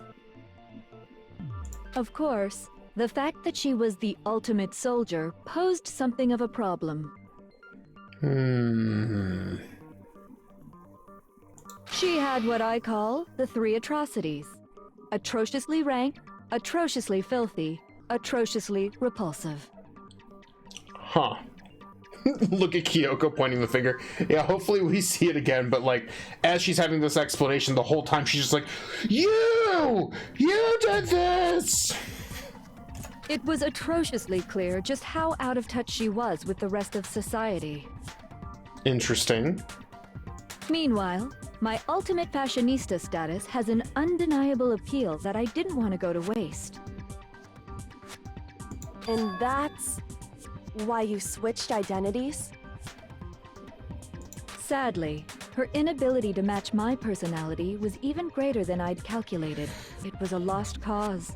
S4: Of course, the fact that she was the ultimate soldier posed something of a problem. She had what I call the 3 atrocities. Atrociously rank, atrociously filthy, atrociously repulsive.
S1: Huh. Look at Kyoko pointing the finger. Yeah, hopefully we see it again, but like, as she's having this explanation the whole time, she's just like, You did this!
S4: It was atrociously clear just how out of touch she was with the rest of society.
S1: Interesting.
S4: Meanwhile, my ultimate fashionista status has an undeniable appeal that I didn't want to go to waste.
S11: And that's why you switched identities?
S4: Sadly, her inability to match my personality was even greater than I'd calculated. It was a lost cause.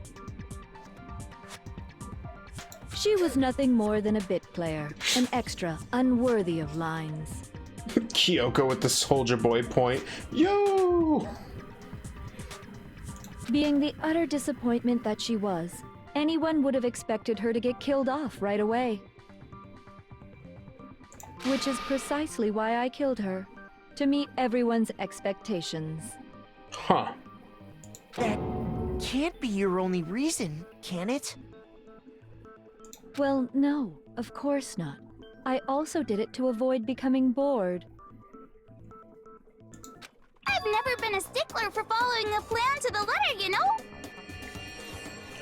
S4: She was nothing more than a bit player, an extra unworthy of lines.
S1: Kyoko with the soldier boy point. Yo!
S4: Being the utter disappointment that she was, anyone would have expected her to get killed off right away. Which is precisely why I killed her, to meet everyone's expectations.
S1: Huh.
S8: That can't be your only reason, can it?
S4: Well, no, of course not. I also did it to avoid becoming bored.
S6: I've never been a stickler for following a plan to the letter, you know?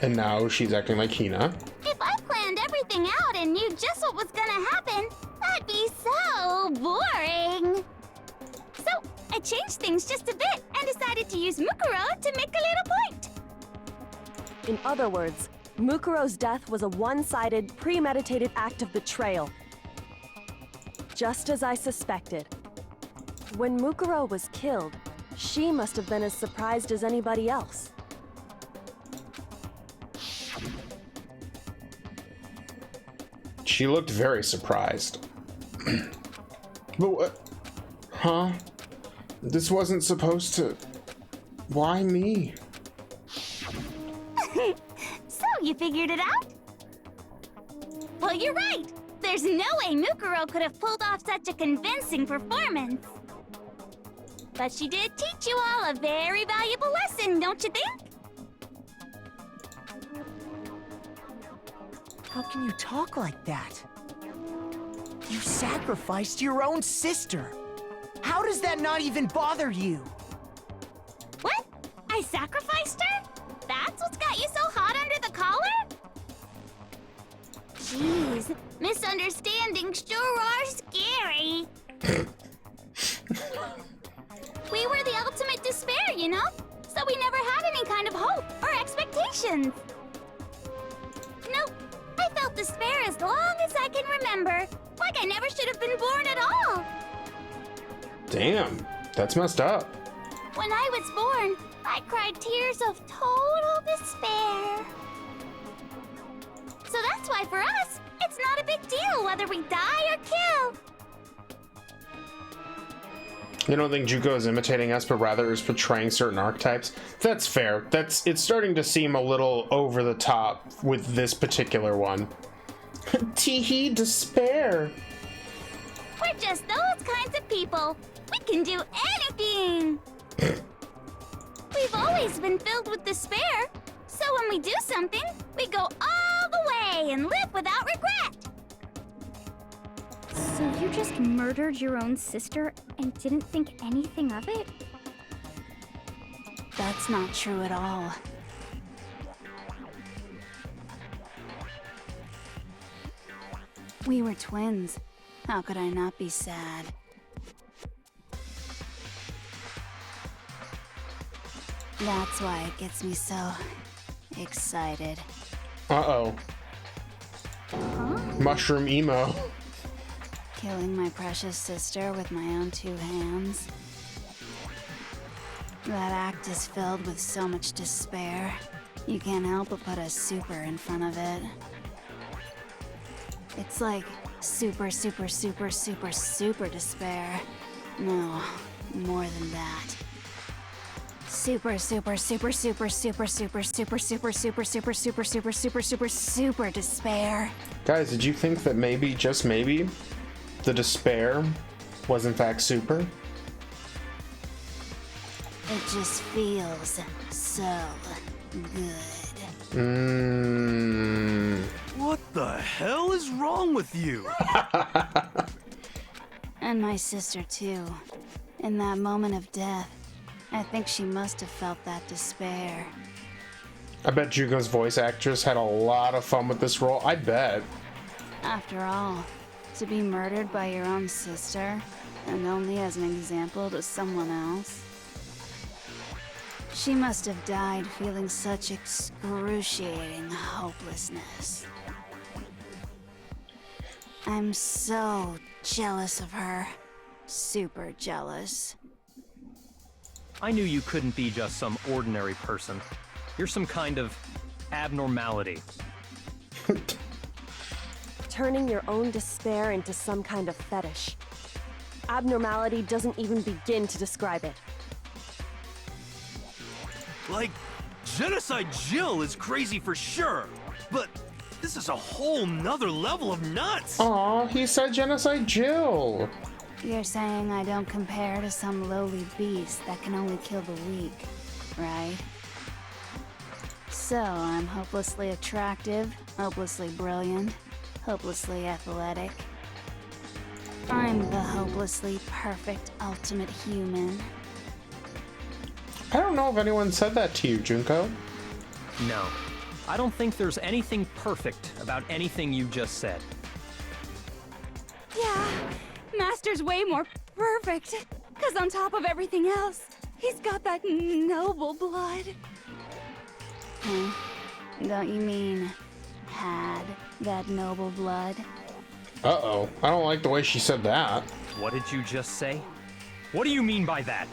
S1: And now she's acting like Hina.
S6: If I planned everything out and knew just what was gonna happen, that'd be so boring. So, I changed things just a bit and decided to use Mukuro to make a little point.
S11: In other words, Mukuro's death was a one-sided, premeditated act of betrayal. Just as I suspected. When Mukuro was killed, she must have been as surprised as anybody else.
S1: She looked very surprised. But what? Huh? This wasn't supposed to... Why me?
S6: So, you figured it out? Well, you're right. There's no way Mukuro could have pulled off such a convincing performance. But she did teach you all a very valuable lesson, don't you think?
S8: How can you talk like that? You sacrificed your own sister. How does that not even bother you?
S6: What? I sacrificed her? That's what's got you so hot under the collar? Jeez, misunderstandings sure are scary. We were the ultimate despair, you know? So we never had any kind of hope or expectations. Nope, despair as long as I can remember. Like I never should have been born at all.
S1: Damn, that's messed up.
S6: When I was born, I cried tears of total despair. So that's why for us, it's not a big deal whether we die or kill.
S1: You don't think Juko is imitating us, but rather is portraying certain archetypes? That's fair. It's starting to seem a little over the top with this particular one. Teehee, despair.
S6: We're just those kinds of people. We can do anything. We've always been filled with despair. So when we do something, we go all the way and live without regret.
S12: So you just murdered your own sister and didn't think anything of it?
S9: That's not true at all. We were twins. How could I not be sad? That's why it gets me so excited.
S1: Uh-oh. Mushroom emo.
S9: Killing my precious sister with my own two hands. That act is filled with so much despair. You can't help but put a super in front of it. It's like super, super, super, super, super despair. No, more than that. Super, super, super, super, super, super, super, super, super, super, super, super, super, super, super despair.
S1: Guys, did you think that maybe, just maybe, the despair was in fact super?
S9: It just feels so good.
S5: What the hell is wrong with you?
S9: And my sister too. In that moment of death, I think she must have felt that despair.
S1: I bet Jugo's voice actress had a lot of fun with this role. I bet.
S9: After all, to be murdered by your own sister, and only as an example to someone else. She must have died feeling such excruciating hopelessness. I'm so jealous of her. Super jealous.
S7: I knew you couldn't be just some ordinary person. You're some kind of abnormality.
S11: Turning your own despair into some kind of fetish. Abnormality doesn't even begin to describe it.
S5: Like, Genocide Jill is crazy for sure, but this is a whole nother level of nuts!
S1: Aw, he said Genocide Jill!
S9: You're saying I don't compare to some lowly beast that can only kill the weak, right? So I'm hopelessly attractive, hopelessly brilliant, hopelessly athletic. I'm the hopelessly perfect ultimate human.
S1: I don't know if anyone said that to you, Junko.
S7: No. I don't think there's anything perfect about anything you just said.
S9: Yeah, Master's way more perfect. Cause on top of everything else, he's got that noble blood. Don't you mean had that noble blood?
S1: Uh-oh. I don't like the way she said that.
S7: What did you just say? What do you mean by that?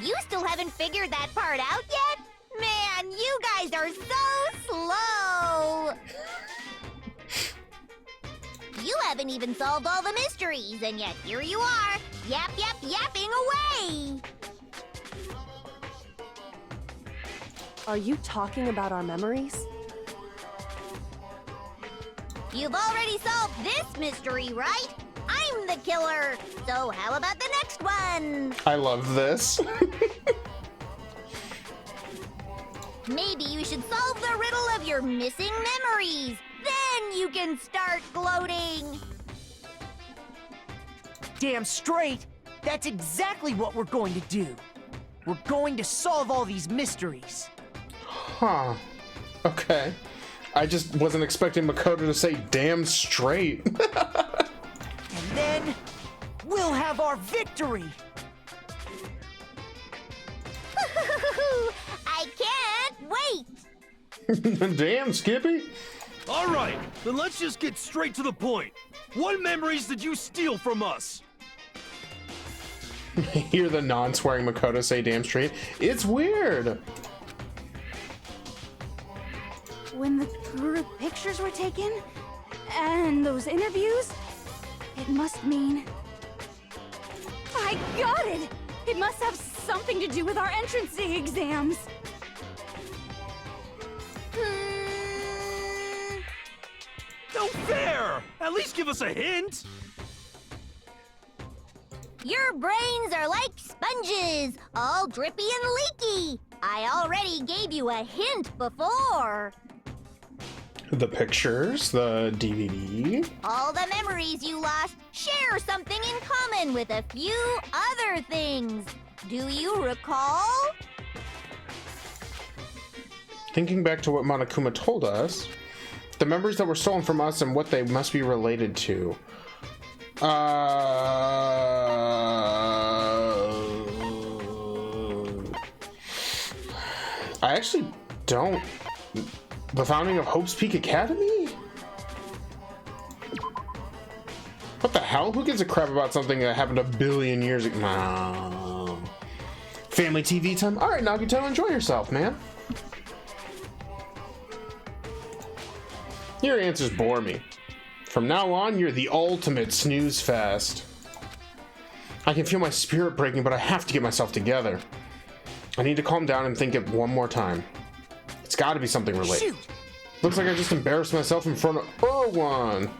S3: You still haven't figured that part out yet? Man, you guys are so slow! You haven't even solved all the mysteries, and yet here you are, yapping away!
S11: Are you talking about our memories?
S3: You've already solved this mystery, right? I'm the killer! So how about the next one?
S1: I love this.
S3: Maybe you should solve the riddle of your missing memories. Then you can start gloating.
S8: Damn straight! That's exactly what we're going to do. We're going to solve all these mysteries.
S1: Huh. Okay. I just wasn't expecting Makoto to say damn straight.
S8: And then, we'll have our victory!
S3: I can't wait!
S1: Damn, Skippy.
S5: All right, then let's just get straight to the point. What memories did you steal from us?
S1: Hear the non-swearing Makoto say damn straight. It's weird.
S9: When the group pictures were taken, and those interviews, it must mean... I got it! It must have something to do with our entrance exams.
S5: No fair! At least give us a hint!
S3: Your brains are like sponges, all drippy and leaky. I already gave you a hint before.
S1: The pictures, the DVD.
S3: All the memories you lost share something in common with a few other things. Do you recall?
S1: Thinking back to what Monokuma told us, the memories that were stolen from us and what they must be related to. I actually don't. The founding of Hope's Peak Academy? What the hell? Who gives a crap about something that happened a billion years ago? No. Family TV time? Alright, Nagito, enjoy yourself, man. Your answers bore me. From now on, you're the ultimate snooze fest. I can feel my spirit breaking, but I have to get myself together. I need to calm down and think it one more time. It's got to be something related.
S8: Shoot.
S1: Looks like I just embarrassed myself in front of Erwan.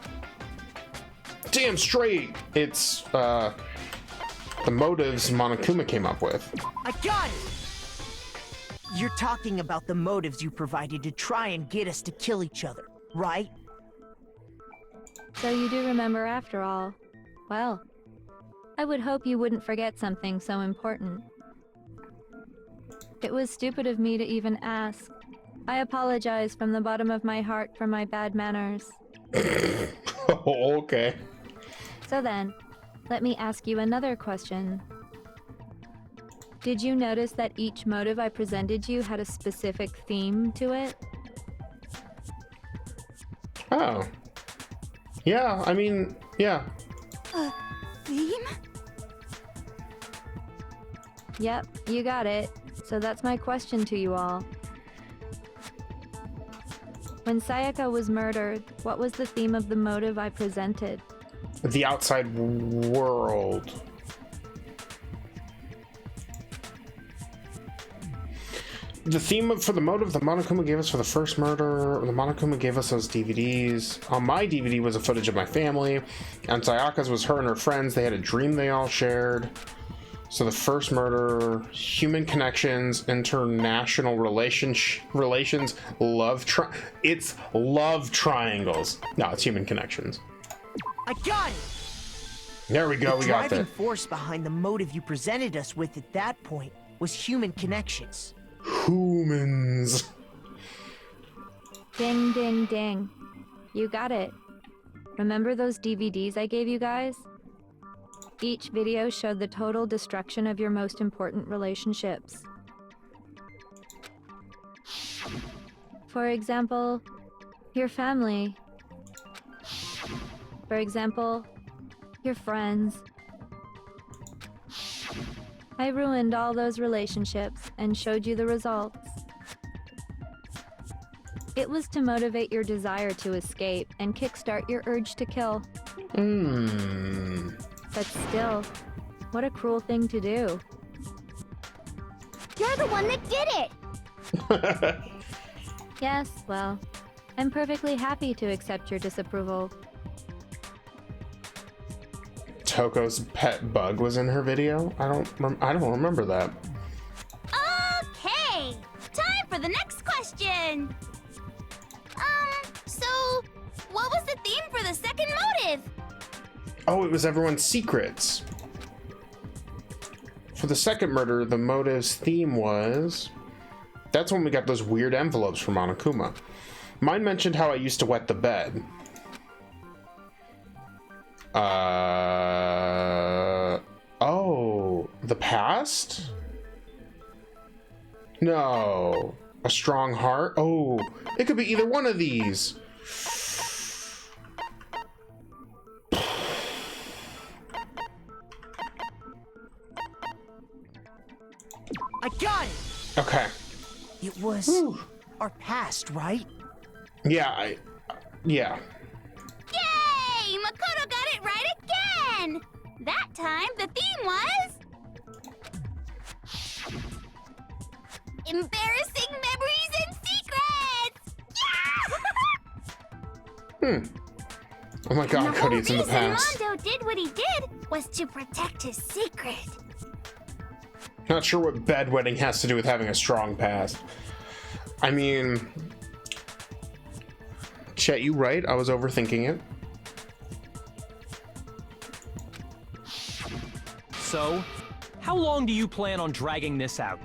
S1: Damn straight. It's, the motives Monokuma came up with.
S8: I got it! You're talking about the motives you provided to try and get us to kill each other, right?
S4: So you do remember after all. Well, I would hope you wouldn't forget something so important. It was stupid of me to even ask. I apologize from the bottom of my heart for my bad manners.
S1: Oh, okay.
S4: So then, let me ask you another question. Did you notice that each motive I presented you had a specific theme to it?
S1: Oh. Yeah, I mean, yeah.
S9: Theme?
S4: Yep, you got it. So that's my question to you all. When Sayaka was murdered, what was the theme of the motive I presented?
S1: The outside world. The theme for the motive the Monokuma gave us for the first murder, the Monokuma gave us those DVDs. On my DVD was a footage of my family, and Sayaka's was her and her friends. They had a dream they all shared. So the first murder, human connections, international relations, it's love triangles. No, it's human connections.
S8: I got it!
S1: There we go, we got that.
S8: The driving force behind the motive you presented us with at that point was human connections.
S1: Humans.
S4: Ding, ding, ding. You got it. Remember those DVDs I gave you guys? Each video showed the total destruction of your most important relationships. For example, your family. For example, your friends. I ruined all those relationships and showed you the results. It was to motivate your desire to escape and kickstart your urge to kill. But still, what a cruel thing to do.
S12: You're the one that did it!
S4: Yes, well, I'm perfectly happy to accept your disapproval.
S1: Toko's pet bug was in her video? I don't remember that.
S6: Okay, time for the next question. So what was the theme for the second motive?
S1: Oh, it was everyone's secrets. For the second murder, the motive's theme was... That's when we got those weird envelopes from Monokuma. Mine mentioned how I used to wet the bed. Oh, the past? No. A strong heart? Oh, it could be either one of these.
S8: I got it!
S1: Okay.
S8: It was our past, right?
S1: Yeah, yeah.
S6: Yay! Mukuro got it right again! That time, the theme was... embarrassing memories and secrets! Yeah!
S1: Oh my god, Cody, it's in the
S6: The whole
S1: past.
S6: reason Mondo did what he did was to protect his secret.
S1: Not sure what bedwetting has to do with having a strong past. I mean... Chet, you right, I was overthinking it.
S7: So, how long do you plan on dragging this out?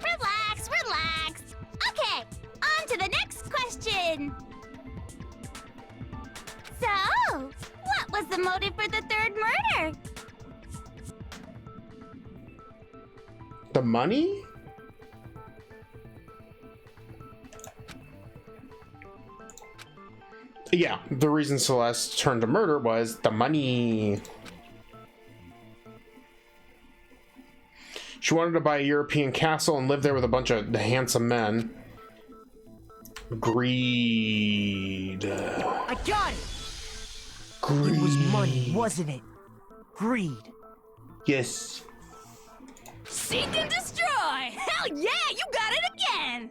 S6: Relax, relax. Okay, on to the next question. So, what was the motive for the third murder?
S1: The money? Yeah, the reason Celeste turned to murder was the money. She wanted to buy a European castle and live there with a bunch of handsome men. Greed.
S8: I got it!
S1: Greed.
S8: It was money, wasn't it? Greed.
S1: Yes.
S9: Seek and destroy! Hell yeah, you got it again!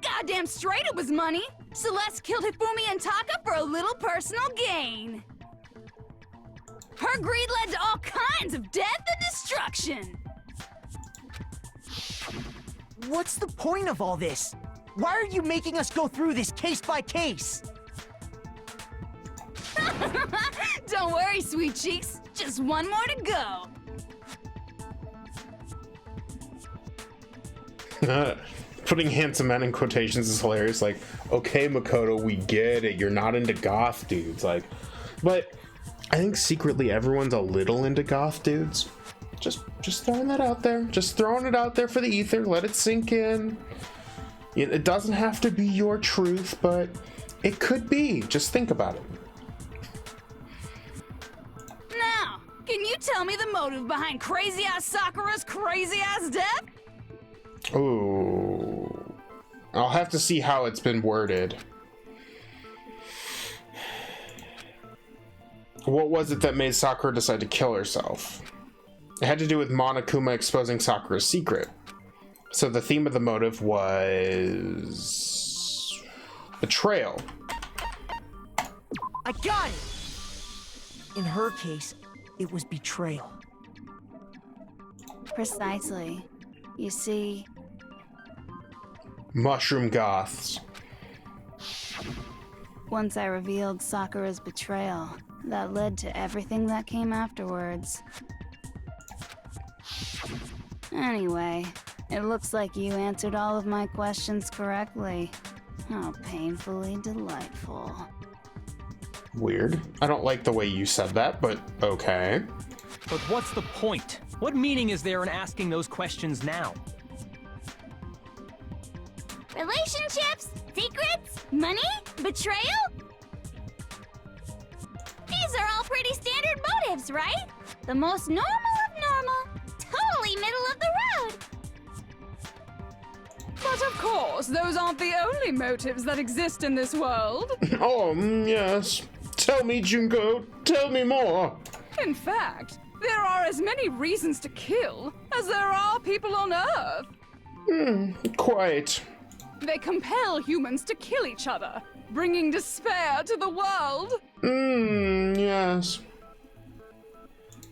S9: Goddamn straight it was money! Celeste killed Hifumi and Taka for a little personal gain. Her greed led to all kinds of death and destruction.
S8: What's the point of all this? Why are you making us go through this case by case?
S9: Don't worry, sweet cheeks. Just one more to go.
S1: Putting handsome men in quotations is hilarious. Like, okay, Makoto, we get it. You're not into goth dudes. Like, but I think secretly everyone's a little into goth dudes. Just throwing that out there. Just throwing it out there for the ether. Let it sink in. It doesn't have to be your truth, but it could be. Just think about it.
S9: Now, can you tell me the motive behind crazy-ass Sakura's crazy-ass death?
S1: Ooh. I'll have to see how it's been worded. What was it that made Sakura decide to kill herself? It had to do with Monokuma exposing Sakura's secret. So the theme of the motive was... betrayal.
S8: I got it! In her case, it was betrayal.
S6: Precisely. You see...
S1: Mushroom goths.
S6: Once I revealed Sakura's betrayal, that led to everything that came afterwards. Anyway, it looks like you answered all of my questions correctly. How painfully delightful.
S1: Weird. I don't like the way you said that, but okay.
S7: But what's the point? What meaning is there in asking those questions now?
S6: Relationships? Secrets? Money? Betrayal? These are all pretty standard motives, right? The most normal of normal. Totally middle of the road.
S9: But of course, those aren't the only motives that exist in this world.
S1: Oh, yes. Tell me, Junko. Tell me more.
S9: In fact, there are as many reasons to kill as there are people on Earth.
S1: Quite.
S9: They compel humans to kill each other, bringing despair to the world.
S1: Yes.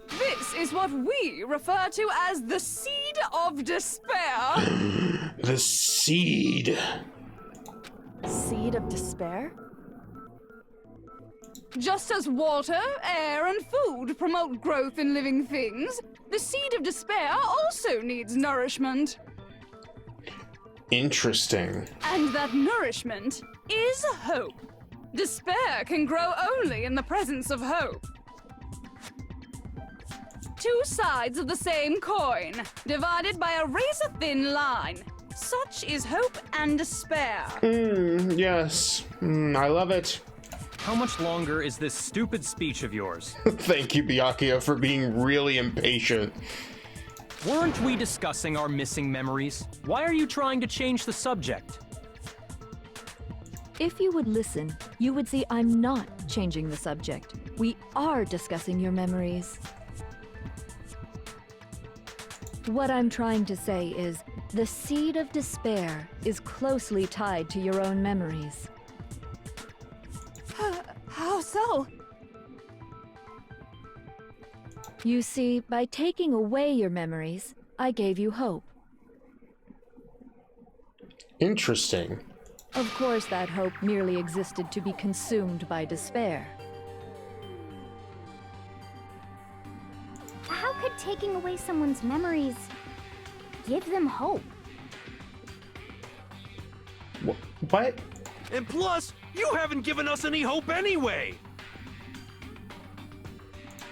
S9: This is what we refer to as the seed of despair.
S1: The seed.
S11: Seed of despair?
S9: Just as water, air, and food promote growth in living things, the seed of despair also needs nourishment.
S1: Interesting.
S9: And that nourishment is hope. Despair can grow only in the presence of hope. two sides of the same coin, divided by a razor-thin line. Such is hope and despair.
S1: Yes. I love it.
S7: How much longer is this stupid speech of yours?
S1: Thank you, Byakuya, for being really impatient.
S7: Weren't we discussing our missing memories? Why are you trying to change the subject?
S4: If you would listen, you would see I'm not changing the subject. We are discussing your memories. What I'm trying to say is, the seed of despair is closely tied to your own memories.
S9: How so?
S4: You see, by taking away your memories, I gave you hope.
S1: Interesting.
S4: Of course, that hope merely existed to be consumed by despair.
S12: How could taking away someone's memories give them hope?
S1: What?
S5: And plus, you haven't given us any hope anyway!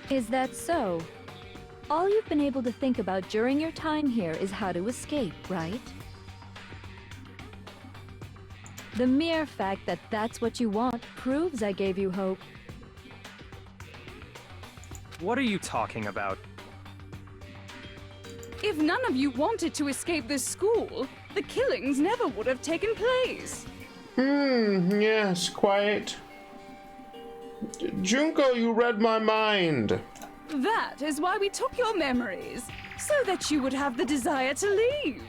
S4: Is that so? All you've been able to think about during your time here is how to escape, right? The mere fact that that's what you want proves I gave you hope.
S7: What are you talking about?
S9: If none of you wanted to escape this school, the killings never would have taken place.
S1: Yes, quite. Junko, you read my mind.
S9: That is why we took your memories, so that you would have the desire to leave.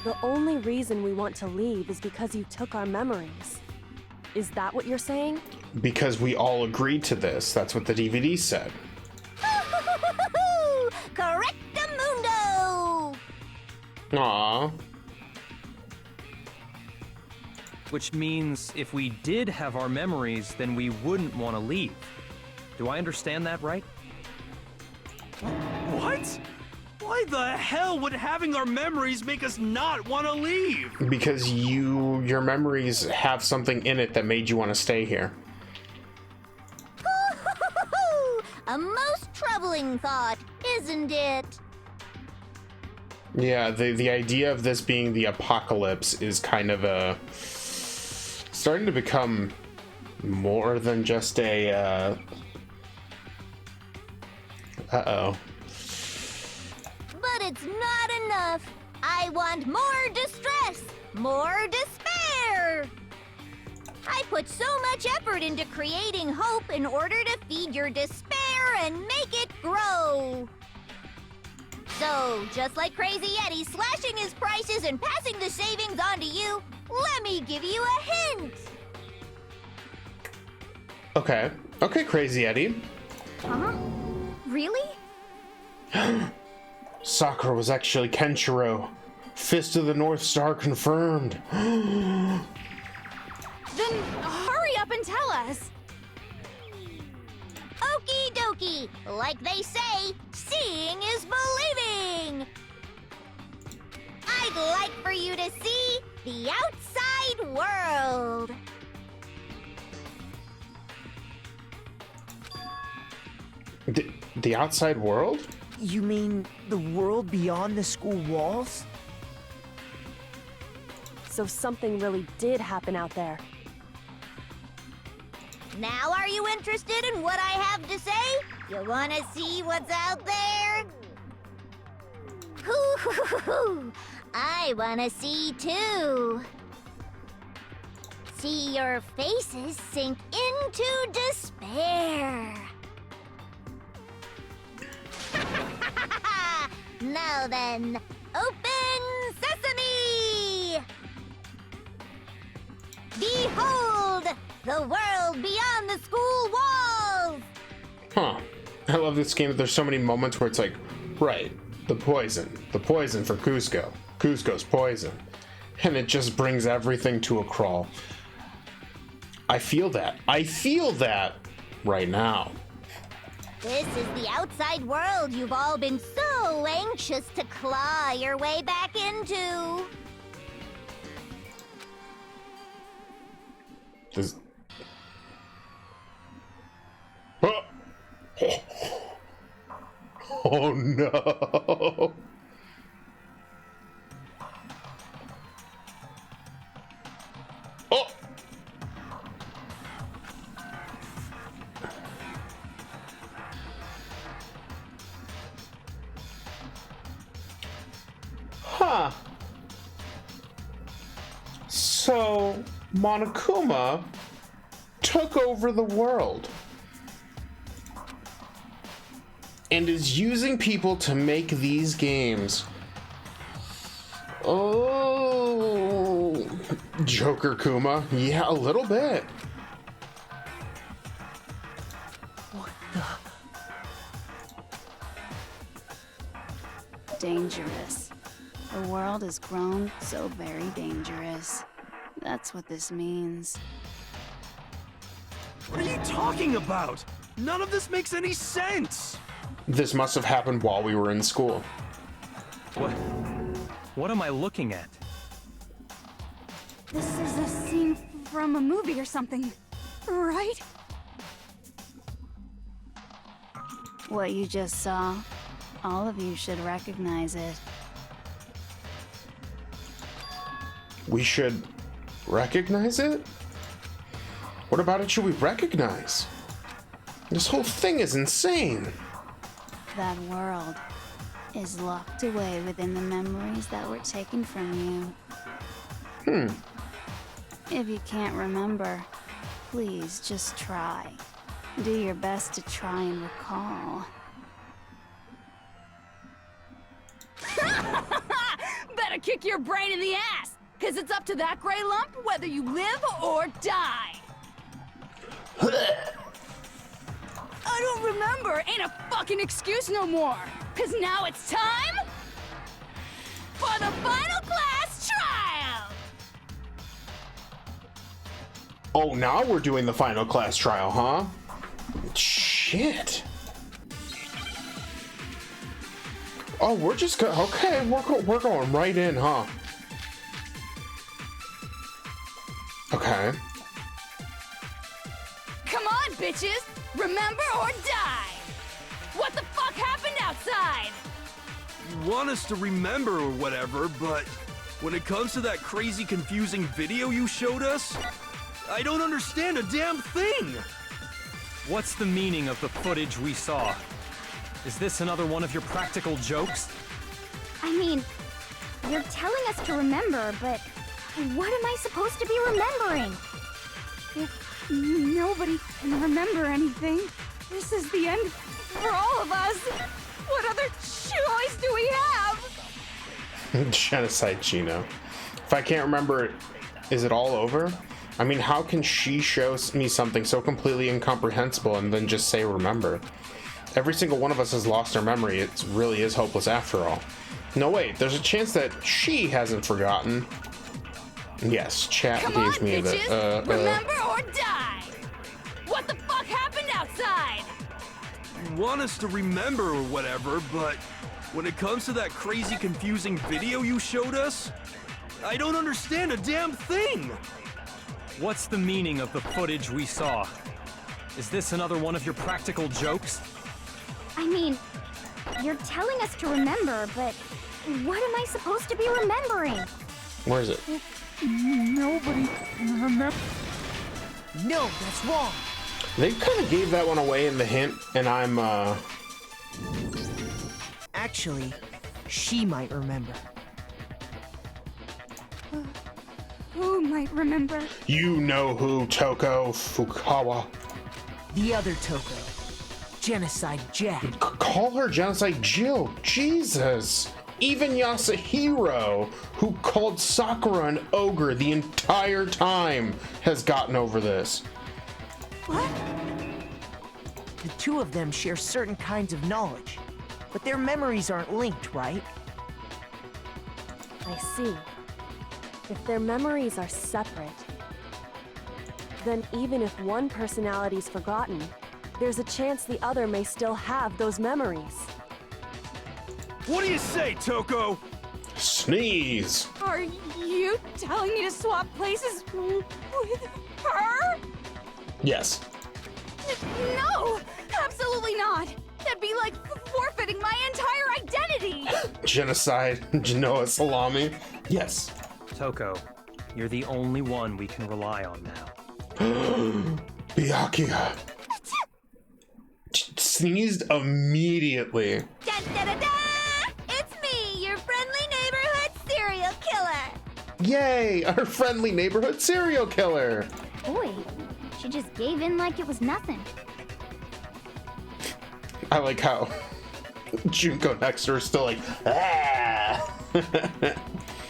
S11: The only reason we want to leave is because you took our memories. Is that what you're saying?
S1: Because we all agreed to this. That's what the DVD said.
S3: Correctamundo!
S1: Aww.
S7: Which means if we did have our memories, then we wouldn't want to leave. Do I understand that right?
S5: What? Why the hell would having our memories make us not want to leave?
S1: Because your memories have something in it that made you want to stay here.
S3: A most troubling thought, isn't it?
S1: Yeah, the idea of this being the apocalypse is kind of starting to become more than just a uh-oh.
S3: But it's not enough. I want more distress, more despair. I put so much effort into creating hope in order to feed your despair and make it grow. So, just like Crazy Yeti slashing his prices and passing the savings on to you, let me give you a hint.
S1: Okay, Crazy Eddie.
S12: Huh? Really?
S1: Sakura was actually Kenshiro. Fist of the North Star confirmed.
S9: Then hurry up and tell us.
S3: Okie dokie. Like they say, seeing is believing. I'd like for you to see the outside world.
S1: The outside world?
S8: You mean the world beyond the school walls?
S11: So something really did happen out there.
S3: Now are you interested in what I have to say? You wanna see what's out there? Hoo-hoo-hoo-hoo! I wanna see too. See your faces sink into despair. Now then, open sesame! Behold, the world beyond the school walls!
S1: Huh. I love this game. There's so many moments where it's like, right, the poison for Cusco. Cusco's poison. And it just brings everything to a crawl. I feel that right now.
S3: This is the outside world you've all been so anxious to claw your way back into.
S1: Does... Oh no. Oh. Huh. So, Monokuma took over the world and is using people to make these games. Oh, Joker Kuma. Yeah, a little bit.
S8: What the?
S6: Dangerous. The world has grown so very dangerous. That's what this means.
S5: What are you talking about? None of this makes any sense!
S1: This must have happened while we were in school.
S7: What am I looking at?
S9: This is a scene from a movie or something, right?
S6: What you just saw, all of you should recognize it.
S1: We should recognize it? What about it should we recognize? This whole thing is insane.
S6: That world is locked away within the memories that were taken from you. If you can't remember, please just try. Do your best to try and recall.
S9: Better kick your brain in the ass, because it's up to that gray lump whether you live or die. I don't remember ain't a fucking excuse no more, because now it's time for the final class trial!
S1: Oh, now we're doing the final class trial, huh? Shit. Oh, we're just go. Okay, we're going right in, huh? Okay.
S9: Come on, bitches! Remember or die! What the fuck happened outside?
S5: You want us to remember or whatever, but when it comes to that crazy confusing video you showed us, I don't understand a damn thing!
S7: What's the meaning of the footage we saw? Is this another one of your practical jokes?
S12: I mean, you're telling us to remember, but what am I supposed to be remembering?
S9: If nobody can remember anything, this is the end for all of us. What other choice do we have?
S1: Genocide Gino. If I can't remember it, is it all over? I mean, how can she show me something so completely incomprehensible and then just say remember? Every single one of us has lost our memory. It really is hopeless after all. No, wait, there's a chance that she hasn't forgotten. Yes, chat
S9: Come
S1: gave
S9: on,
S1: me
S9: bitches.
S1: the
S9: Remember or die! What the fuck happened outside?
S5: You want us to remember or whatever, but when it comes to that crazy confusing video you showed us, I don't understand a damn thing!
S7: What's the meaning of the footage we saw? Is this another one of your practical jokes?
S12: I mean, you're telling us to remember, but what am I supposed to be remembering?
S1: Where is it?
S9: Nobody can remember.
S8: No, that's wrong.
S1: They kind of gave that one away in the hint, and I'm,
S8: Actually, she might remember.
S9: Who might remember?
S1: You know who, Toko Fukawa.
S8: The other Toko. Genocide Jack.
S1: Call her Genocide Jill. Jesus. Even Yasuhiro, who called Sakura an ogre the entire time, has gotten over this.
S9: What?
S8: The two of them share certain kinds of knowledge, but their memories aren't linked, right?
S11: I see. If their memories are separate, then even if one personality's forgotten, there's a chance the other may still have those memories.
S5: What do you say, Toko?
S1: Sneeze.
S9: Are you telling me to swap places with her?
S1: Yes.
S9: No, absolutely not. That'd be like forfeiting my entire identity!
S1: Genocide, Genoa Salami. Yes.
S7: Toko, you're the only one we can rely on now.
S1: Byakuya. Sneezed immediately.
S3: Da da da da! It's me, your friendly neighborhood serial killer.
S1: Yay! Our friendly neighborhood serial killer.
S12: Boy, she just gave in like it was nothing.
S1: I like how Junko next to her is still like, ah!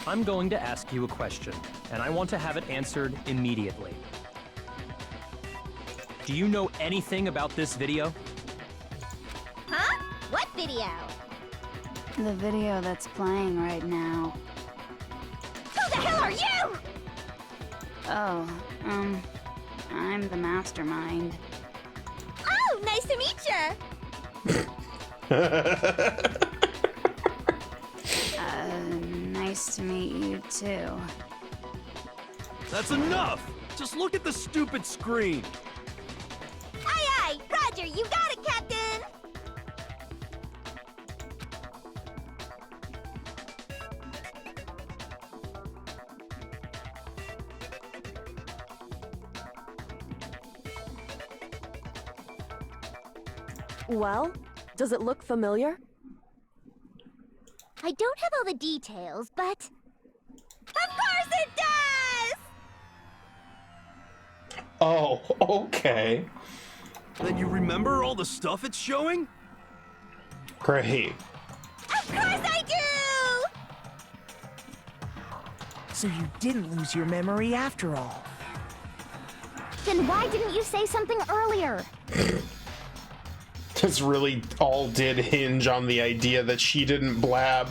S7: I'm going to ask you a question, and I want to have it answered immediately. Do you know anything about this video?
S3: Huh? What video?
S9: The video that's playing right now.
S3: Who the hell are you?
S9: Oh, I'm the Mastermind.
S3: Oh, nice to meet you.
S9: Nice to meet you too.
S5: That's enough! Just look at the stupid screen!
S3: Aye, aye, Roger, you got it, Captain.
S11: Well, does it look familiar?
S12: I don't have all the details, but
S3: Of course it does!
S1: Oh, okay.
S5: Then you remember all the stuff it's showing?
S1: Great.
S3: Of course I do!
S8: So you didn't lose your memory after all.
S12: then why didn't you say something earlier?
S1: This really all did hinge on the idea that she didn't blab.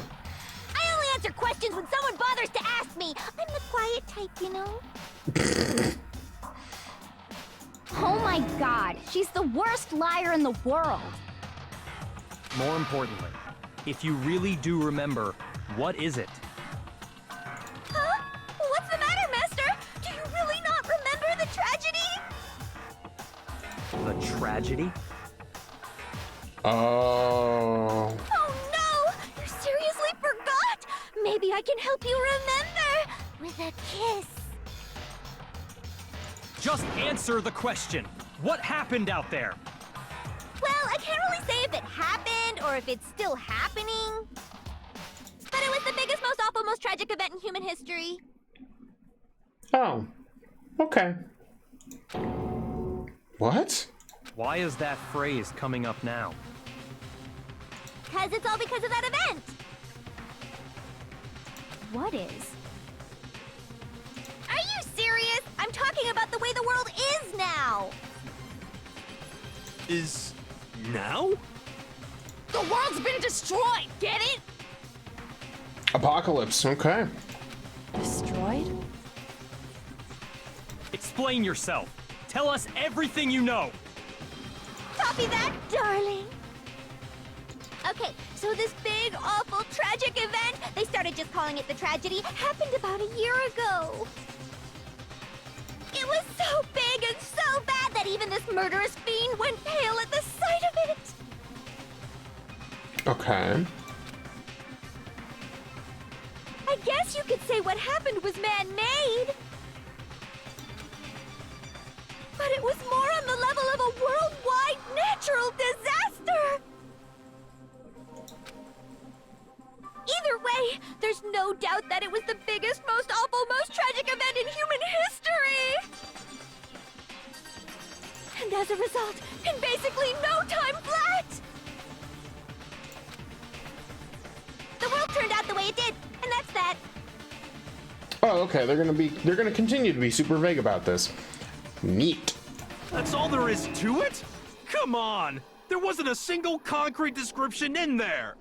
S3: I only answer questions when someone bothers to ask me. I'm the quiet type, you know?
S12: Oh my god, she's the worst liar in the world.
S7: More importantly, if you really do remember, what is it?
S3: Huh? What's the matter, Master? Do you really not remember the tragedy?
S7: The tragedy?
S1: Oh.
S3: Oh no! You seriously forgot? Maybe I can help you remember with a kiss.
S7: Just answer the question. What happened out there?
S3: Well, I can't really say if it happened or if it's still happening. But it was the biggest, most awful, most tragic event in human history.
S1: Oh. Okay. What?
S7: Why is that phrase coming up now?
S3: Because it's all because of that event.
S12: What is?
S3: Are you serious? I'm talking about the way the world is now.
S5: Is now?
S9: The world's been destroyed, get it?
S1: Apocalypse. Okay.
S11: Destroyed?
S7: Explain yourself. Tell us everything you know.
S3: Copy that, darling. Okay, so this big, awful, tragic event, they started just calling it the tragedy, happened about a year ago. It was so big and so bad that even this murderous fiend went pale at the sight of it.
S1: Okay.
S3: I guess you could say what happened was man-made. But it was more on the level of a worldwide natural disaster. Either way, there's no doubt that it was the biggest, most awful, most tragic event in human history. And as a result, in basically no time flat, the world turned out the way it did, and that's that.
S1: Oh, okay. They're gonna continue to be super vague about this. Neat.
S5: That's all there is to it? Come on! There wasn't a single concrete description in there!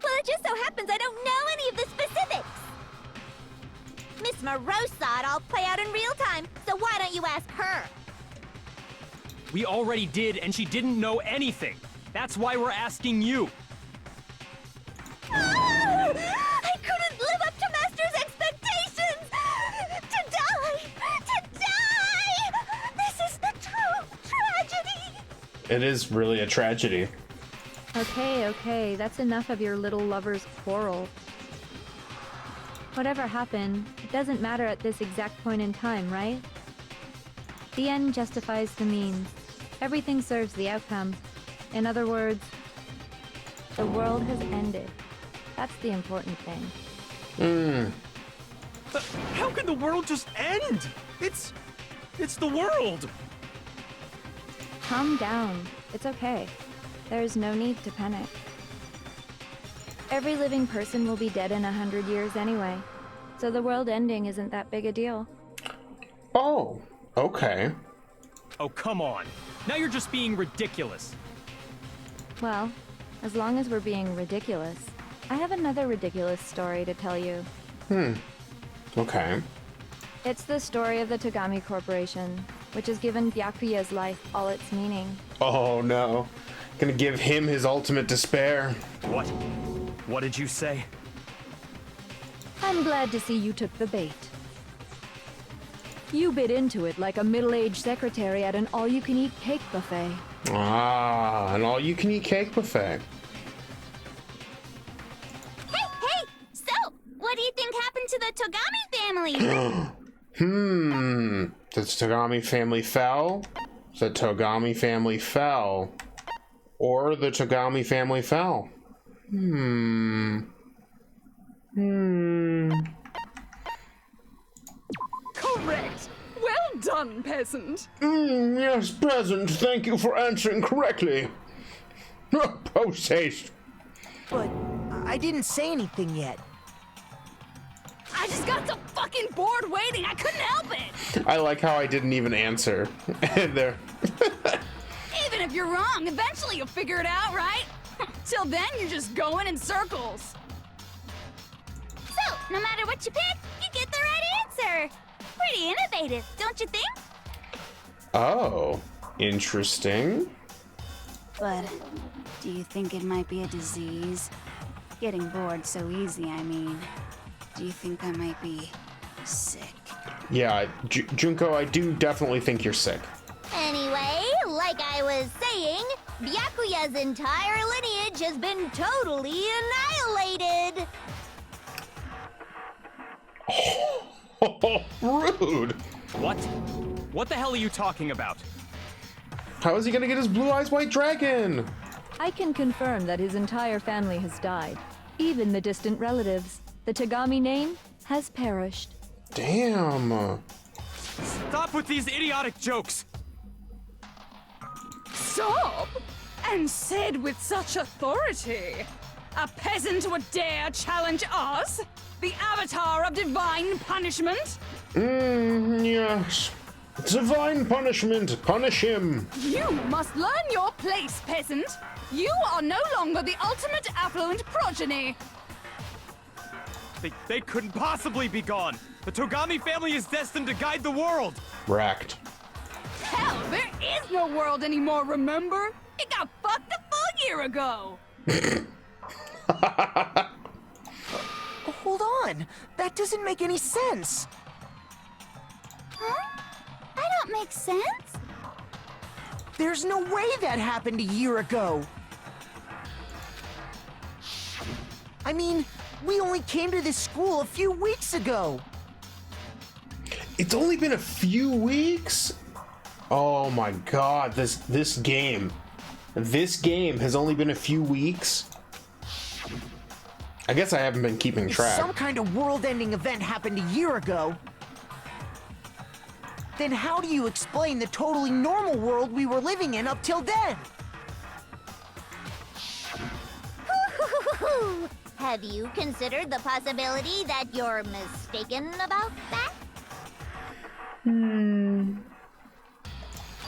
S3: Well, it just so happens I don't know any of the specifics. Miss Moreau saw it all play out in real time, so why don't you ask her?
S7: We already did, and she didn't know anything. That's why we're asking you.
S3: Ah! I couldn't live up to Master's expectations! To die! To die! This is the true tragedy!
S1: It is really a tragedy.
S4: Okay, that's enough of your little lover's quarrel. Whatever happened, it doesn't matter at this exact point in time, right? The end justifies the means. Everything serves the outcome. In other words, the world has ended. That's the important thing.
S5: How can the world just end? It's the world.
S4: Calm down. It's okay. There's no need to panic. Every living person will be dead in 100 years anyway, so the world ending isn't that big a deal.
S1: Oh, okay.
S7: Oh, come on. Now you're just being ridiculous.
S4: Well, as long as we're being ridiculous, I have another ridiculous story to tell you.
S1: Okay.
S4: It's the story of the Togami Corporation, which has given Byakuya's life all its meaning.
S1: Oh no. Gonna give him his ultimate despair.
S7: What? What did you say?
S4: I'm glad to see you took the bait. You bit into it like a middle-aged secretary at an all-you-can-eat cake buffet.
S1: Ah, an all-you-can-eat cake buffet.
S6: Hey! So, what do you think happened to the Togami family?
S1: The Togami family fell? The Togami family fell. Or the Togami family fell.
S9: Correct. Well done, peasant.
S1: Yes, peasant. Thank you for answering correctly. Post haste.
S8: But I didn't say anything yet.
S9: I just got so fucking bored waiting, I couldn't help it.
S1: I like how I didn't even answer. And there.
S9: Even if you're wrong, eventually you'll figure it out, right? Till then, you're just going in circles.
S6: So, no matter what you pick, you get the right answer. Pretty innovative, don't you think?
S1: Oh, interesting.
S13: But do you think it might be a disease? Getting bored so easy, I mean. Do you think I might be sick?
S1: Yeah, Junko, I do definitely think you're sick.
S12: Anyway, like I was saying, Byakuya's entire lineage has been totally annihilated.
S1: Rude.
S7: What? What the hell are you talking about?
S1: How is he gonna get his blue eyes white dragon?
S4: I can confirm that his entire family has died. Even the distant relatives. The Togami name has perished.
S1: Damn.
S7: Stop with these idiotic jokes!
S9: Stop? And said with such authority. A peasant would dare challenge us? The avatar of divine punishment?
S1: Yes. Divine punishment. Punish him.
S9: You must learn your place, peasant. You are no longer the ultimate affluent progeny.
S7: They couldn't possibly be gone! The Togami family is destined to guide the world!
S1: Wrecked.
S9: Hell, there is no world anymore, remember? It got fucked a full year ago!
S8: Hold on. That doesn't make any sense.
S6: Huh? That don't make sense.
S8: There's no way that happened a year ago. I mean, we only came to this school a few weeks ago.
S1: It's only been a few weeks? Oh my god, this game. This game has only been a few weeks? I guess I haven't been keeping track.
S8: If some kind of world-ending event happened a year ago, then how do you explain the totally normal world we were living in up till then?
S12: Have you considered the possibility that you're mistaken about that?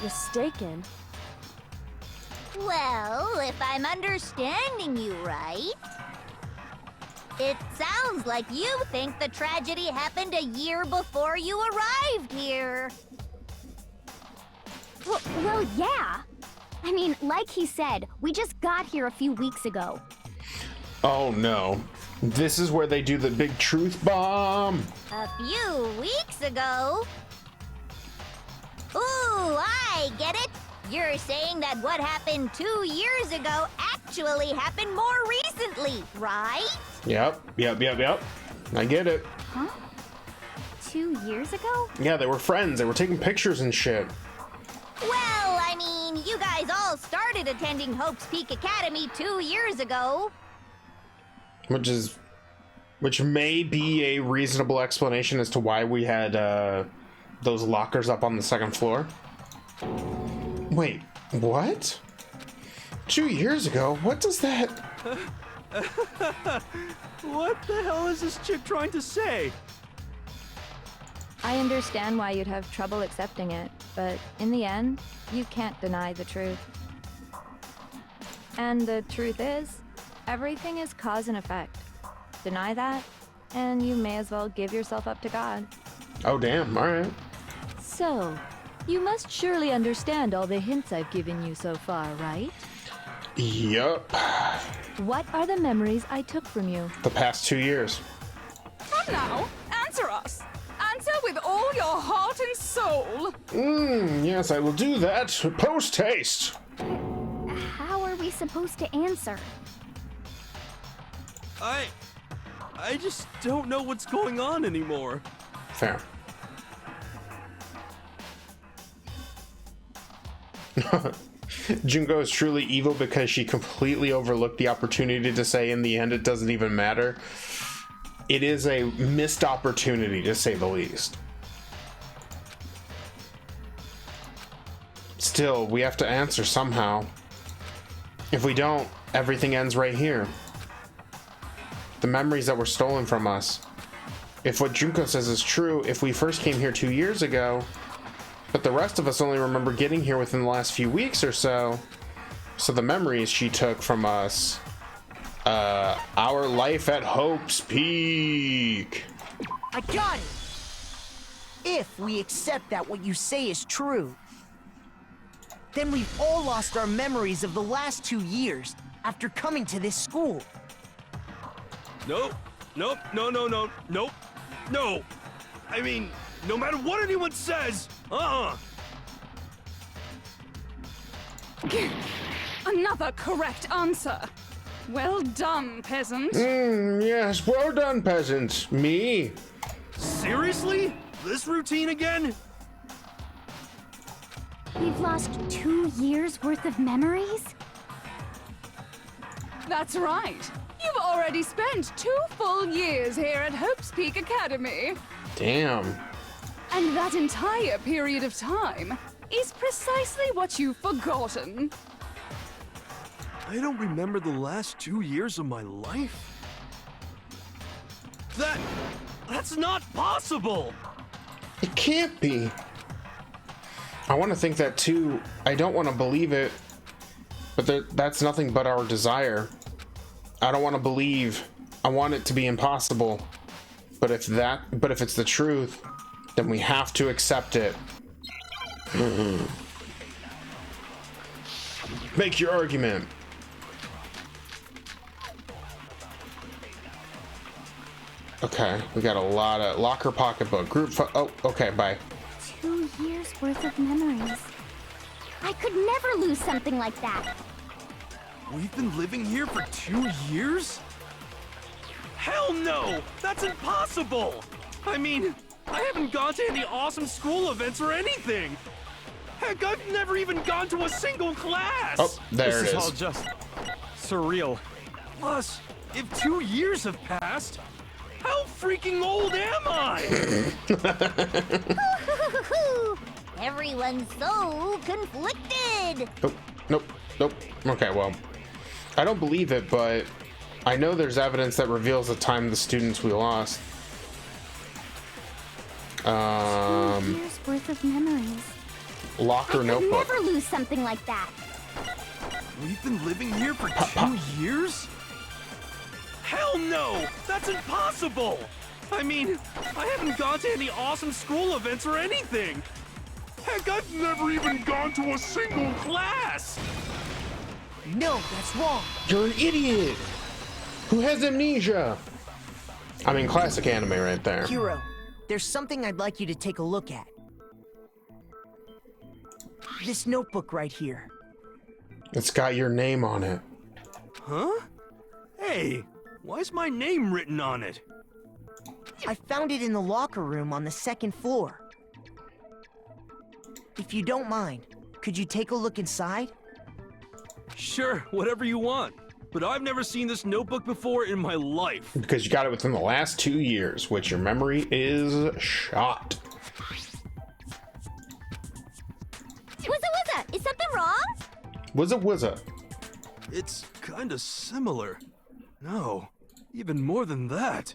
S11: Mistaken?
S12: Well, if I'm understanding you right, it sounds like you think the tragedy happened a year before you arrived here.
S13: Well, yeah. I mean, like he said, we just got here a few weeks ago.
S1: Oh no. This is where they do the big truth bomb.
S12: A few weeks ago? Ooh, I get it. You're saying that what happened 2 years ago actually actually happened more recently, right?
S1: Yep. I get it.
S6: Huh? 2 years ago?
S1: Yeah, they were friends. They were taking pictures and shit.
S12: Well, I mean, you guys all started attending Hope's Peak Academy 2 years ago.
S1: Which may be a reasonable explanation as to why we had those lockers up on the second floor. Wait, what? 2 years ago? What does that...
S5: What the hell is this chick trying to say?
S4: I understand why you'd have trouble accepting it, but in the end, you can't deny the truth. And the truth is, everything is cause and effect. Deny that, and you may as well give yourself up to God.
S1: Oh, damn. All right.
S4: So, you must surely understand all the hints I've given you so far, right?
S1: Yup.
S4: What are the memories I took from you?
S1: The past 2 years.
S9: Come now, answer us. Answer with all your heart and soul.
S1: Yes, I will do that. Post haste.
S6: How are we supposed to answer?
S5: I just don't know what's going on anymore.
S1: Fair. Junko is truly evil because she completely overlooked the opportunity to say in the end it doesn't even matter. It is a missed opportunity, to say the least. Still, we have to answer somehow. If we don't, everything ends right here. The memories that were stolen from us. If what Junko says is true, if we first came here 2 years ago, but the rest of us only remember getting here within the last few weeks or so, so the memories she took from us, our life at Hope's Peak.
S8: I got it! If we accept that what you say is true, then we've all lost our memories of the last 2 years after coming to this school.
S5: Nope. No. I mean, no matter what anyone says,
S9: Another correct answer. Well done, peasant.
S1: Yes, well done, peasant. Me?
S5: Seriously? This routine again?
S6: We've lost 2 years worth of memories?
S9: That's right. You've already spent 2 full years here at Hope's Peak Academy.
S1: Damn.
S9: And that entire period of time is precisely what you've forgotten.
S5: I don't remember the last 2 years of my life. That's not possible!
S1: It can't be. I want to think that too. I don't want to believe it, but that's nothing but our desire. I don't want to believe. I want it to be impossible. But if it's the truth, then we have to accept it. Make your argument. Okay, we got a lot of locker pocketbook group. Oh, okay, bye.
S6: 2 years worth of memories. I could never lose something like that.
S5: We've been living here for 2 years? Hell no! That's impossible! I mean, I haven't gone to any awesome school events or anything! Heck, I've never even gone to a single class!
S1: Oh, there it is.
S7: This is all just surreal.
S5: Plus, if 2 years have passed, how freaking old am I?
S12: Everyone's so conflicted.
S1: Nope. Okay, well, I don't believe it, but I know there's evidence that reveals the time the students we lost.
S6: 2 years worth of memories.
S1: Locker
S6: I
S1: notebook.
S6: could never lose something like that.
S5: We've been living here for 2 years? Hell no! That's impossible! I mean, I haven't gone to any awesome school events or anything! Heck, I've never even gone to a single class!
S8: No, that's wrong.
S1: You're an idiot who has amnesia. I mean, classic anime right there.
S8: Hiro, there's something I'd like you to take a look at. This notebook right here.
S1: It's got your name on it.
S5: Huh? Hey, why's my name written on it?
S8: I found it in the locker room on the second floor. If you don't mind, could you take a look inside?
S5: Sure, whatever you want. But I've never seen this notebook before in my life.
S1: Because you got it within the last 2 years, which your memory is shot.
S12: Wizza, is something wrong?
S1: Wizza.
S5: It's kinda similar. No, even more than that.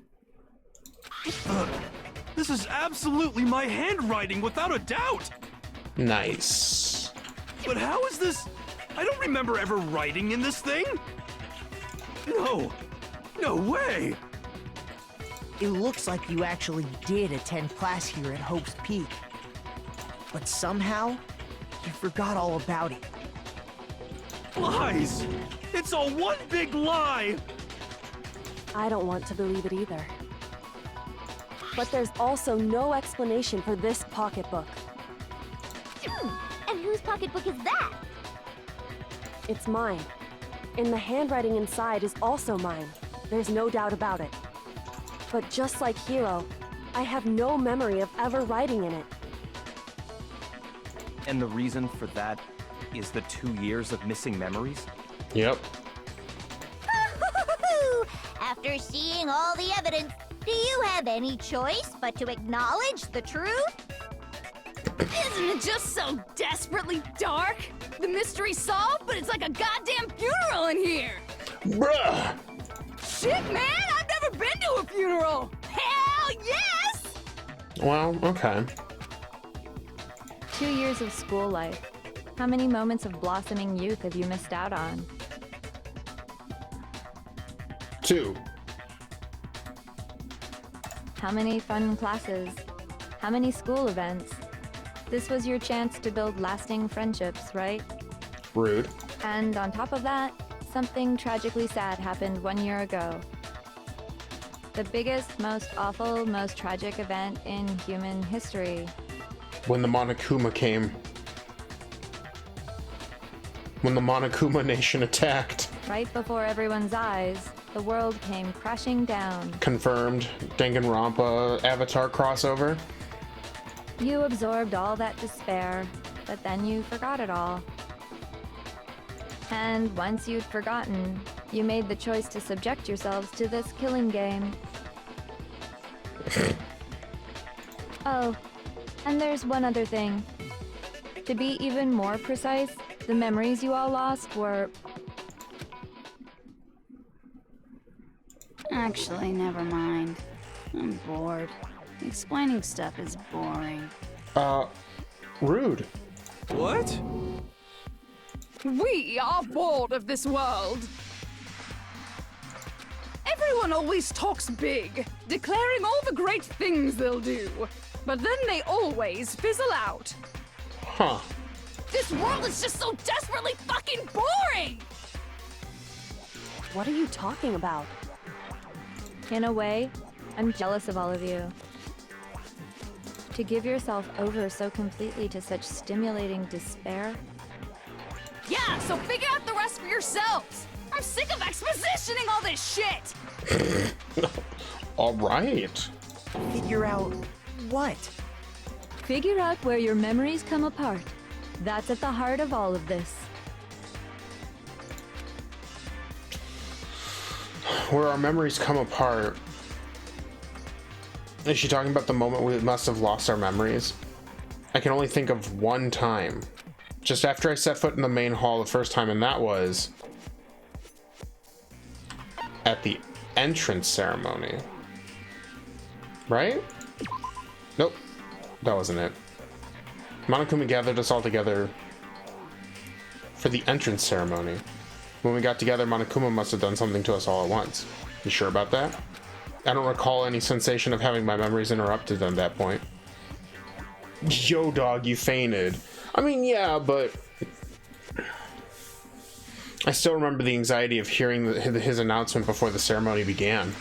S5: This is absolutely my handwriting, without a doubt!
S1: Nice.
S5: But how is this? I don't remember ever writing in this thing! No way!
S8: It looks like you actually did attend class here at Hope's Peak. But somehow, you forgot all about it.
S5: Lies! It's all one big lie!
S11: I don't want to believe it either. But there's also no explanation for this pocketbook.
S12: And whose pocketbook is that?
S11: It's mine. And the handwriting inside is also mine. There's no doubt about it. But just like Hiro, I have no memory of ever writing in it.
S7: And the reason for that is the 2 years of missing memories?
S1: Yep.
S12: After seeing all the evidence, do you have any choice but to acknowledge the truth?
S9: Isn't it just so desperately dark? The mystery's solved, but it's like a goddamn funeral in here!
S1: Bruh!
S9: Shit, man! I've never been to a funeral! Hell yes!
S1: Well, okay.
S4: 2 years of school life. How many moments of blossoming youth have you missed out on?
S1: 2.
S4: How many fun classes? How many school events? This was your chance to build lasting friendships, right?
S1: Rude.
S4: And on top of that, something tragically sad happened 1 year ago. The biggest, most awful, most tragic event in human history.
S1: When the Monokuma came. When the Monokuma Nation attacked.
S4: Right before everyone's eyes, the world came crashing down.
S1: Confirmed. Danganronpa Avatar crossover.
S4: You absorbed all that despair, but then you forgot it all. And once you'd forgotten, you made the choice to subject yourselves to this killing game. Oh, and there's one other thing. To be even more precise, the memories you all lost were...
S13: Actually, never mind. I'm bored. Explaining stuff is boring.
S1: Rude.
S5: What?
S9: We are bored of this world. Everyone always talks big, declaring all the great things they'll do. But then they always fizzle out.
S1: Huh.
S9: This world is just so desperately fucking boring!
S11: What are you talking about?
S4: In a way, I'm jealous of all of you. To give yourself over so completely to such stimulating despair.
S9: Yeah, so figure out the rest for yourselves! I'm sick of expositioning all this shit!
S1: All right.
S8: Figure out what?
S4: Figure out where your memories come apart. That's at the heart of all of this.
S1: Where our memories come apart. Is she talking about the moment we must have lost our memories? I can only think of one time. Just after I set foot in the main hall the first time, and that was at the entrance ceremony. Right? Nope. That wasn't it. Monokuma gathered us all together for the entrance ceremony. When we got together, Monokuma must have done something to us all at once. You sure about that? I don't recall any sensation of having my memories interrupted at that point. Yo, dog, you fainted. I mean, yeah, but I still remember the anxiety of hearing his announcement before the ceremony began.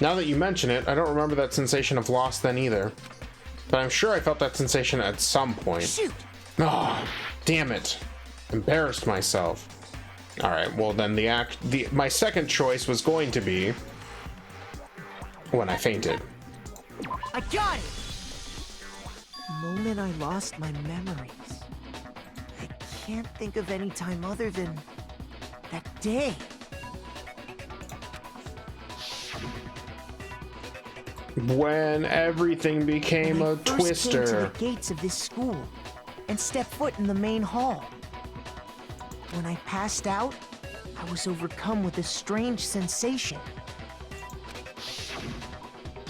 S1: Now that you mention it, I don't remember that sensation of loss then either. But I'm sure I felt that sensation at some point.
S8: Shoot!
S1: Ah, damn it. Embarrassed myself. All right. Well, then my second choice was going to be when I fainted.
S8: I got it! The moment I lost my memories. I can't think of any time other than that day.
S1: When everything became
S8: When I
S1: a
S8: first came to
S1: twister.
S8: the gates of this school and stepped foot in the main hall. When I passed out, I was overcome with a strange sensation.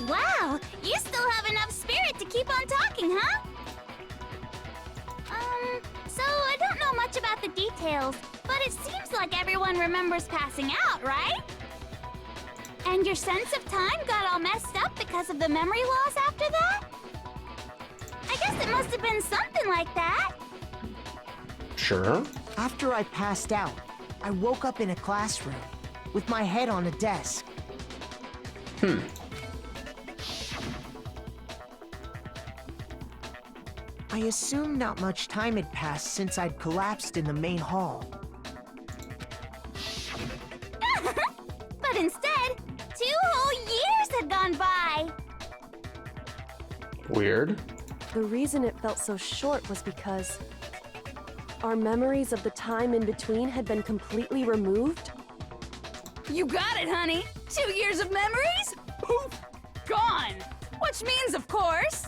S6: Wow, you still have enough spirit to keep on talking, huh? So I don't know much about the details, but it seems like everyone remembers passing out, right? And your sense of time got all messed up because of the memory loss after that? I guess it must have been something like that.
S1: Sure.
S8: After I passed out, I woke up in a classroom with my head on a desk. I assumed not much time had passed since I'd collapsed in the main hall.
S6: But instead, 2 whole years had gone by.
S1: Weird.
S11: The reason it felt so short was because our memories of the time in between had been completely removed.
S9: You got it, honey. 2 years of memories? Poof! Gone! Which means, of course...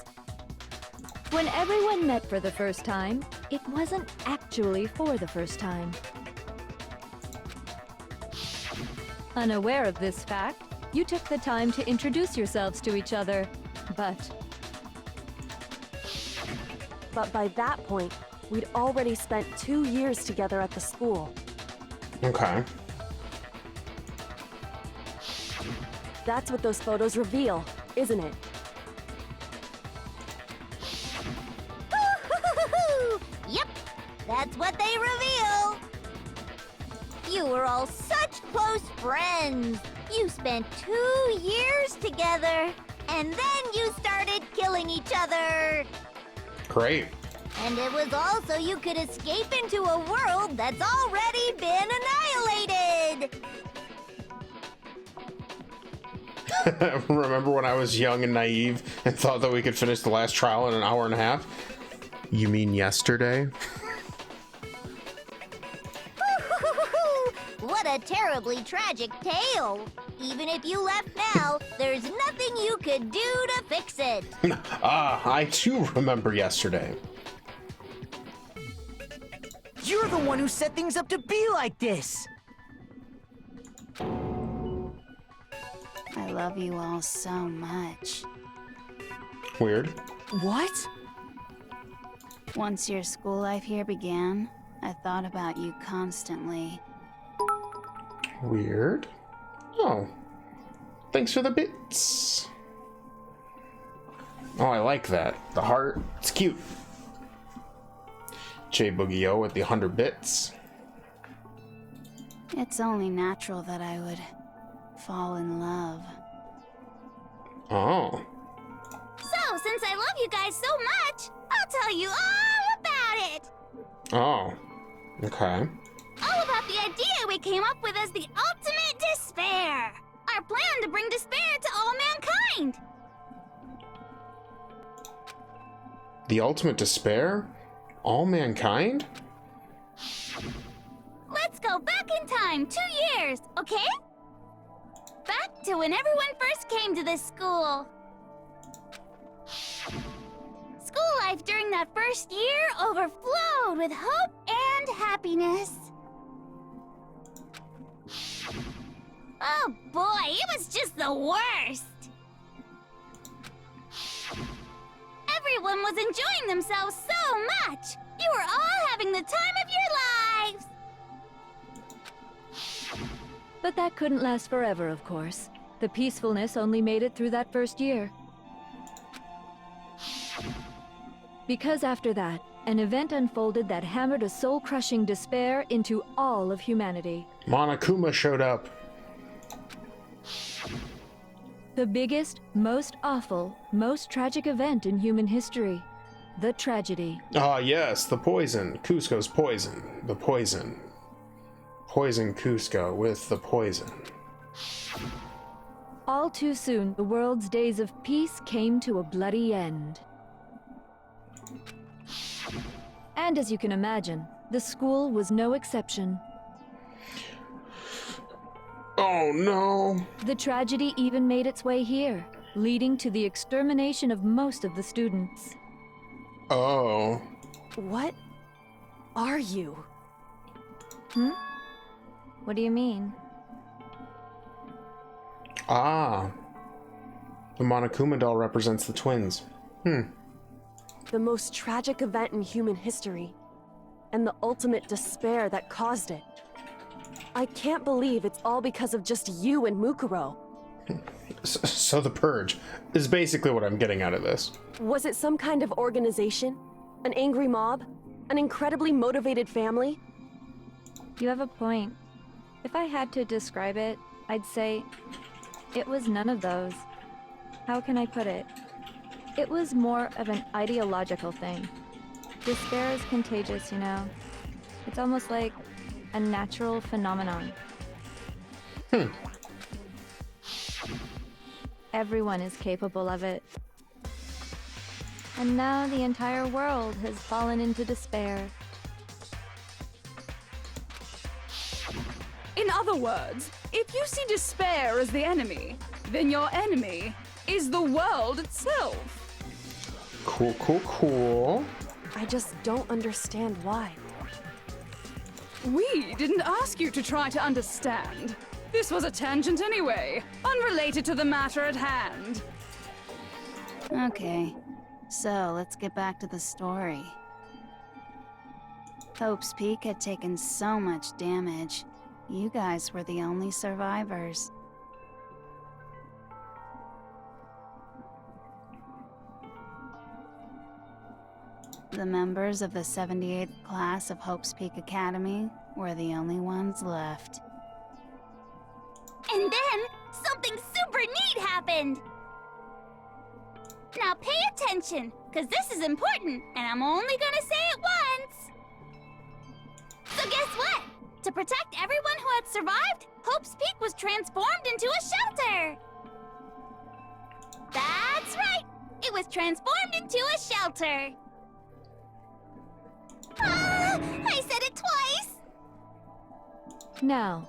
S4: When everyone met for the first time, it wasn't actually for the first time. Unaware of this fact, you took the time to introduce yourselves to each other, But
S11: by that point, we'd already spent 2 years together at the school.
S1: Okay.
S11: That's what those photos reveal, isn't it?
S12: Yep, that's what they reveal. You were all such close friends. You spent 2 years together, and then you started killing each other.
S1: Great.
S12: And it was all so you could escape into a world that's already been annihilated.
S1: Remember when I was young and naive and thought that we could finish the last trial in an hour and a half? You mean yesterday?
S12: What a terribly tragic tale. Even if you left now, there's nothing you could do to fix it.
S1: I too remember yesterday.
S8: You're the one who set things up to be like this!
S13: I love you all so much.
S1: Weird.
S8: What?
S13: Once your school life here began, I thought about you constantly.
S1: Weird. Oh. Thanks for the bits. Oh, I like that. The heart. It's cute. J Boogie O with the 100 bits.
S13: It's only natural that I would fall in love.
S1: Oh.
S6: So, since I love you guys so much, I'll tell you all about it.
S1: Oh. Okay.
S6: All about the idea we came up with as the ultimate despair. Our plan to bring despair to all mankind.
S1: The ultimate despair? All mankind?
S6: Let's go back in time 2 years, okay? Back to when everyone first came to this school. School life during that first year overflowed with hope and happiness. Oh boy, it was just the worst. Everyone was enjoying themselves so much. You were all having the time of your lives.
S4: But that couldn't last forever, of course. The peacefulness only made it through that first year. Because after that, an event unfolded that hammered a soul-crushing despair into all of humanity.
S1: Monokuma showed up.
S4: The biggest, most awful, most tragic event in human history. The tragedy.
S1: Ah, yes, the poison. Cusco's poison. The poison. poison Cusco with the poison.
S4: All too soon, the world's days of peace came to a bloody end. And as you can imagine, the school was no exception.
S1: Oh no!
S4: The tragedy even made its way here, leading to the extermination of most of the students.
S1: Oh.
S11: What are you?
S4: What do you mean?
S1: Ah. The Monokuma doll represents the twins.
S11: The most tragic event in human history, and the ultimate despair that caused it. I can't believe it's all because of just you and Mukuro.
S1: So the Purge is basically what I'm getting out of this.
S11: Was it some kind of organization? An angry mob? An incredibly motivated family?
S4: You have a point. If I had to describe it, I'd say it was none of those. How can I put it? It was more of an ideological thing. Despair is contagious, you know. It's almost like a natural phenomenon. Everyone is capable of it. And now the entire world has fallen into despair.
S9: In other words, if you see despair as the enemy, then your enemy is the world itself.
S1: Cool.
S11: I just don't understand why.
S9: We didn't ask you to try to understand. This was a tangent anyway, unrelated to the matter at hand.
S13: Okay, so let's get back to the story. Hope's Peak had taken so much damage. You guys were the only survivors. The members of the 78th class of Hope's Peak Academy were the only ones left.
S6: And then, something super neat happened! Now pay attention, because this is important, and I'm only gonna say it once! So guess what? To protect everyone who had survived, Hope's Peak was transformed into a shelter! That's right! It was transformed into a shelter! Ah! I said it twice!
S4: Now,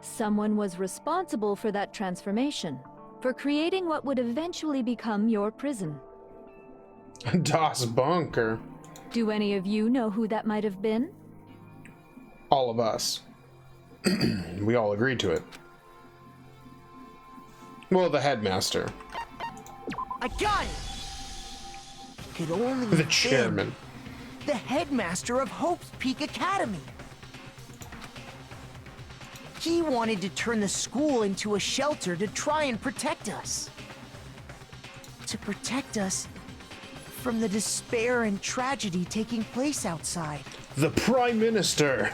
S4: someone was responsible for that transformation, for creating what would eventually become your prison.
S1: Das Bunker.
S4: Do any of you know who that might have been?
S1: All of us. We all agreed to it. Well, the headmaster.
S8: I got it! Could only
S1: The
S8: have
S1: chairman.
S8: been the headmaster of Hope's Peak Academy. He wanted to turn the school into a shelter to try and protect us. To protect us from the despair and tragedy taking place outside.
S1: The Prime Minister.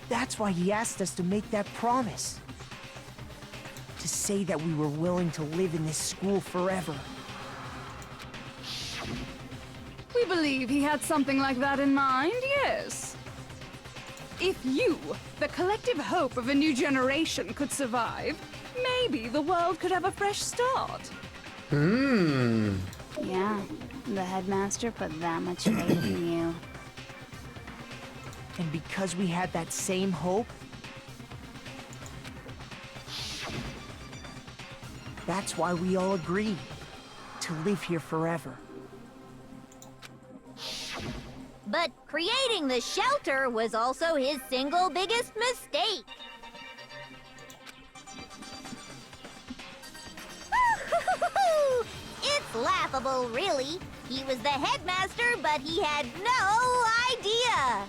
S8: That's why he asked us to make that promise. To say that we were willing to live in this school forever.
S9: We believe he had something like that in mind, yes. If you, the collective hope of a new generation, could survive, maybe the world could have a fresh start.
S13: Yeah, the headmaster put that much faith in you.
S8: And because we had that same hope, that's why we all agreed to live here forever.
S12: But creating the shelter was also his single biggest mistake. It's laughable, really. He was the headmaster, but he had no idea.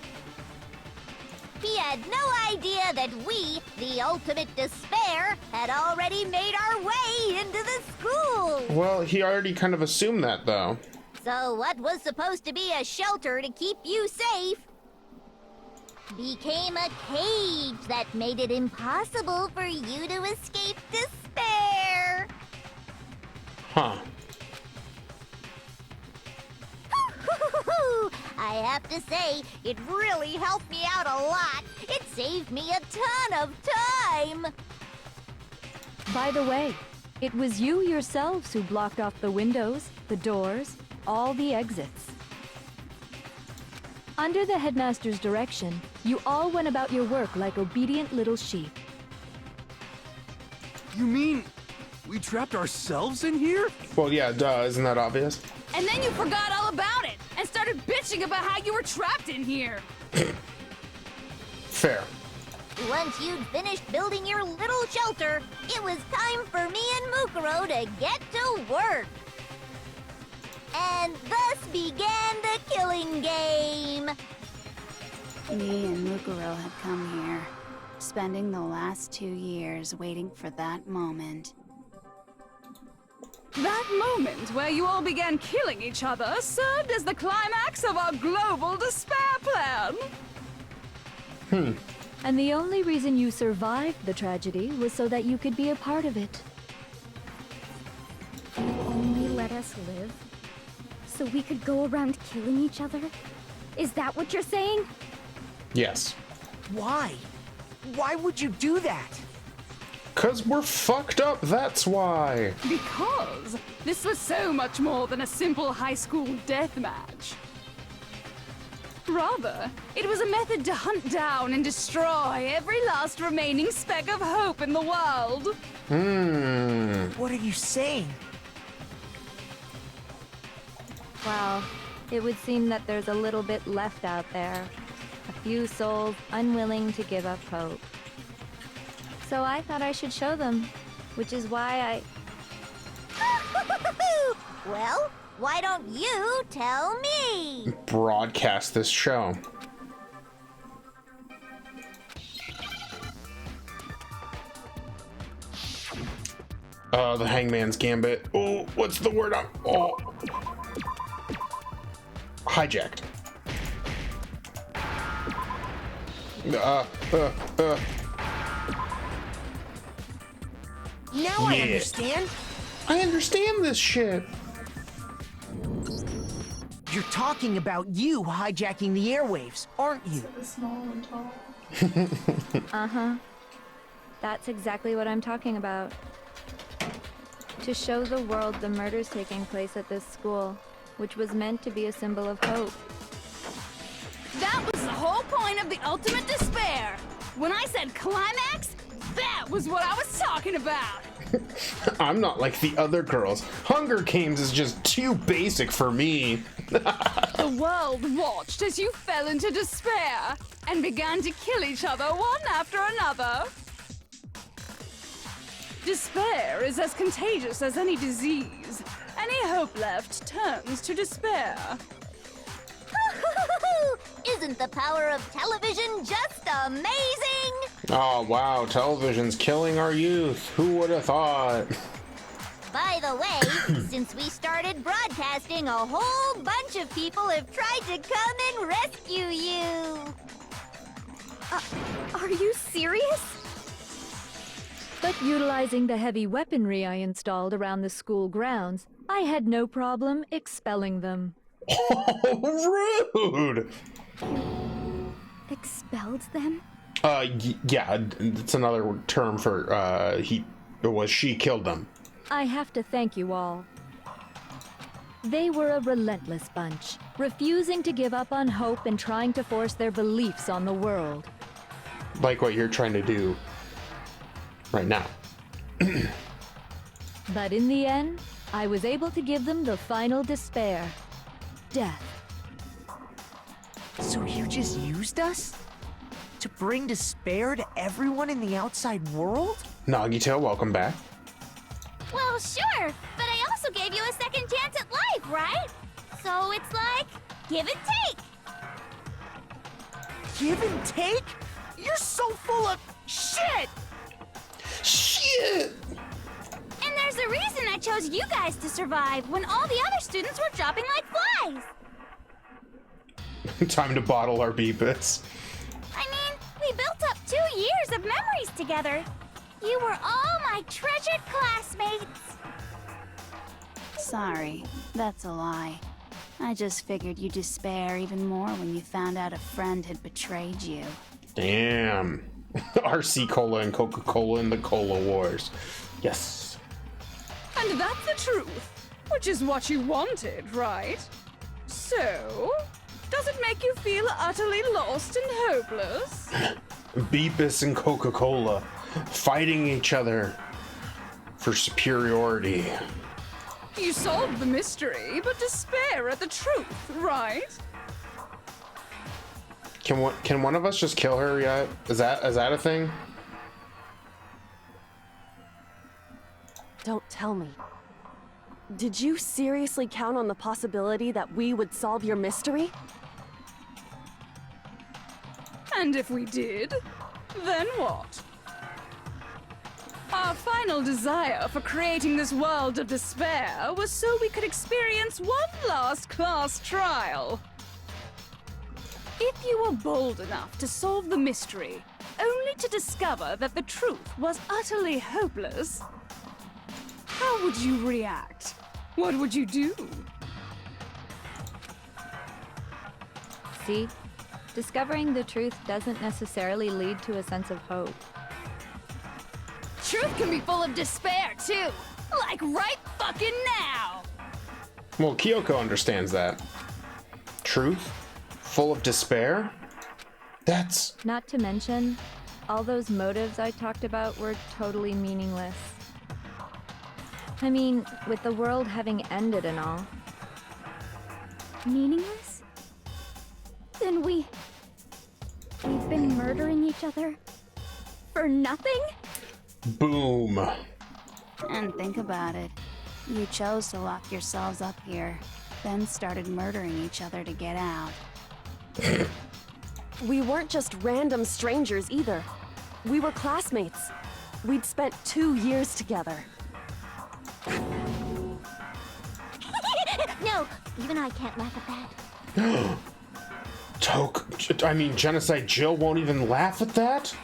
S12: He had no idea that we, the ultimate despair, had already made our way into the school.
S1: Well, he already kind of assumed that, though.
S12: So what was supposed to be a shelter to keep you safe became a cage that made it impossible for you to escape despair.
S1: Huh.
S12: I have to say, it really helped me out a lot. It saved me a ton of time.
S4: By the way, it was you yourselves who blocked off the windows, the doors, all the exits. Under the headmaster's direction, you all went about your work like obedient little sheep.
S5: You mean we trapped ourselves in here?
S1: Well, yeah, duh, isn't that obvious?
S9: And then you forgot all about it and started bitching about how you were trapped in here.
S1: Fair.
S12: Once you'd finished building your little shelter, it was time for me and Mukuro to get to work. And thus began the killing game.
S13: Me and Mukuro had come here, spending the last 2 years waiting for that moment.
S9: That moment where you all began killing each other served as the climax of our global despair plan.
S4: And the only reason you survived the tragedy was so that you could be a part of it.
S14: You only let us live so we could go around killing each other? Is that what you're saying?
S1: Yes.
S8: Why? Why would you do that?
S1: 'Cause we're fucked up, that's why.
S9: Because this was so much more than a simple high school death match. Rather, it was a method to hunt down and destroy every last remaining speck of hope in the world.
S8: What are you saying?
S10: Well, it would seem that there's a little bit left out there. A few souls unwilling to give up hope. So I thought I should show them, which is why
S12: Well, why don't you tell me?
S1: Broadcast this show. The Hangman's Gambit. Oh, what's the word? Oh. Hijacked.
S8: Now I understand.
S1: I understand this shit.
S8: You're talking about you hijacking the airwaves, aren't you?
S2: The small and tall.
S10: Uh-huh. That's exactly what I'm talking about. To show the world the murders taking place at this school, which was meant to be a symbol of hope.
S9: That was the whole point of the ultimate despair. When I said climax, that was what I was talking about.
S1: I'm not like the other girls. Hunger Games is just too basic for me.
S9: The world watched as you fell into despair and began to kill each other one after another. Despair is as contagious as any disease. Any hope left turns to despair.
S12: Isn't the power of television just amazing?
S1: Oh wow, television's killing our youth. Who would have thought?
S12: By the way, since we started broadcasting, a whole bunch of people have tried to come and rescue you.
S14: Are you serious?
S4: But utilizing the heavy weaponry I installed around the school grounds, I had no problem expelling them.
S1: Oh, rude!
S14: Expelled them?
S1: Yeah, it's another term for, she killed them.
S4: I have to thank you all. They were a relentless bunch, refusing to give up on hope and trying to force their beliefs on the world.
S1: Like what you're trying to do right now.
S4: But in the end, I was able to give them the final despair. Death.
S8: So you just used us? To bring despair to everyone in the outside world?
S1: Nagito, welcome back.
S6: Well, sure, but I also gave you a second chance at life, right? So it's like, give and take.
S8: Give and take? You're so full of shit!
S1: Shit!
S6: And there's a reason I chose you guys to survive when all the other students were dropping like flies.
S1: Time to bottle our beepus.
S6: I mean, we built up 2 years of memories together. You were all my treasured classmates.
S13: Sorry, that's a lie. I just figured you'd despair even more when you found out a friend had betrayed you.
S1: Damn. RC Cola and Coca-Cola in the Cola Wars. Yes.
S9: And that's the truth, which is what you wanted, right? So, does it make you feel utterly lost and hopeless?
S1: Beepus and Coca-Cola fighting each other for superiority.
S9: You solved the mystery, but despair at the truth, right?
S1: Can one of us just kill her yet? Is that a thing?
S11: Don't tell me. Did you seriously count on the possibility that we would solve your mystery?
S9: And if we did, then what? Our final desire for creating this world of despair was so we could experience one last class trial. If you were bold enough to solve the mystery, only to discover that the truth was utterly hopeless, how would you react? What would you do?
S4: See? Discovering the truth doesn't necessarily lead to a sense of hope.
S9: Truth can be full of despair, too. Like right fucking now.
S1: Well, Kyoko understands that. Truth? Full of despair? That's...
S4: Not to mention, all those motives I talked about were totally meaningless. I mean, with the world having ended and all.
S14: Meaningless? Then we've been murdering each other for nothing?
S1: Boom.
S13: And think about it. You chose to lock yourselves up here, then started murdering each other to get out.
S11: We weren't just random strangers either. We were classmates. We'd spent 2 years together.
S12: No, even I can't laugh at that.
S1: Genocide Jill won't even laugh at that?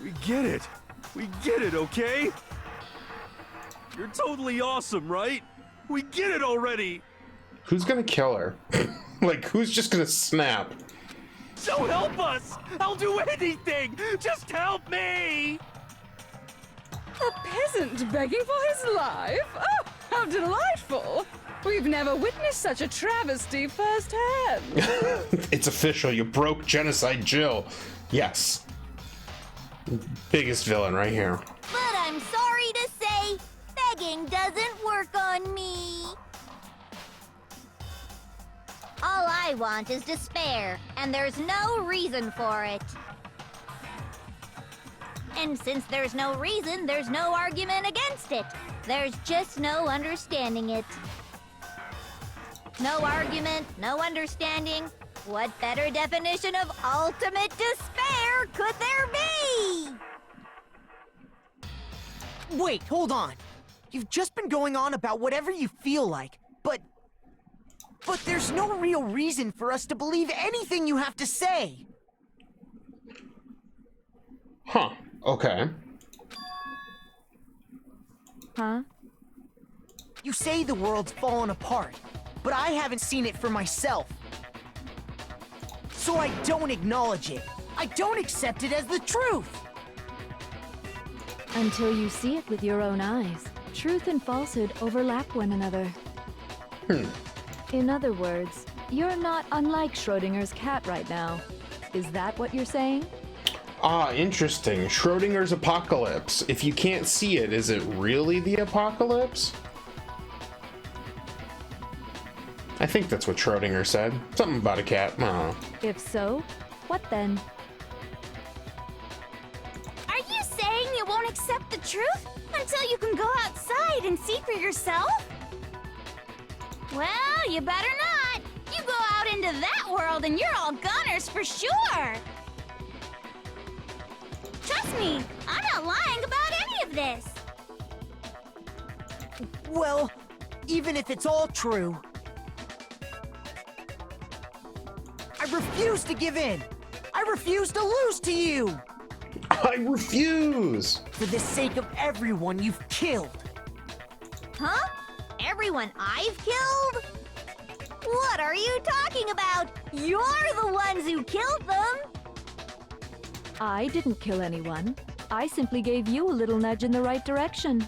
S5: We get it. We get it, okay? You're totally awesome, right? We get it already!
S1: Who's gonna kill her? Like, who's just gonna snap?
S5: So help us! I'll do anything! Just help me!
S9: A peasant begging for his life? Oh, how delightful! We've never witnessed such a travesty firsthand.
S1: It's official, you broke Genocide Jill. Yes. Biggest villain right here.
S12: But I'm sorry to say, begging doesn't work on me. All I want is despair, and there's no reason for it. And since there's no reason, there's no argument against it. There's just no understanding it. No argument, no understanding. What better definition of ultimate despair could there be?
S8: Wait, hold on. You've just been going on about whatever you feel like, but there's no real reason for us to believe anything you have to say.
S1: Huh. Okay.
S4: Huh?
S8: You say the world's fallen apart, but I haven't seen it for myself. So I don't acknowledge it. I don't accept it as the truth.
S4: Until you see it with your own eyes. Truth and falsehood overlap one another. In other words, you're not unlike Schrodinger's cat right now. Is that what you're saying?
S1: Ah, interesting. Schrodinger's apocalypse. If you can't see it, is it really the apocalypse? I think that's what Schrodinger said. Something about a cat. I don't know.
S4: If so, what then?
S6: Are you saying you won't accept the truth until you can go outside and see for yourself? Well, you better not. You go out into that world and you're all goners for sure. Trust me, I'm not lying about any of this.
S8: Well, even if it's all true, I refuse to give in. I refuse to lose to you.
S1: I refuse.
S8: For the sake of everyone you've killed.
S12: Huh? Everyone I've killed? What are you talking about? You're the ones who killed them!
S4: I didn't kill anyone. I simply gave you a little nudge in the right direction.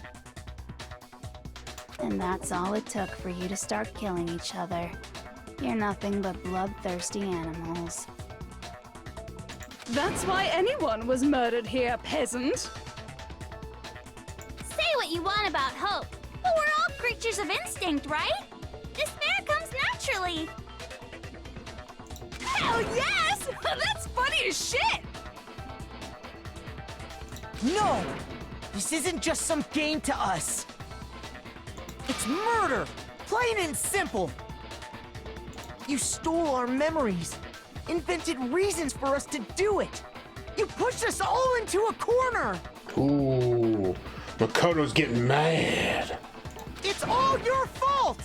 S13: And that's all it took for you to start killing each other. You're nothing but bloodthirsty animals.
S9: That's why anyone was murdered here, peasant.
S6: Say what you want about hope, but we're all creatures of instinct, right? Despair comes naturally.
S9: Hell yes! That's funny as shit!
S8: No! This isn't just some game to us. It's murder! Plain and simple! You stole our memories, invented reasons for us to do it! You pushed us all into a corner!
S1: Ooh, Makoto's getting mad.
S8: It's all your fault!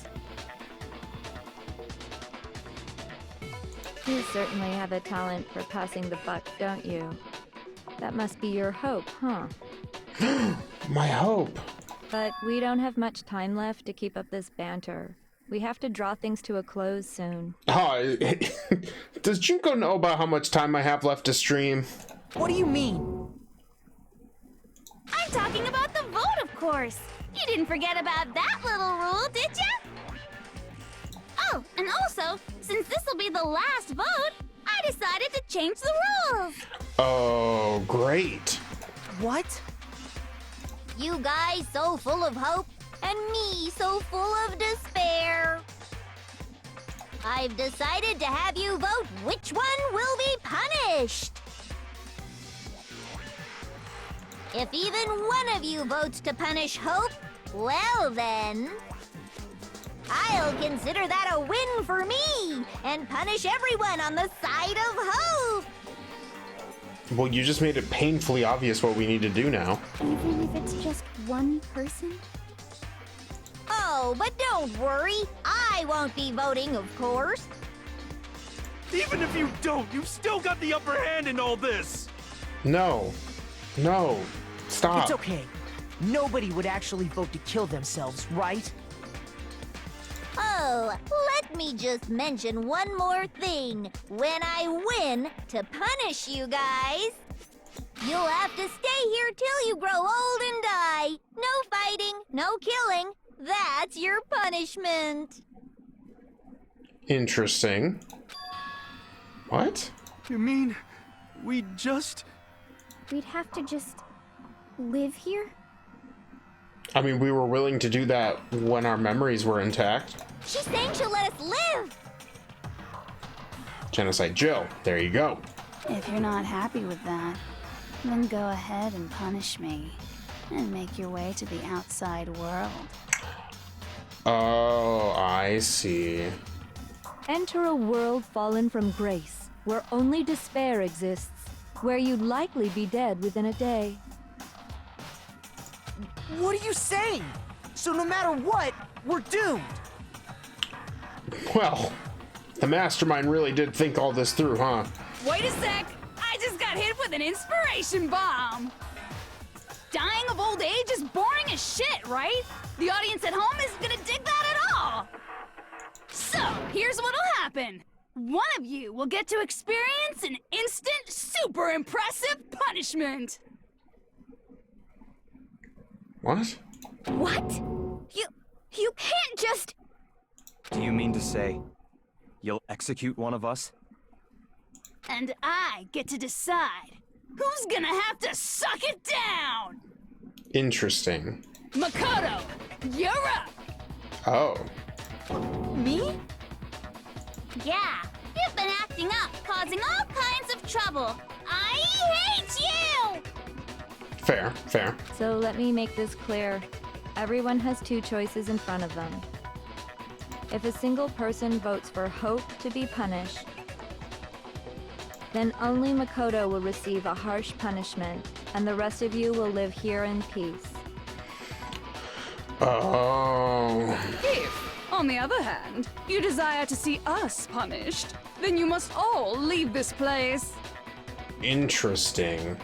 S4: You certainly have a talent for passing the buck, don't you? That must be your hope, huh?
S1: My hope.
S4: But we don't have much time left to keep up this banter. We have to draw things to a close soon.
S1: Oh, does Junko know about how much time I have left to stream?
S8: What do you mean?
S6: I'm talking about the vote, of course. You didn't forget about that little rule, did ya? Oh, and also, since this will be the last vote, I decided to change the rules.
S1: Oh, great.
S8: What?
S12: You guys so full of hope, and me so full of despair. I've decided to have you vote which one will be punished. If even one of you votes to punish Hope, well then, I'll consider that a win for me and punish everyone on the side of Hope.
S1: Well, you just made it painfully obvious what we need to do now.
S14: Even if it's just one person?
S12: Oh, but don't worry. I won't be voting, of course.
S5: Even if you don't, you've still got the upper hand in all this!
S1: No. No. Stop.
S8: It's okay. Nobody would actually vote to kill themselves, right?
S12: Oh, let me just mention one more thing. When I win to punish you guys, you'll have to stay here till you grow old and die. No fighting, no killing. That's your punishment.
S1: Interesting. What?
S5: You mean, we just...
S14: We'd have to just live here?
S1: I mean, we were willing to do that when our memories were intact.
S12: She's saying she'll let us live.
S1: Genocide Jill. There you go.
S13: If you're not happy with that, then go ahead and punish me. And make your way to the outside world.
S1: Oh, I see.
S4: Enter a world fallen from grace, where only despair exists, where you'd likely be dead within a day.
S8: What are you saying? So no matter what, we're doomed.
S1: Well, the Mastermind really did think all this through, huh?
S9: Wait a sec! I just got hit with an inspiration bomb! Dying of old age is boring as shit, right? The audience at home isn't gonna dig that at all! So, here's what'll happen. One of you will get to experience an instant, super impressive punishment!
S1: What?
S14: What? You can't just...
S7: Do you mean to say you'll execute one of us?
S9: And I get to decide who's gonna have to suck it down!
S1: Interesting.
S9: Makoto, you're up!
S1: Oh.
S8: Me?
S6: Yeah, you've been acting up, causing all kinds of trouble. I hate you!
S1: Fair, fair.
S4: So let me make this clear. Everyone has two choices in front of them. If a single person votes for Hope to be punished, then only Makoto will receive a harsh punishment, and the rest of you will live here in peace.
S1: Oh.
S9: If, on the other hand, you desire to see us punished, then you must all leave this place.
S1: Interesting.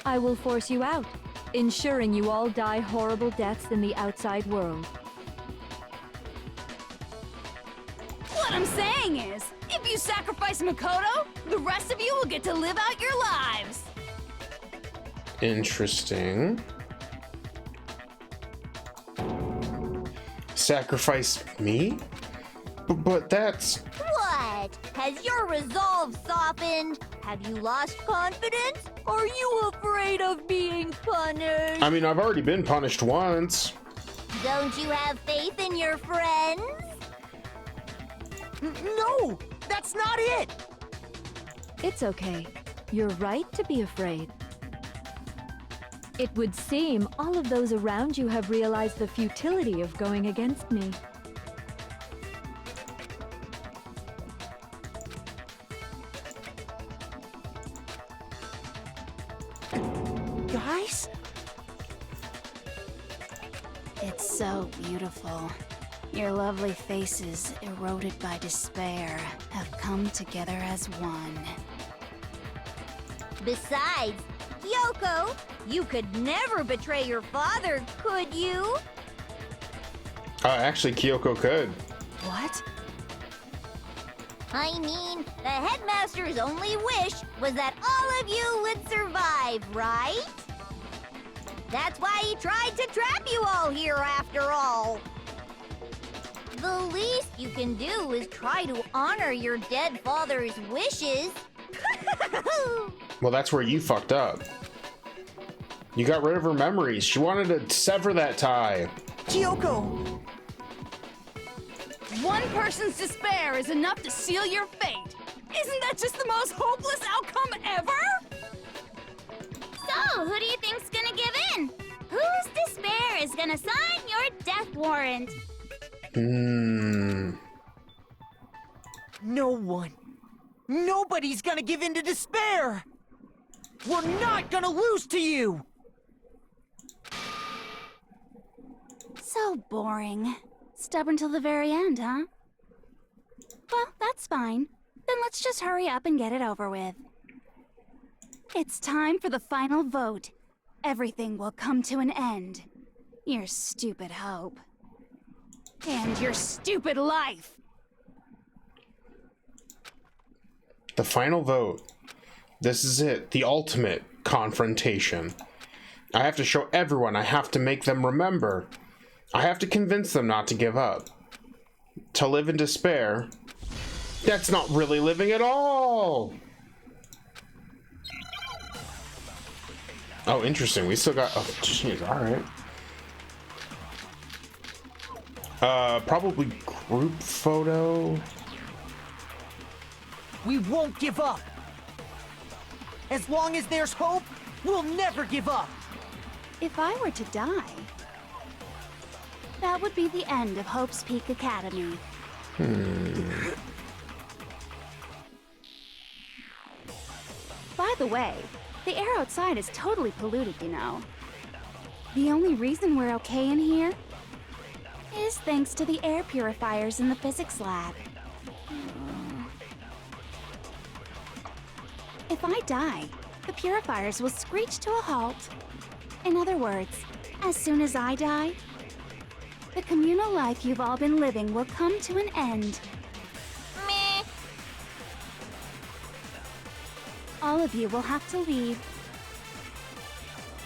S4: I will force you out, ensuring you all die horrible deaths in the outside world.
S9: I'm saying is, if you sacrifice Makoto, the rest of you will get to live out your lives.
S1: Interesting. Sacrifice me? But that's...
S12: What? Has your resolve softened? Have you lost confidence? Are you afraid of being punished?
S1: I mean, I've already been punished once.
S12: Don't you have faith in your friends?
S8: No! That's not it!
S4: It's okay. You're right to be afraid. It would seem all of those around you have realized the futility of going against me.
S8: Guys?
S13: It's so beautiful. Your lovely faces, eroded by despair, have come together as one.
S12: Besides, Kyoko, you could never betray your father, could you?
S1: Actually, Kyoko could.
S13: What?
S12: I mean, the headmaster's only wish was that all of you would survive, right? That's why he tried to trap you all here after all. The least you can do is try to honor your dead father's wishes.
S1: Well, that's where you fucked up. You got rid of her memories. She wanted to sever that tie.
S8: Kyoko!
S9: One person's despair is enough to seal your fate. Isn't that just the most hopeless outcome ever?
S6: So, who do you think's gonna give in? Whose despair is gonna sign your death warrant?
S8: No one. Nobody's gonna give in to despair! We're not gonna lose to you!
S13: So boring. Stubborn till the very end, huh? Well, that's fine. Then let's just hurry up and get it over with. It's time for the final vote. Everything will come to an end. Your stupid hope. And your stupid life!
S1: The final vote. This is it. The ultimate confrontation. I have to show everyone. I have to make them remember. I have to convince them not to give up. To live in despair. That's not really living at all! Oh, interesting. We still got... Oh, jeez. Alright. Probably group photo.
S8: We won't give up! As long as there's hope, we'll never give up!
S13: If I were to die, that would be the end of Hope's Peak Academy. By the way, the air outside is totally polluted, you know. The only reason we're okay in here is thanks to the air purifiers in the physics lab. If I die, the purifiers will screech to a halt. In other words, as soon as I die, the communal life you've all been living will come to an end.
S12: Meh.
S13: All of you will have to leave.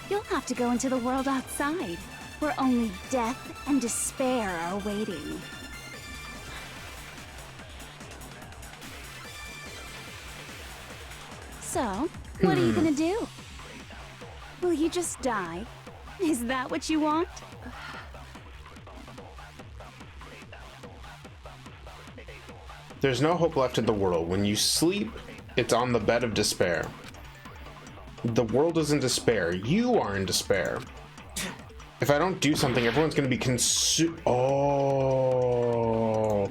S13: You'll have to go into the world outside, where only death and despair are waiting. So, what are you gonna do? Will you just die? Is that what you want?
S1: There's no hope left in the world. When you sleep, it's on the bed of despair. The world is in despair. You are in despair. If I don't do something, everyone's going to be consumed. Oh.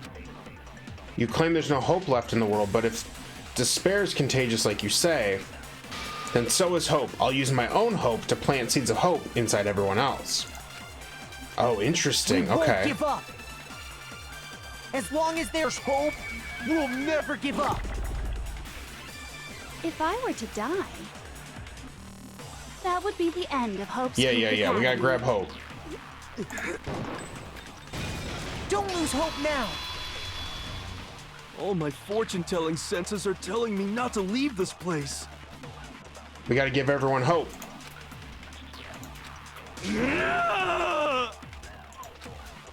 S1: You claim there's no hope left in the world, but if despair is contagious like you say, then so is hope. I'll use my own hope to plant seeds of hope inside everyone else. Oh, interesting.
S8: We won't
S1: Okay.
S8: give up. As long as there's hope, we'll never give up.
S13: If I were to die, that would be the end of Hope's
S1: Yeah.
S13: Peak
S1: We gotta
S13: Academy.
S1: grab hope.
S8: Don't lose hope now.
S5: All my fortune-telling senses are telling me not to leave this place.
S1: We gotta give everyone hope.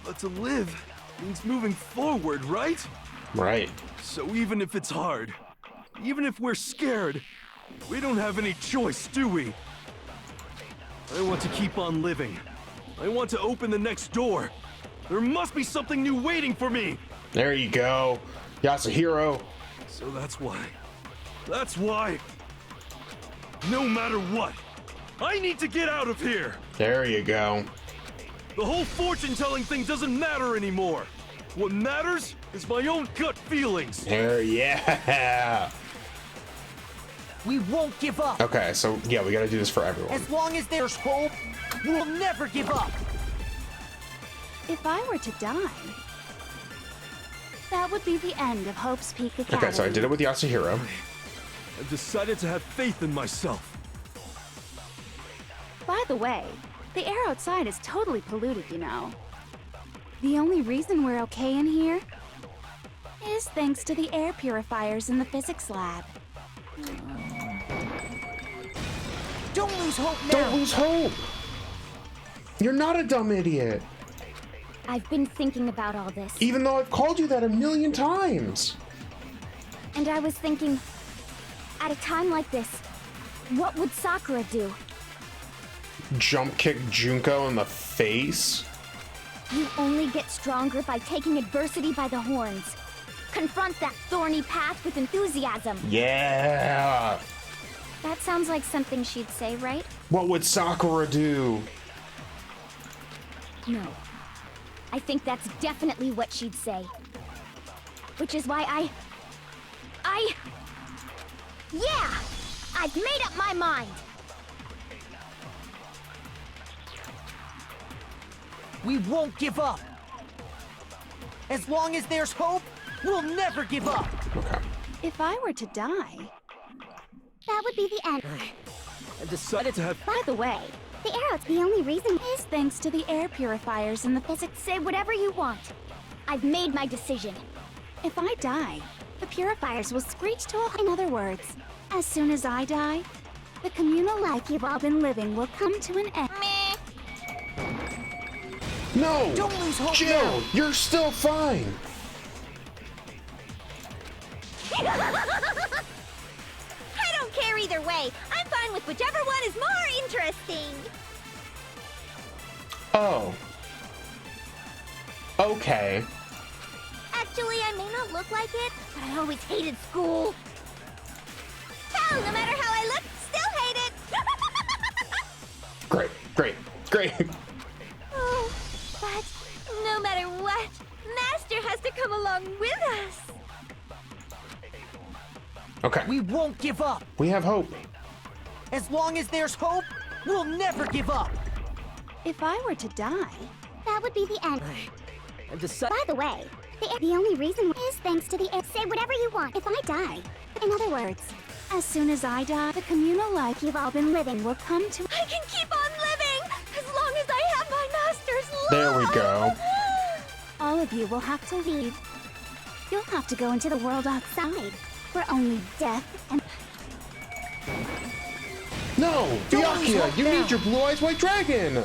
S5: But to live means moving forward, right?
S1: Right.
S5: So even if it's hard, even if we're scared, we don't have any choice, do we? I want to keep on living. I want to open the next door. There must be something new waiting for me.
S1: There you go. Yasuhiro.
S5: So that's why. That's why. No matter what, I need to get out of here.
S1: There you go.
S5: The whole fortune-telling thing doesn't matter anymore. What matters is my own gut feelings.
S1: There, yeah.
S8: We won't give up.
S1: Okay, so yeah, we gotta do this for everyone.
S8: As long as there's hope, we'll never give up.
S13: If I were to die, that would be the end of Hope's Peak Academy.
S1: Okay, so I did it with Yasuhiro.
S5: I've decided to have faith in myself.
S13: By the way, the air outside is totally polluted, you know. The only reason we're okay in here is thanks to the air purifiers in the physics lab.
S8: Don't lose hope now.
S1: Don't lose hope. You're not a dumb idiot.
S14: I've been thinking about all this.
S1: Even though I've called you that a million times.
S14: And I was thinking, at a time like this, what would Sakura do?
S1: Jump kick Junko in the face?
S14: You only get stronger by taking adversity by the horns. Confront that thorny path with enthusiasm.
S1: Yeah.
S14: That sounds like something she'd say, right?
S1: What would Sakura do?
S14: No. I think that's definitely what she'd say. Which is why yeah! I've made up my mind!
S8: We won't give up. As long as there's hope, we'll never give up.
S1: Okay.
S13: If I were to die,
S12: That would be the end.
S5: I've decided to have...
S13: by the way,
S12: The arrow's the only reason
S13: is thanks to the air purifiers in the physics.
S14: Say whatever you want. I've made my decision.
S13: If I die, the purifiers will screech to a... In other words, as soon as I die, the communal life you've all been living will come to an end.
S1: No!
S8: Don't lose hope
S1: Jill,
S8: now.
S1: you're still fine.
S12: I don't care either way. I'm fine with whichever one is more interesting.
S1: Oh. Okay.
S12: Actually, I may not look like it, but I always hated school. Hell, no matter how I look, still hate it.
S1: Great, great, great.
S12: Oh, but no matter what, Master has to come along with us.
S1: Okay.
S8: We won't give up.
S1: We have hope.
S8: As long as there's hope, we'll never give up.
S13: If I were to die,
S12: That would be the end.
S8: I've decided.
S12: By the way, the only reason is thanks to the air. Say whatever you want. If I die, in other words,
S13: as soon as I die, the communal life you've all been living will come to...
S12: I can keep on living as long as I have my Master's love.
S1: There we go.
S13: All of you will have to leave. You'll have to go into the world outside, where only death and...
S1: No! Byakuya, you need your blue eyes white dragon!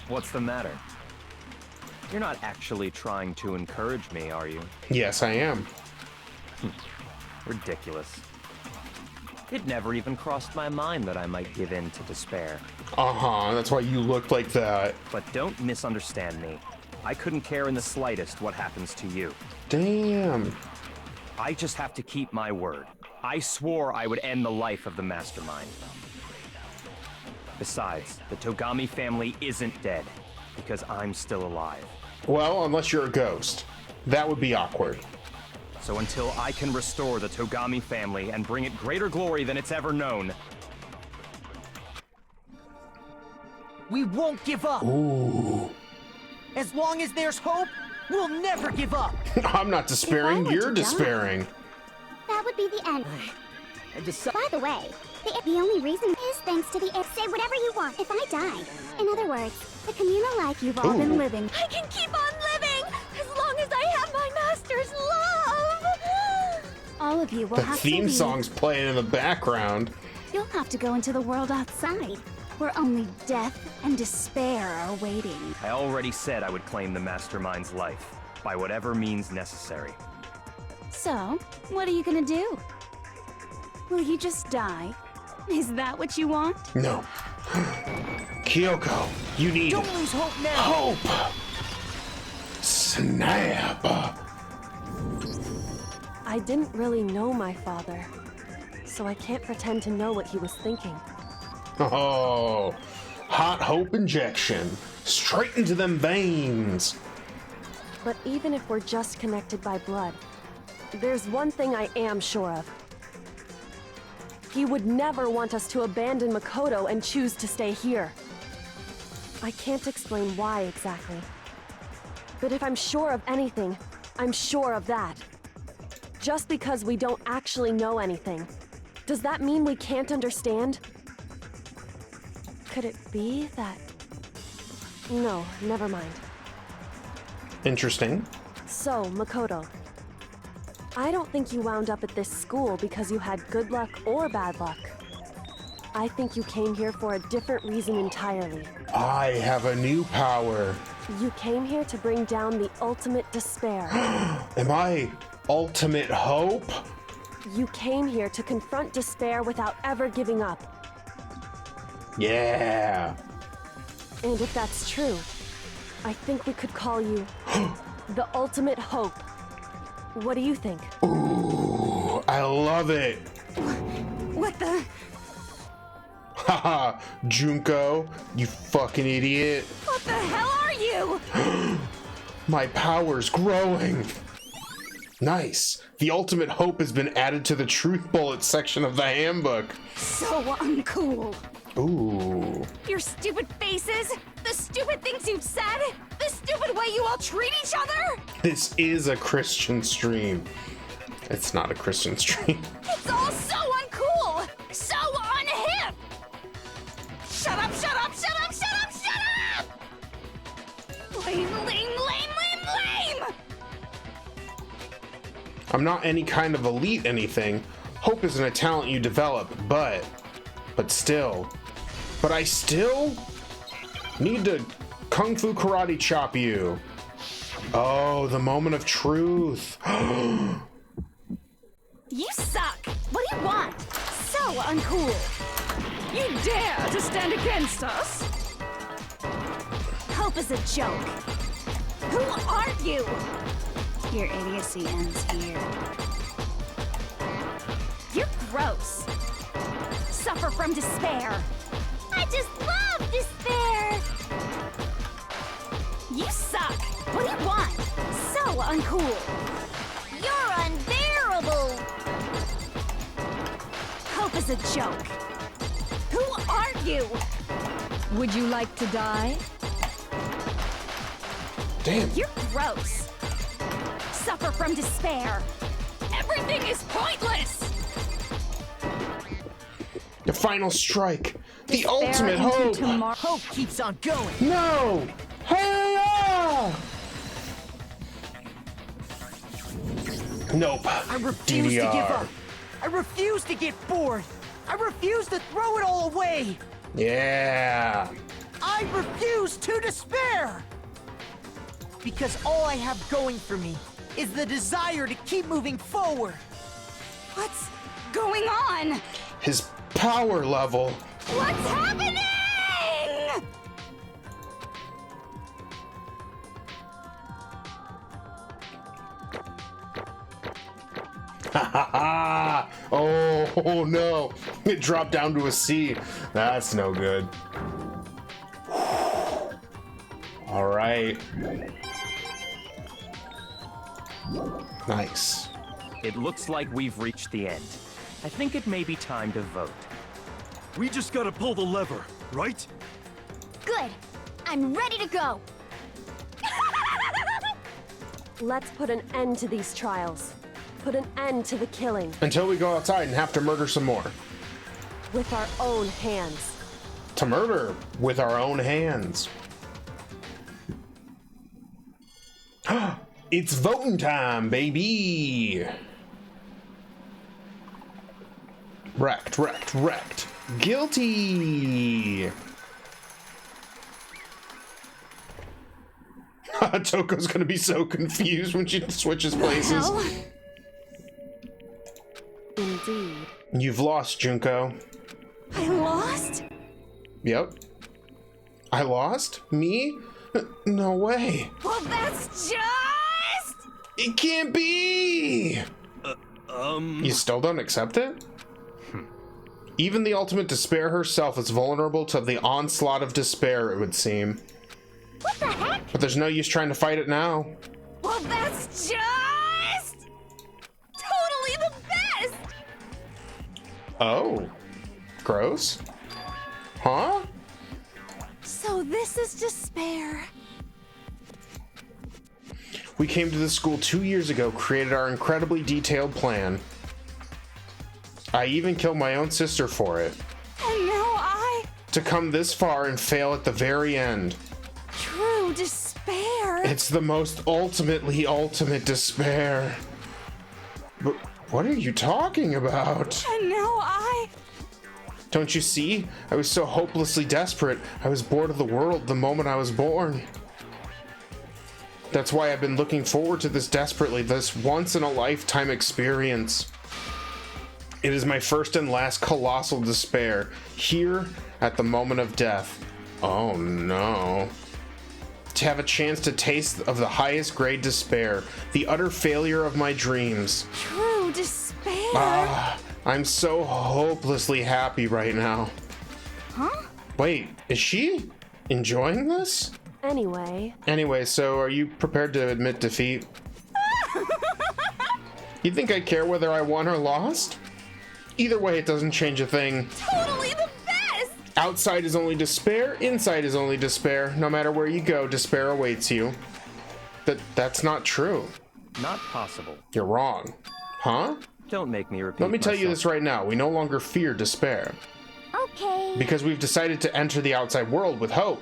S7: What's the matter? You're not actually trying to encourage me, are you?
S1: Yes, I am.
S7: Ridiculous. It never even crossed my mind that I might give in to despair.
S1: Uh-huh, that's why you looked like that.
S7: But don't misunderstand me. I couldn't care in the slightest what happens to you.
S1: Damn.
S7: I just have to keep my word. I swore I would end the life of the Mastermind. Besides, the Togami family isn't dead, because I'm still alive.
S1: Well, unless you're a ghost. That would be awkward.
S7: So until I can restore the Togami family and bring it greater glory than it's ever known,
S8: We won't give up.
S1: Ooh.
S8: As long as there's hope, we'll never give up.
S1: I'm not despairing, you're despairing.
S12: That would be the end.
S8: I've decided.
S12: By the way, the only reason is thanks to the air. Say whatever you want. If I die, in other words, the communal life you've all been living. I can keep on living as long as I have my Master.
S13: all of you will
S1: The
S13: have
S1: theme
S13: to leave.
S1: song's playing in the background.
S13: You'll have to go into the world outside, where only death and despair are waiting.
S7: I already said I would claim the Mastermind's life, by whatever means necessary.
S13: So, what are you gonna do? Will you just die? Is that what you want?
S1: No. Kyoko, you need
S8: Don't lose hope now!
S1: hope! Snap!
S11: I didn't really know my father, so I can't pretend to know what he was thinking.
S1: Oh, hot hope injection. Straight into them veins.
S11: But even if we're just connected by blood, there's one thing I am sure of. He would never want us to abandon Mukuro and choose to stay here. I can't explain why exactly. But if I'm sure of anything, I'm sure of that. Just because we don't actually know anything, does that mean we can't understand? Could it be that... No, never mind.
S1: Interesting.
S11: So, Makoto, I don't think you wound up at this school because you had good luck or bad luck. I think you came here for a different reason entirely.
S1: I have a new power.
S11: You came here to bring down the ultimate despair.
S1: Am I ultimate hope?
S11: You came here to confront despair without ever giving up.
S1: Yeah.
S11: And if that's true, I think we could call you the ultimate hope. What do you think?
S1: Ooh, I love it.
S13: What the?
S1: Haha, Junko, you fucking idiot.
S13: What the hell are you?
S1: My power's growing. Nice. The ultimate hope has been added to the truth bullet section of the handbook.
S13: So uncool.
S1: Ooh.
S13: Your stupid faces, the stupid things you've said, the stupid way you all treat each other.
S1: This is a Christian stream. It's not a Christian stream.
S13: It's all so uncool, so unhip. Shut up, shut up, shut up, shut up, shut up! Lame, lame, lame, lame, lame!
S1: I'm not any kind of elite anything. Hope isn't a talent you develop, but still. But I still need to kung fu karate chop you. Oh, the moment of truth.
S13: You suck! What do you want? So uncool!
S9: You dare to stand against us?
S13: Hope is a joke. Who are you? Your idiocy ends here. You're gross. Suffer from despair.
S12: I just love despair!
S13: You suck! What do you want? So uncool!
S12: You're unbearable!
S13: Hope is a joke. Who are you?
S4: Would you like to die?
S1: Damn.
S13: You're gross. Suffer from despair.
S9: Everything is pointless!
S1: The final strike. The
S4: Despair
S1: ultimate
S4: into
S1: hope.
S4: tomorrow.
S8: Hope keeps on going.
S1: No! Hey! Nope.
S8: I refuse to give
S1: DDR.
S8: up. I refuse to get bored. I refuse to throw it all away.
S1: Yeah.
S8: I refuse to despair. Because all I have going for me is the desire to keep moving forward.
S13: What's going on?
S1: His power level.
S13: What's happening?
S1: Ha ha ha! Oh no! It dropped down to a C. That's no good. All right. Nice.
S7: It looks like we've reached the end. I think it may be time to vote.
S5: We just gotta pull the lever, right?
S14: Good. I'm ready to go.
S11: Let's put an end to these trials. Put an end to the killing.
S1: Until we go outside and have to murder some more.
S11: With our own hands.
S1: To murder with our own hands. It's voting time, baby! Wrecked. Guilty! Toko's gonna be so confused when she switches places.
S11: Indeed.
S1: You've lost, Junko.
S9: I lost?
S1: Yep. I lost? Me? No way.
S9: Well, that's just...
S1: It can't be! You still don't accept it? Even the ultimate despair herself is vulnerable to the onslaught of despair, it would seem.
S14: What the heck?
S1: But there's no use trying to fight it now.
S9: Well, that's just... totally the best!
S1: Oh. Gross? Huh?
S9: So this is despair.
S1: We came to this school 2 years ago, created our incredibly detailed plan. I even killed my own sister for it.
S9: And now
S1: to come this far and fail at the very end.
S9: True despair.
S1: It's the most ultimate despair. But what are you talking about?
S9: And now
S1: Don't you see? I was so hopelessly desperate. I was bored of the world the moment I was born. That's why I've been looking forward to this desperately, this once-in-a-lifetime experience. It is my first and last colossal despair, here at the moment of death. Oh no. To have a chance to taste of the highest grade despair, the utter failure of my dreams.
S9: True despair.
S1: I'm so hopelessly happy right now.
S9: Huh?
S1: Wait, is she enjoying this? Anyway, so are you prepared to admit defeat? You think I care whether I won or lost? Either way, it doesn't change a thing.
S9: Totally the best!
S1: Outside is only despair, inside is only despair. No matter where you go, despair awaits you. That's not true.
S7: Not possible.
S1: You're wrong. Huh?
S7: Don't make me repeat
S1: Let me tell you
S7: myself.
S1: this right now. We no longer fear despair.
S14: Okay.
S1: Because we've decided to enter the outside world with hope.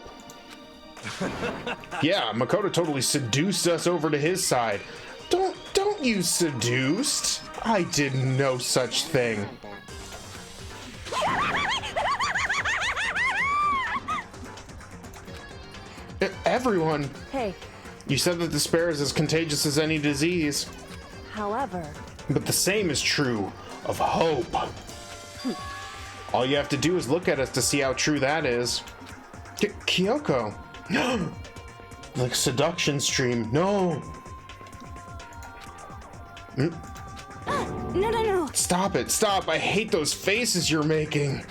S1: Yeah, Makoto totally seduced us over to his side. Don't use seduced. I did no such thing. Everyone.
S11: Hey.
S1: You said that despair is as contagious as any disease.
S11: However.
S1: But the same is true of hope. All you have to do is look at us to see how true that is. Kyoko. Like seduction stream. No.
S9: No.
S1: Stop it. Stop. I hate those faces you're making.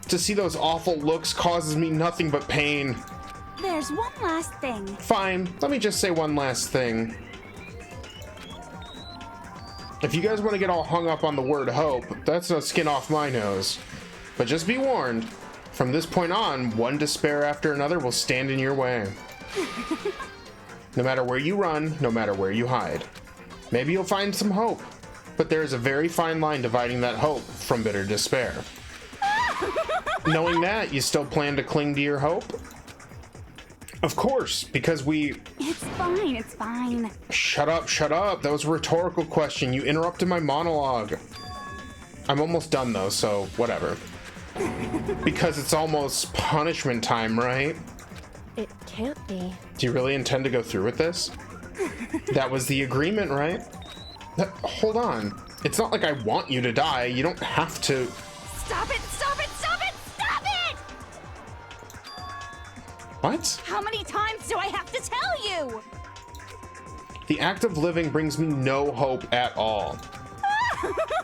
S1: To see those awful looks causes me nothing but pain.
S6: There's one last thing.
S1: Fine. Let me just say one last thing. If you guys want to get all hung up on the word hope, that's no skin off my nose. But just be warned, from this point on, one despair after another will stand in your way. No matter where you run, no matter where you hide. Maybe you'll find some hope, but there is a very fine line dividing that hope from bitter despair. Knowing that, you still plan to cling to your hope? Of course, because we...
S6: It's fine.
S1: Shut up. That was a rhetorical question. You interrupted my monologue. I'm almost done though, so whatever. Because it's almost punishment time, right?
S11: It can't be.
S1: Do you really intend to go through with this? That was the agreement, right? Hold on. It's not like I want you to die. You don't have to...
S9: Stop it!
S1: What?
S9: How many times do I have to tell you?
S1: The act of living brings me no hope at all.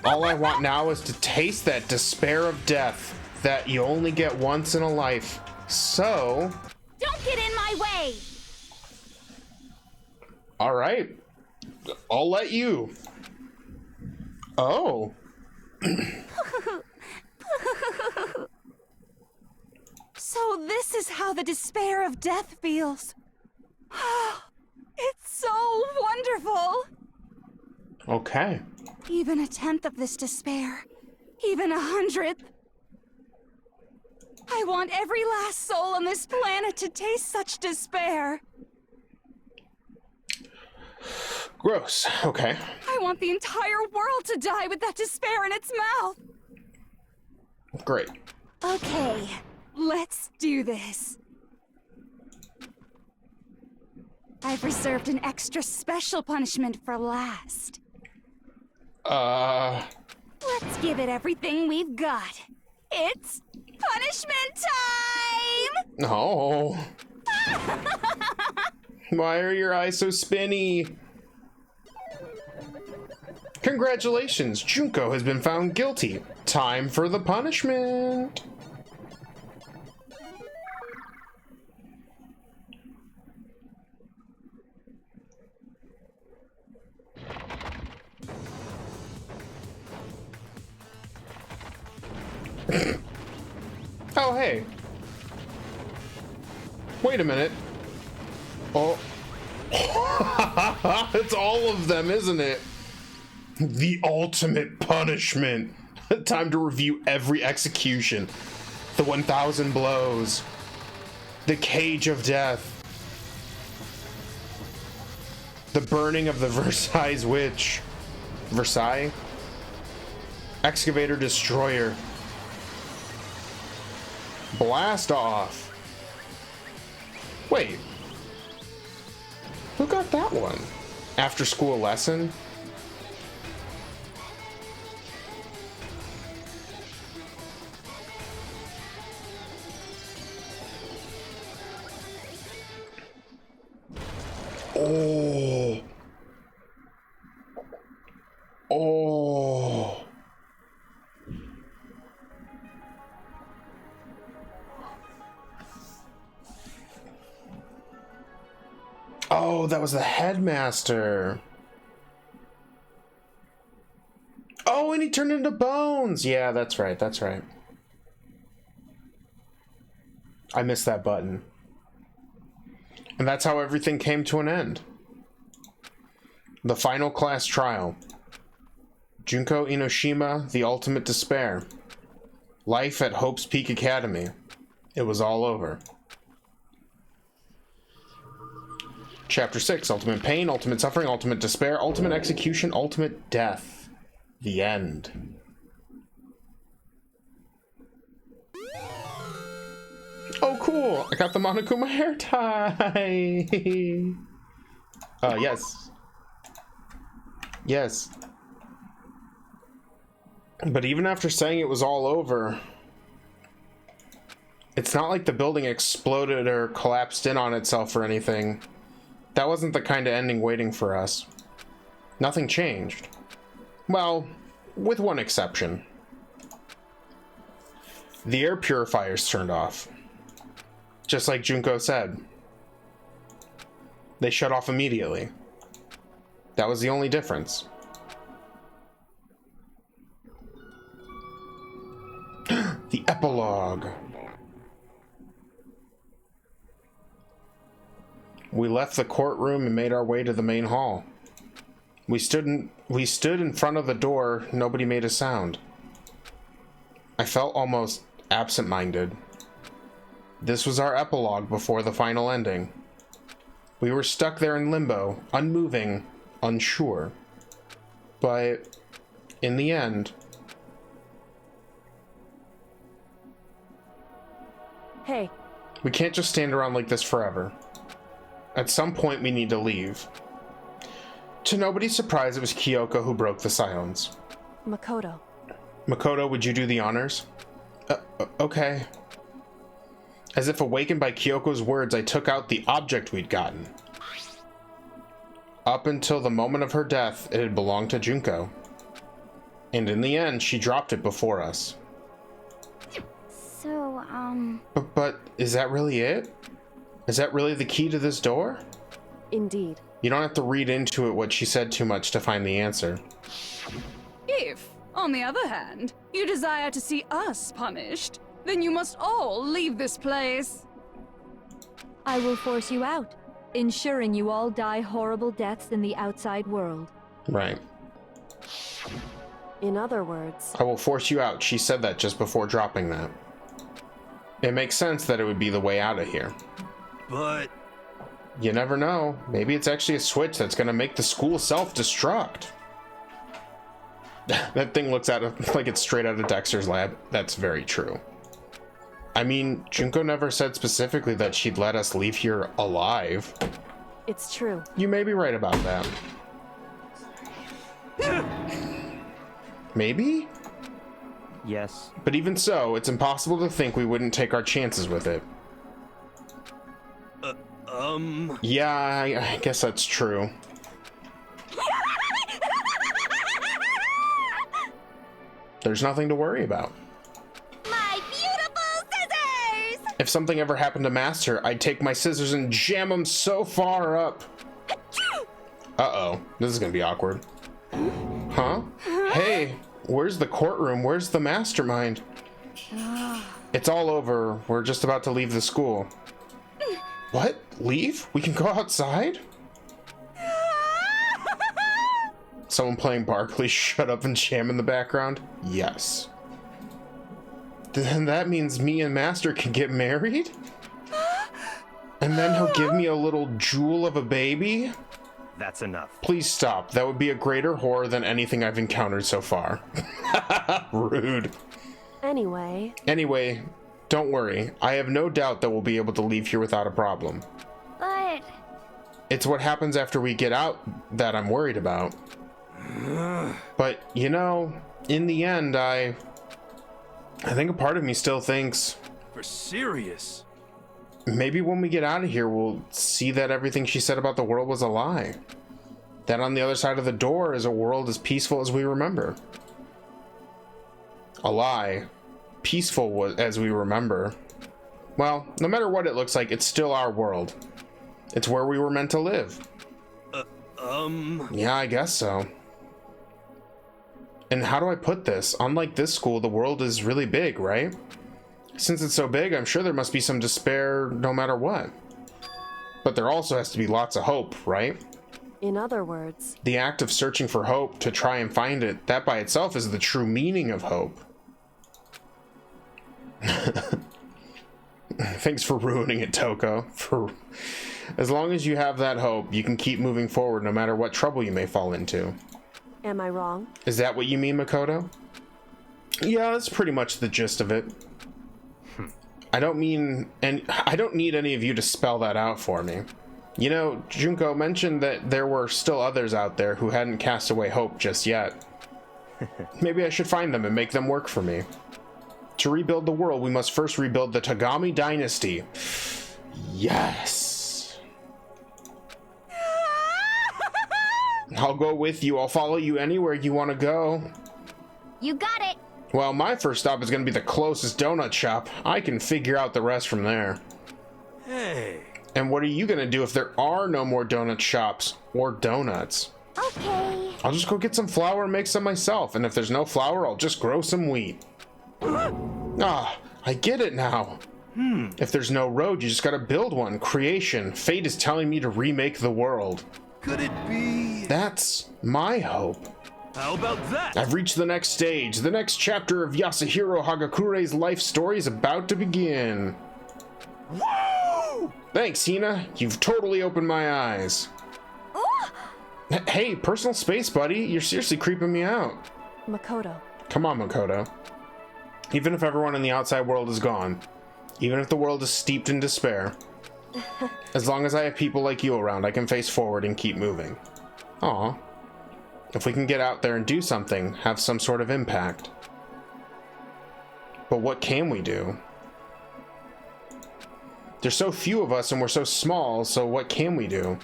S1: All I want now is to taste that despair of death that you only get once in a life. So...
S6: Don't get in my way!
S1: All right. I'll let you. Oh.
S9: So this is how the despair of death feels. It's so wonderful.
S1: Okay.
S9: Even a tenth of this despair, even 100th. I want every last soul on this planet to taste such despair.
S1: Gross. Okay.
S9: I want the entire world to die with that despair in its mouth.
S1: Great.
S9: Okay, let's do this. I've reserved an extra special punishment for last. Let's give it everything we've got. It's punishment time!
S1: No. Why are your eyes so spinny? Congratulations, Junko has been found guilty. Time for the punishment. Oh, hey. Wait a minute. Oh. It's all of them, isn't it? The ultimate punishment. Time to review every execution. The 1,000 blows. The cage of death. The burning of the Versailles witch. Versailles? Excavator destroyer. Blast off. Wait. Who got that one? After school lesson? Oh. Oh. Oh, that was the headmaster. Oh, and he turned into bones. Yeah, that's right. That's right. I missed that button. And that's how everything came to an end. The final class trial. Junko Inoshima, the ultimate despair. Life at Hope's Peak Academy. It was all over. Chapter 6, Ultimate Pain, Ultimate Suffering, Ultimate Despair, Ultimate Execution, Ultimate Death. The end. Oh, cool! I got the Monokuma hair tie! Yes. Yes. But even after saying it was all over, it's not like the building exploded or collapsed in on itself or anything. That wasn't the kind of ending waiting for us. Nothing changed. Well, with one exception. The air purifiers turned off. Just like Junko said. They shut off immediately. That was the only difference. The epilogue. We left the courtroom and made our way to the main hall. We stood in front of the door. Nobody made a sound. I felt almost absent-minded. This was our epilogue before the final ending. We were stuck there in limbo, unmoving, unsure. But in the end...
S11: Hey.
S1: We can't just stand around like this forever. At some point, we need to leave. To nobody's surprise, it was Kyoko who broke the silence.
S11: Makoto.
S1: Makoto, would you do the honors? Okay. As if awakened by Kyoko's words, I took out the object we'd gotten. Up until the moment of her death, it had belonged to Junko. And in the end, she dropped it before us.
S14: So,
S1: But is that really it? Is that really the key to this door?
S11: Indeed.
S1: You don't have to read into it what she said too much to find the answer.
S9: If, on the other hand, you desire to see us punished, then you must all leave this place.
S4: I will force you out, ensuring you all die horrible deaths in the outside world.
S1: Right.
S11: In other words...
S1: I will force you out. She said that just before dropping that. It makes sense that it would be the way out of here.
S5: But...
S1: You never know. Maybe it's actually a switch that's gonna make the school self-destruct. That thing looks at it like it's straight out of Dexter's lab. That's very true. I mean, Junko never said specifically that she'd let us leave here alive.
S11: It's true.
S1: You may be right about that. Maybe?
S7: Yes.
S1: But even so, it's impossible to think we wouldn't take our chances with it. Yeah, I guess that's true. There's nothing to worry about.
S12: My beautiful scissors!
S1: If something ever happened to Master, I'd take my scissors and jam them so far up. Uh-oh, this is gonna be awkward. Huh? Hey, where's the courtroom? Where's the Mastermind? It's all over. We're just about to leave the school. What? Leave? We can go outside? Someone playing Barkley Shut Up and Jam in the background? Yes. Then that means me and Master can get married? And then he'll give me a little jewel of a baby?
S7: That's enough.
S1: Please stop. That would be a greater horror than anything I've encountered so far. Rude. Anyway, don't worry. I have no doubt that we'll be able to leave here without a problem.
S14: But...
S1: It's what happens after we get out that I'm worried about. But, you know, in the end, I think a part of me still thinks...
S5: For serious?
S1: Maybe when we get out of here, we'll see that everything she said about the world was a lie. That on the other side of the door is a world as peaceful as we remember. A lie. Peaceful as we remember. Well, no matter what it looks like, it's still our world. It's where we were meant to live. Yeah, I guess so. And how do I put this? Unlike this school, the world is really big, right? Since it's so big, I'm sure there must be some despair no matter what. But there also has to be lots of hope, right?
S11: In other words...
S1: The act of searching for hope to try and find it, that by itself is the true meaning of hope. Thanks for ruining it, Toko. As long as you have that hope, you can keep moving forward no matter what trouble you may fall into.
S11: Am I wrong?
S1: Is that what you mean, Makoto? Yeah, that's pretty much the gist of it. I don't need any of you to spell that out for me. You know, Junko mentioned that there were still others out there who hadn't cast away hope just yet. Maybe I should find them and make them work for me. To rebuild the world, we must first rebuild the Tagami dynasty. Yes. I'll go with you. I'll follow you anywhere you want to go.
S14: You got it.
S1: Well, my first stop is going to be the closest donut shop. I can figure out the rest from there.
S5: Hey.
S1: And what are you going to do if there are no more donut shops or donuts?
S14: Okay.
S1: I'll just go get some flour and make some myself. And if there's no flour, I'll just grow some wheat. Ah, I get it now. If there's no road, you just gotta build one. Creation. Fate is telling me to remake the world.
S5: Could it be?
S1: That's my hope.
S5: How about that?
S1: I've reached the next stage. The next chapter of Yasuhiro Hagakure's life story is about to begin.
S5: Woo!
S1: Thanks, Hina. You've totally opened my eyes. Hey, personal space, buddy. You're seriously creeping me out.
S11: Makoto.
S1: Come on, Makoto. Even if everyone in the outside world is gone, even if the world is steeped in despair, as long as I have people like you around, I can face forward and keep moving. Aw. If we can get out there and do something, have some sort of impact. But what can we do? There's so few of us and we're so small, so what can we do?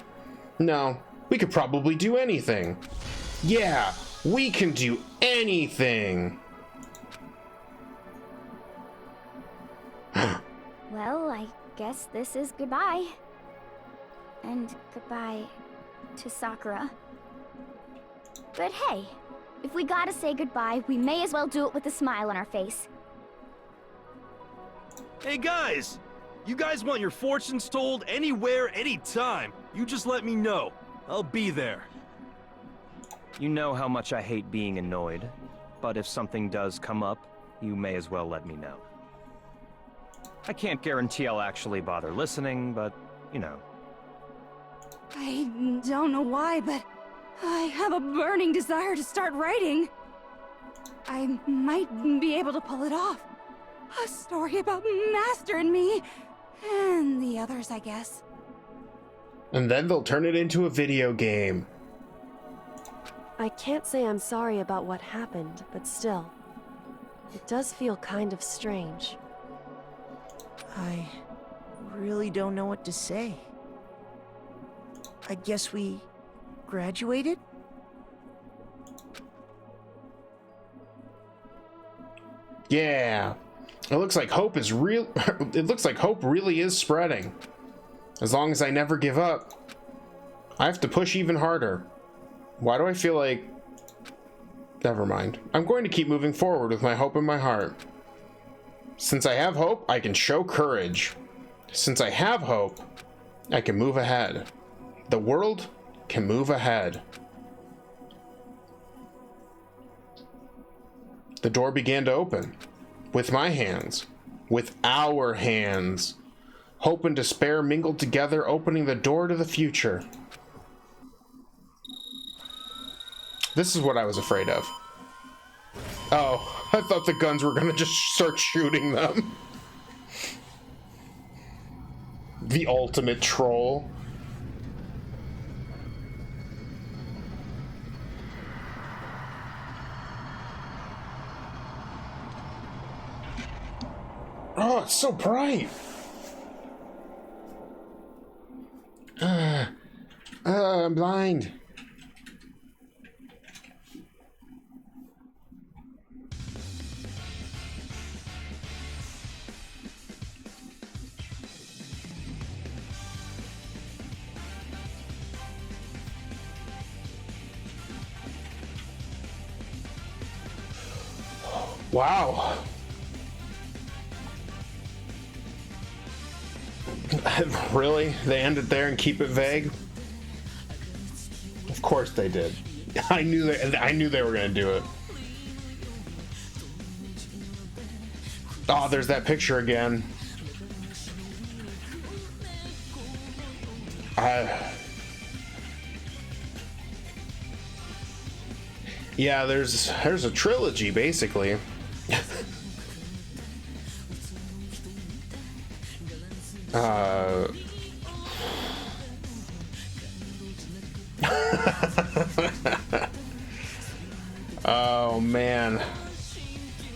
S1: No, we could probably do anything. Yeah, we can do anything.
S14: Well, I guess this is goodbye. And goodbye to Sakura. But hey, if we gotta say goodbye, we may as well do it with a smile on our face.
S5: Hey guys! You guys want your fortunes told anywhere, anytime. You just let me know. I'll be there.
S7: You know how much I hate being annoyed, but if something does come up, you may as well let me know. I can't guarantee I'll actually bother listening, but, you know.
S9: I don't know why, but I have a burning desire to start writing. I might be able to pull it off. A story about Master and me, and the others, I guess.
S1: And then they'll turn it into a video game.
S11: I can't say I'm sorry about what happened, but still, it does feel kind of strange.
S8: I really don't know what to say. I guess we graduated?
S1: Yeah. It looks like hope is real. It looks like hope really is spreading. As long as I never give up, I have to push even harder. Why do I feel like... Never mind. I'm going to keep moving forward with my hope in my heart. Since I have hope, I can show courage. Since I have hope, I can move ahead. The world can move ahead. The door began to open. With my hands. With our hands. Hope and despair mingled together, opening the door to the future. This is what I was afraid of. Oh, I thought the guns were gonna just start shooting them. The ultimate troll. Oh, it's so bright. I'm blind. Wow. Really? They end it there and keep it vague? Of course they did. I knew they were gonna do it. Oh, there's that picture again. Yeah, there's a trilogy basically. Oh man,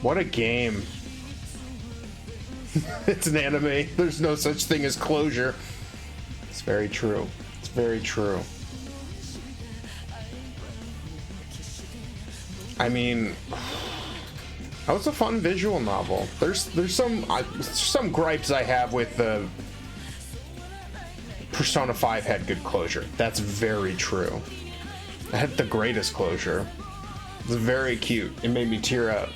S1: what a game. It's an anime. There's no such thing as closure. It's very true. It's very true. I mean, that was a fun visual novel. There's some gripes I have with the Persona 5 had good closure. That's very true. It had the greatest closure. It was very cute. It made me tear up.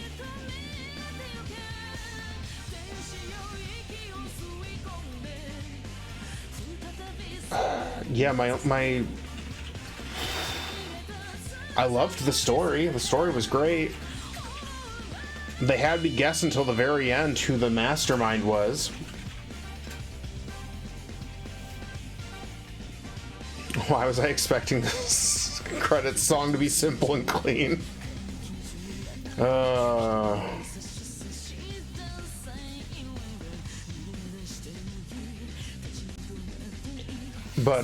S1: Yeah, I loved the story. The story was great. They had me guess until the very end who the mastermind was. Why was I expecting this credits song to be simple and clean? But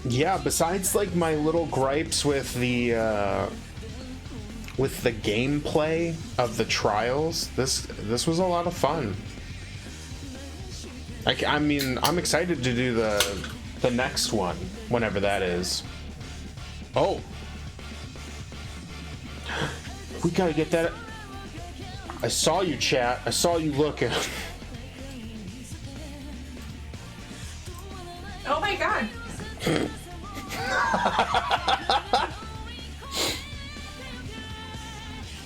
S1: yeah, besides like my little gripes with the gameplay of the trials, this was a lot of fun. I mean, I'm excited to do the next one, whenever that is. Oh, we gotta get that. I saw you, chat. I saw you looking.
S2: Oh my god.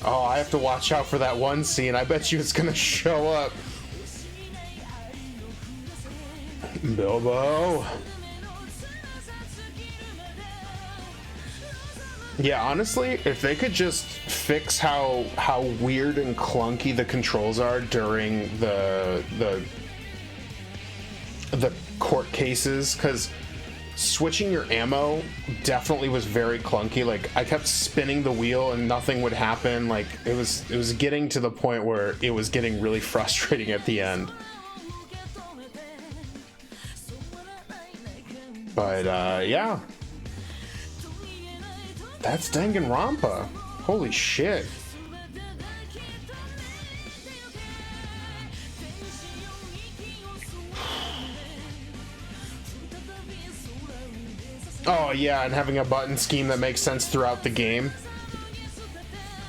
S1: Oh, I have to watch out for that one scene. I bet you it's gonna show up. Bilbo. Yeah, honestly, if they could just fix how weird and clunky the controls are during the court cases, because switching your ammo definitely was very clunky. Like, I kept spinning the wheel and nothing would happen. Like, it was getting to the point where it was getting really frustrating at the end. But yeah, that's Danganronpa. Holy shit. Oh yeah, and having a button scheme that makes sense throughout the game.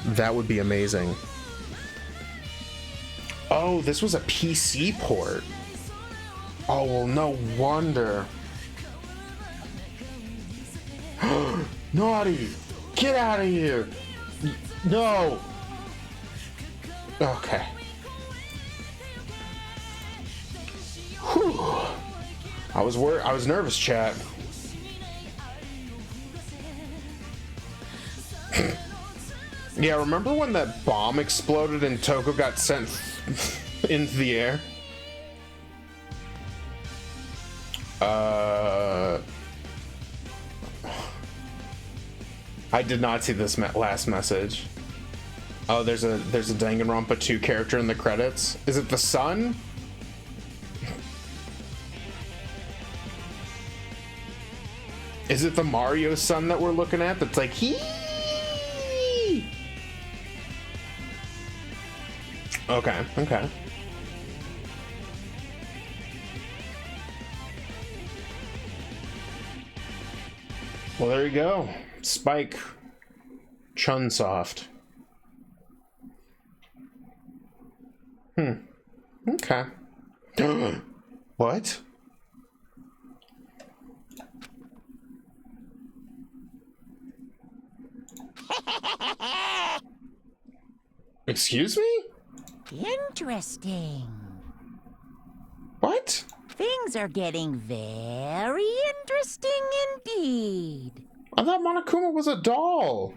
S1: That would be amazing. Oh, this was a PC port. Oh, well, no wonder. Naughty! Get out of here! No! Okay. Whew. I was nervous, chat. Yeah, remember when that bomb exploded and Toko got sent into the air? I did not see this last message. Oh, there's a Danganronpa 2 character in the credits. Is it the son? Is it the Mario son that we're looking at? That's like he. Okay, okay. Well, there you go. Spike Chunsoft. Okay. What? Excuse me?
S3: Interesting.
S1: What?
S3: Things are getting very interesting indeed.
S1: I thought Monokuma was a doll.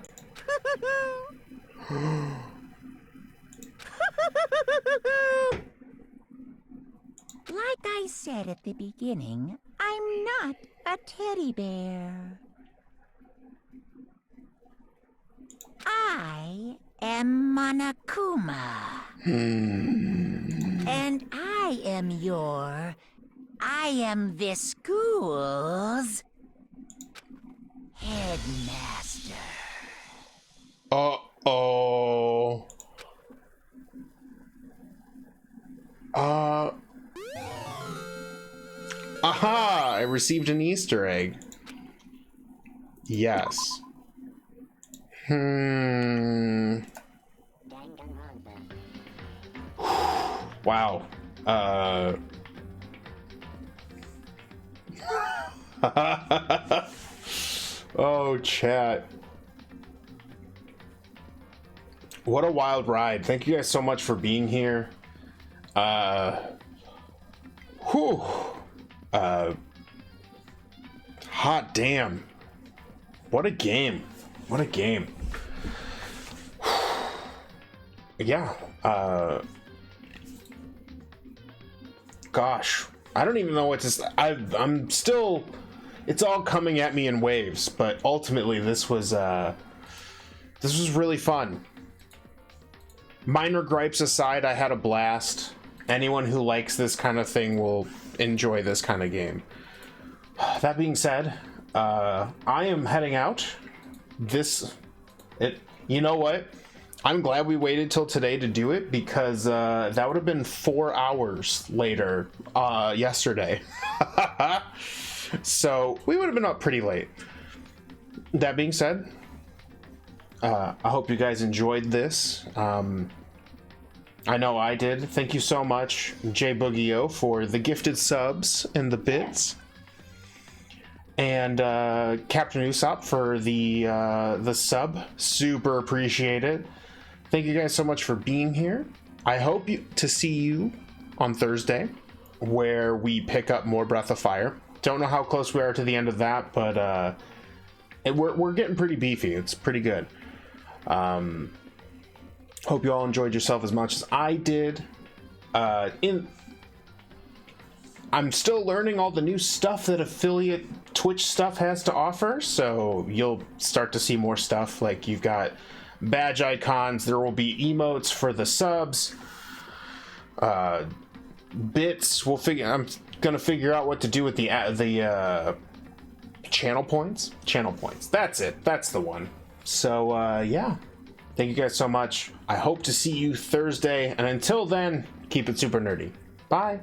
S3: Like I said at the beginning, I'm not a teddy bear. I am Monokuma. And I am this school's headmaster.
S1: Uh-oh. Aha! I received an Easter egg. Yes. Wow. Oh, chat. What a wild ride. Thank you guys so much for being here. Whew. Hot damn. What a game. What a game. Yeah. Gosh. I don't even know what to... I'm still... It's all coming at me in waves, but ultimately this was really fun. Minor gripes aside, I had a blast. Anyone who likes this kind of thing will enjoy this kind of game. That being said, I am heading out. You know what? I'm glad we waited till today to do it, because that would have been 4 hours later yesterday. So we would have been up pretty late. That being said, I hope you guys enjoyed this. I know I did. Thank you so much, J Boogio, for the gifted subs and the bits, and Captain Usopp for the sub. Super appreciate it. Thank you guys so much for being here. I hope to see you on Thursday, where we pick up more Breath of Fire. Don't know how close we are to the end of that, but we're getting pretty beefy. It's pretty good. Hope you all enjoyed yourself as much as I did. I'm still learning all the new stuff that affiliate Twitch stuff has to offer, so you'll start to see more stuff. Like, you've got badge icons, there will be emotes for the subs, bits. I'm gonna figure out what to do with the channel points. That's it. That's the one. So yeah, thank you guys so much. I hope to see you Thursday, and until then, keep it super nerdy. Bye.